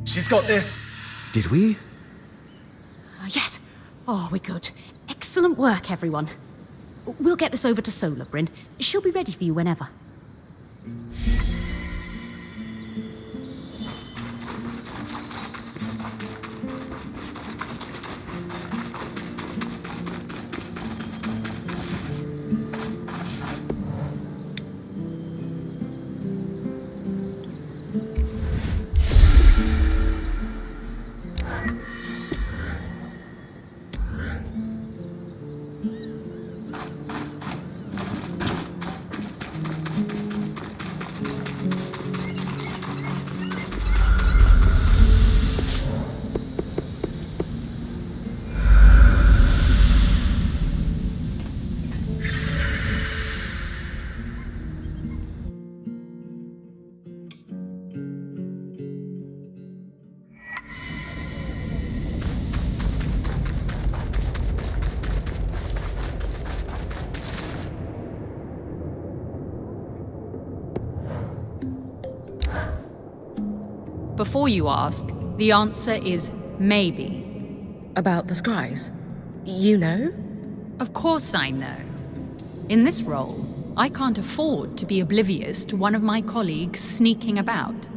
She's got this. Did we? Yes. Oh, we're good. Excellent work, everyone. We'll get this over to Solar, Brynn. She'll be ready for you whenever. Before you ask, the answer is maybe. About the scries? You know? Of course I know. In this role, I can't afford to be oblivious to one of my colleagues sneaking about.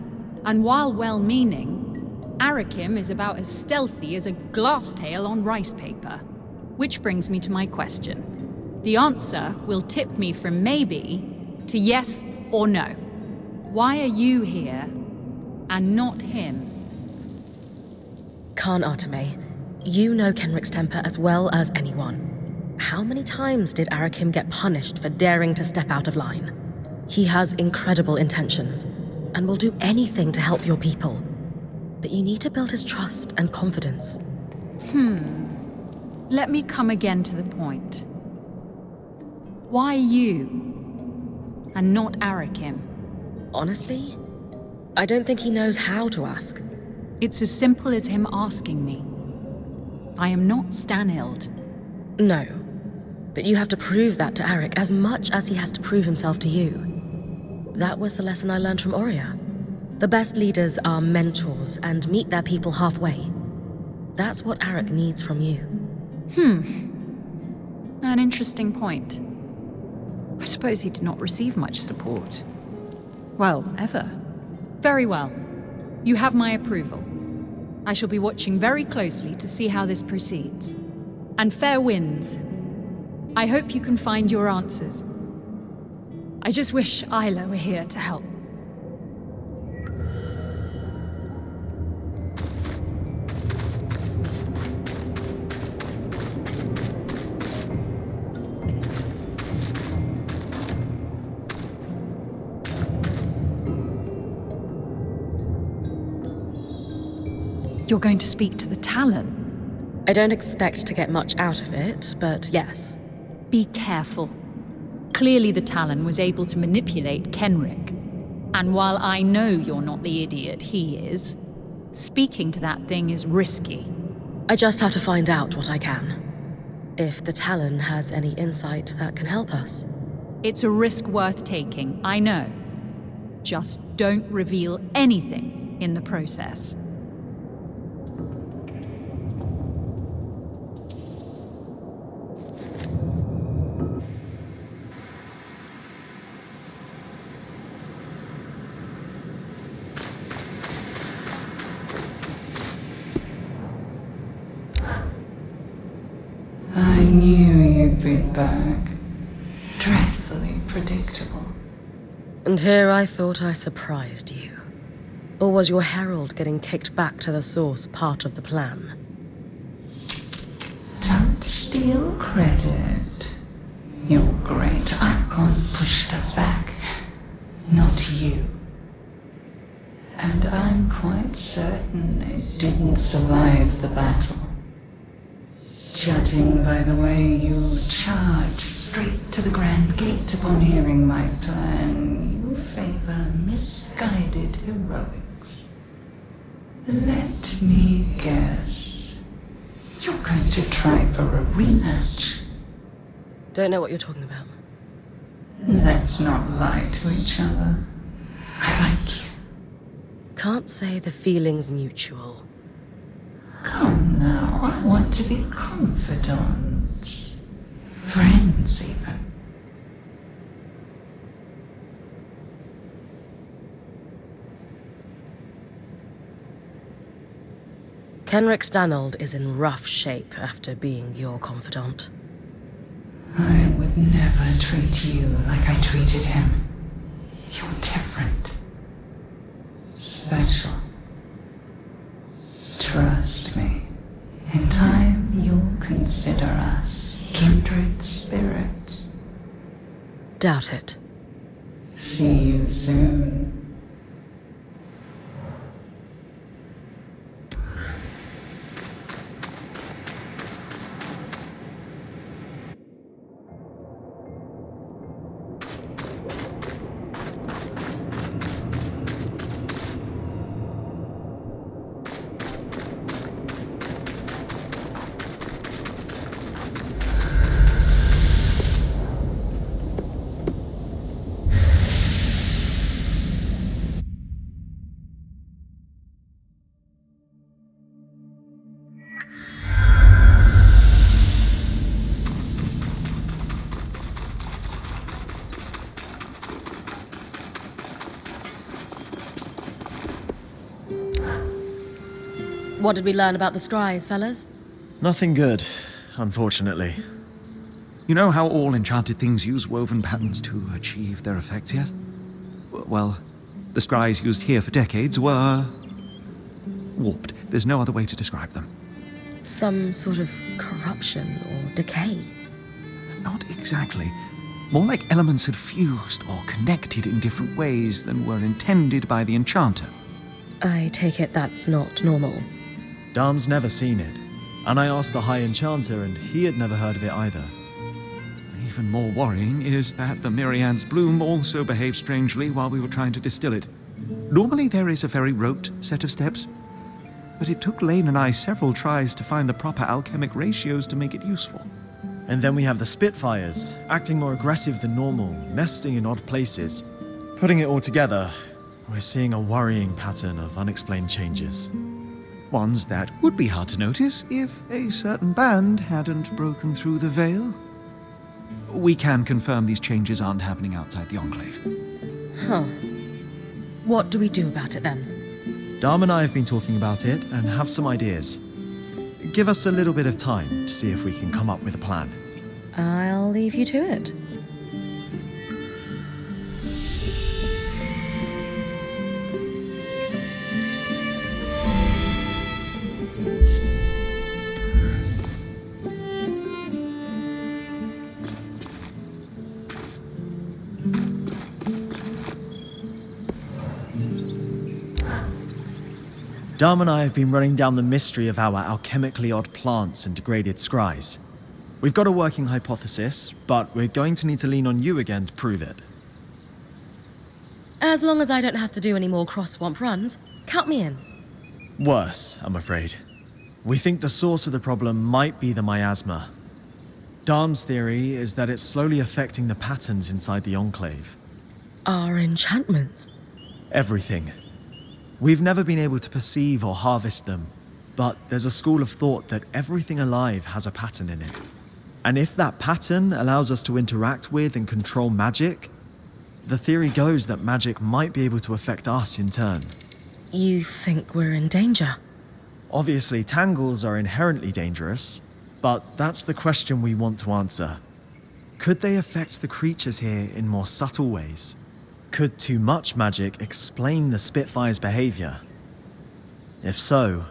And while well-meaning, Arakim is about as stealthy as a glass tail on rice paper. Which brings me to my question. The answer will tip me from maybe to yes or no. Why are you here and not him? Khan Arteme, you know Kenrick's temper as well as anyone. How many times did Arakim get punished for daring to step out of line? He has incredible intentions and will do anything to help your people. But you need to build his trust and confidence. Let me come again to the point. Why you and not Arakim? Honestly, I don't think he knows how to ask. It's as simple as him asking me. I am not Stanild. No, but you have to prove that to Arik as much as he has to prove himself to you. That was the lesson I learned from Aurea. The best leaders are mentors and meet their people halfway. That's what Arik needs from you. An interesting point. I suppose he did not receive much support. Well, ever. Very well. You have my approval. I shall be watching very closely to see how this proceeds. And fair winds. I hope you can find your answers. I just wish Isla were here to help. You're going to speak to the Talon? I don't expect to get much out of it, but yes. Be careful. Clearly the Talon was able to manipulate Kenrick. And while I know you're not the idiot he is, speaking to that thing is risky. I just have to find out what I can. If the Talon has any insight that can help us. It's a risk worth taking, I know. Just don't reveal anything in the process. I knew you'd be back. Dreadfully predictable. And here I thought I surprised you. Or was your herald getting kicked back to the source part of the plan? Don't steal credit. Your great icon pushed us back, not you. And I'm quite certain it didn't survive the battle. Judging by the way you charged straight to the Grand Gate upon hearing my plan, you favor misguided heroics. Let me guess. You're going to try for a rematch. Don't know what you're talking about. Let's not lie to each other. I like you. Can't say the feeling's mutual. Come now, I want to be confidants. Friends, even. Kenrick Stanold is in rough shape after being your confidant. I would never treat you like I treated him. You're different. Special. Trust me. In time, you'll consider us kindred spirits. Doubt it. See you soon. What did we learn about the scries, fellas? Nothing good, unfortunately. You know how all enchanted things use woven patterns to achieve their effects yet? Well, the scries used here for decades were warped. There's no other way to describe them. Some sort of corruption or decay? Not exactly. More like elements had fused or connected in different ways than were intended by the enchanter. I take it that's not normal. Darm's never seen it, and I asked the High Enchanter and he had never heard of it either. Even more worrying is that the Myriad's bloom also behaved strangely while we were trying to distill it. Normally there is a very rote set of steps, but it took Lane and I several tries to find the proper alchemic ratios to make it useful. And then we have the Spitfires, acting more aggressive than normal, nesting in odd places. Putting it all together, we're seeing a worrying pattern of unexplained changes. Ones that would be hard to notice if a certain band hadn't broken through the veil. We can confirm these changes aren't happening outside the Enclave. Huh. What do we do about it then? Darm and I have been talking about it and have some ideas. Give us a little bit of time to see if we can come up with a plan. I'll leave you to it. Darm and I have been running down the mystery of our alchemically odd plants and degraded scries. We've got a working hypothesis, but we're going to need to lean on you again to prove it. As long as I don't have to do any more cross-swamp runs, count me in. Worse, I'm afraid. We think the source of the problem might be the miasma. Darm's theory is that it's slowly affecting the patterns inside the Enclave. Our enchantments? Everything. We've never been able to perceive or harvest them, but there's a school of thought that everything alive has a pattern in it. And if that pattern allows us to interact with and control magic, the theory goes that magic might be able to affect us in turn. You think we're in danger? Obviously, tangles are inherently dangerous, but that's the question we want to answer. Could they affect the creatures here in more subtle ways? Could too much magic explain the Spitfire's behavior? If so,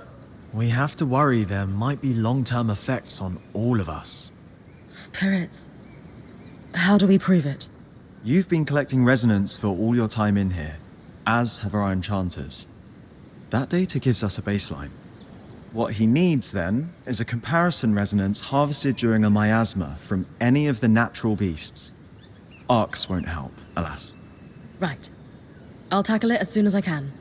we have to worry there might be long-term effects on all of us. Spirits. How do we prove it? You've been collecting resonance for all your time in here, as have our enchanters. That data gives us a baseline. What he needs, then, is a comparison resonance harvested during a miasma from any of the natural beasts. Arcs won't help, alas. Right. I'll tackle it as soon as I can.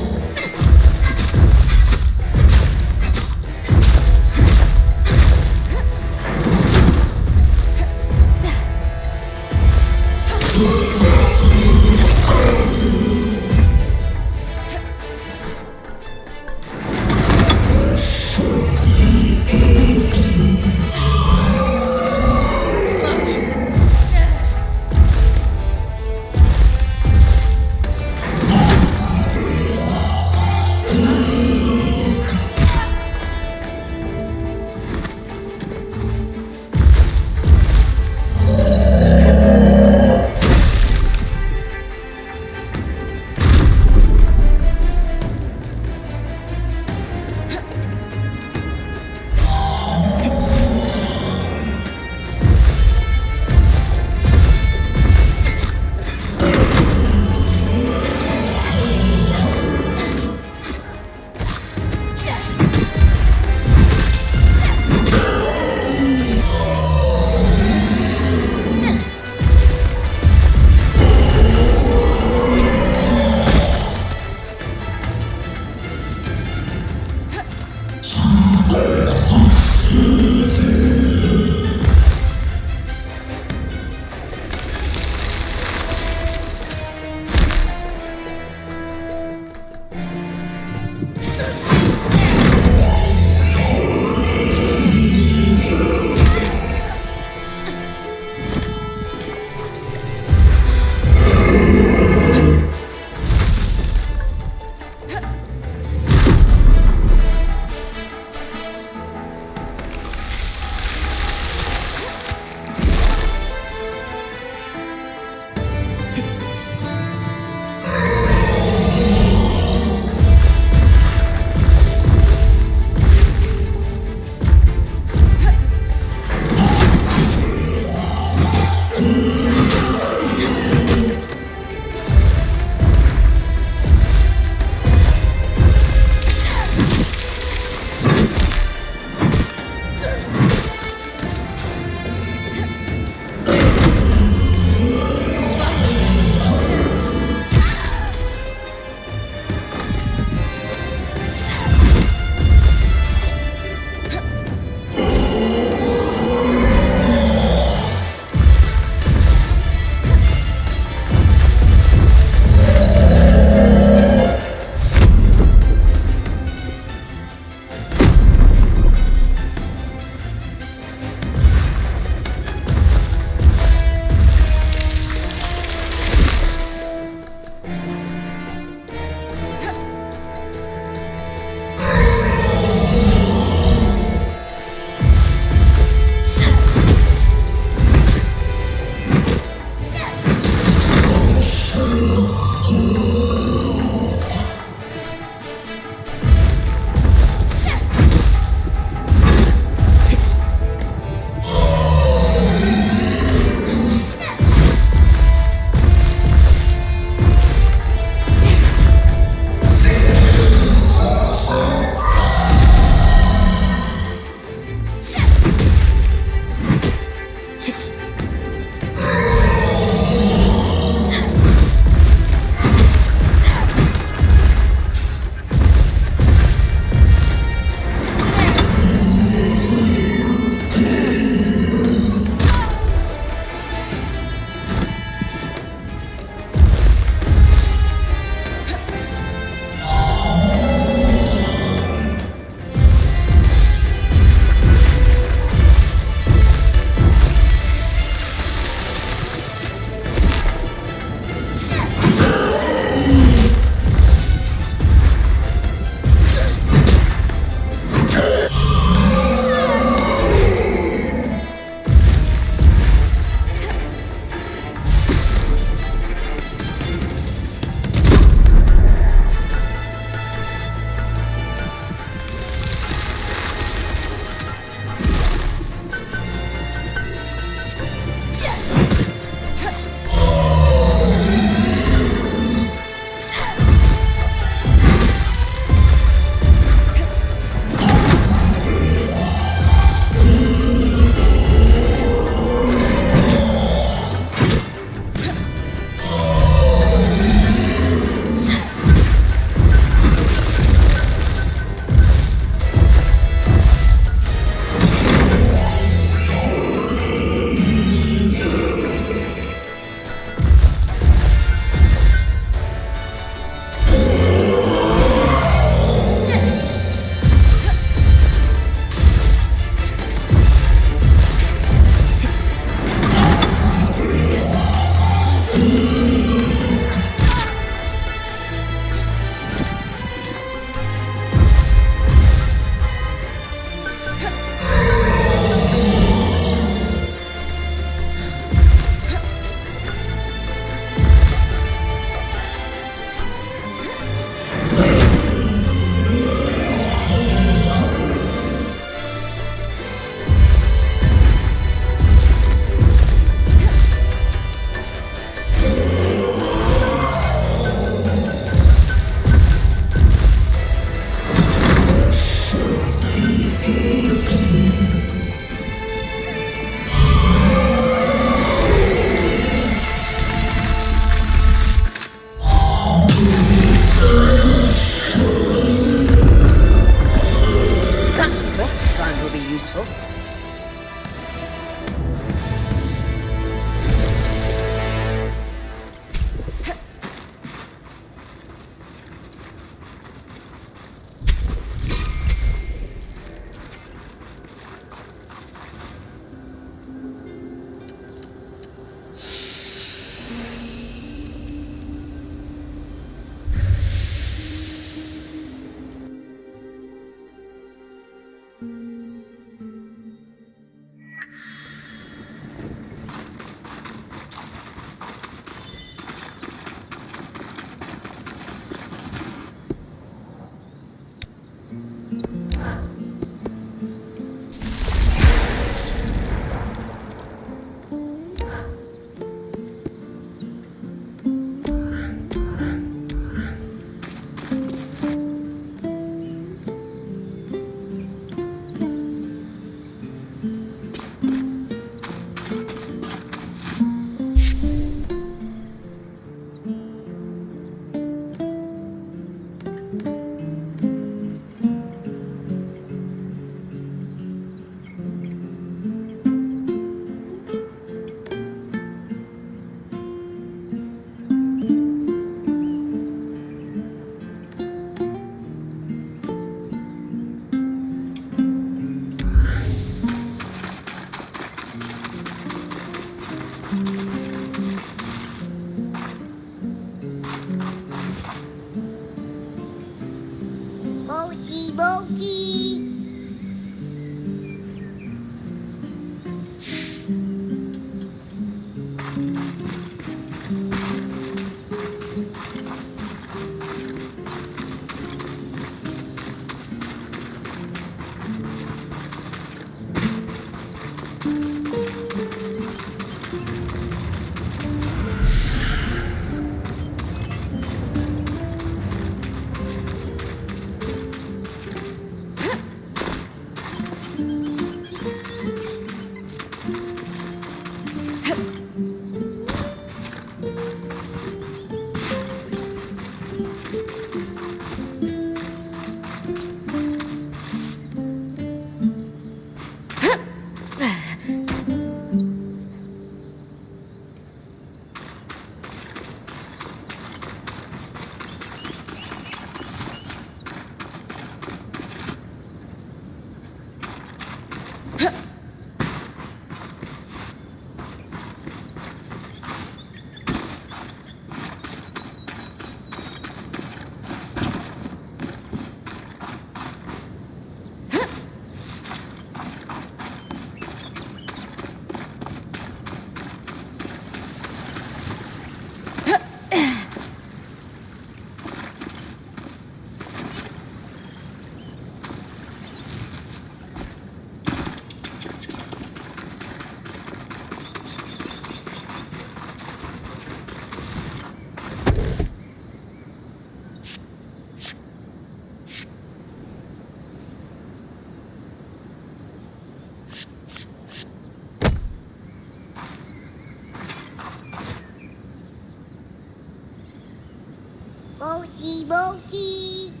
Mochi, mochi.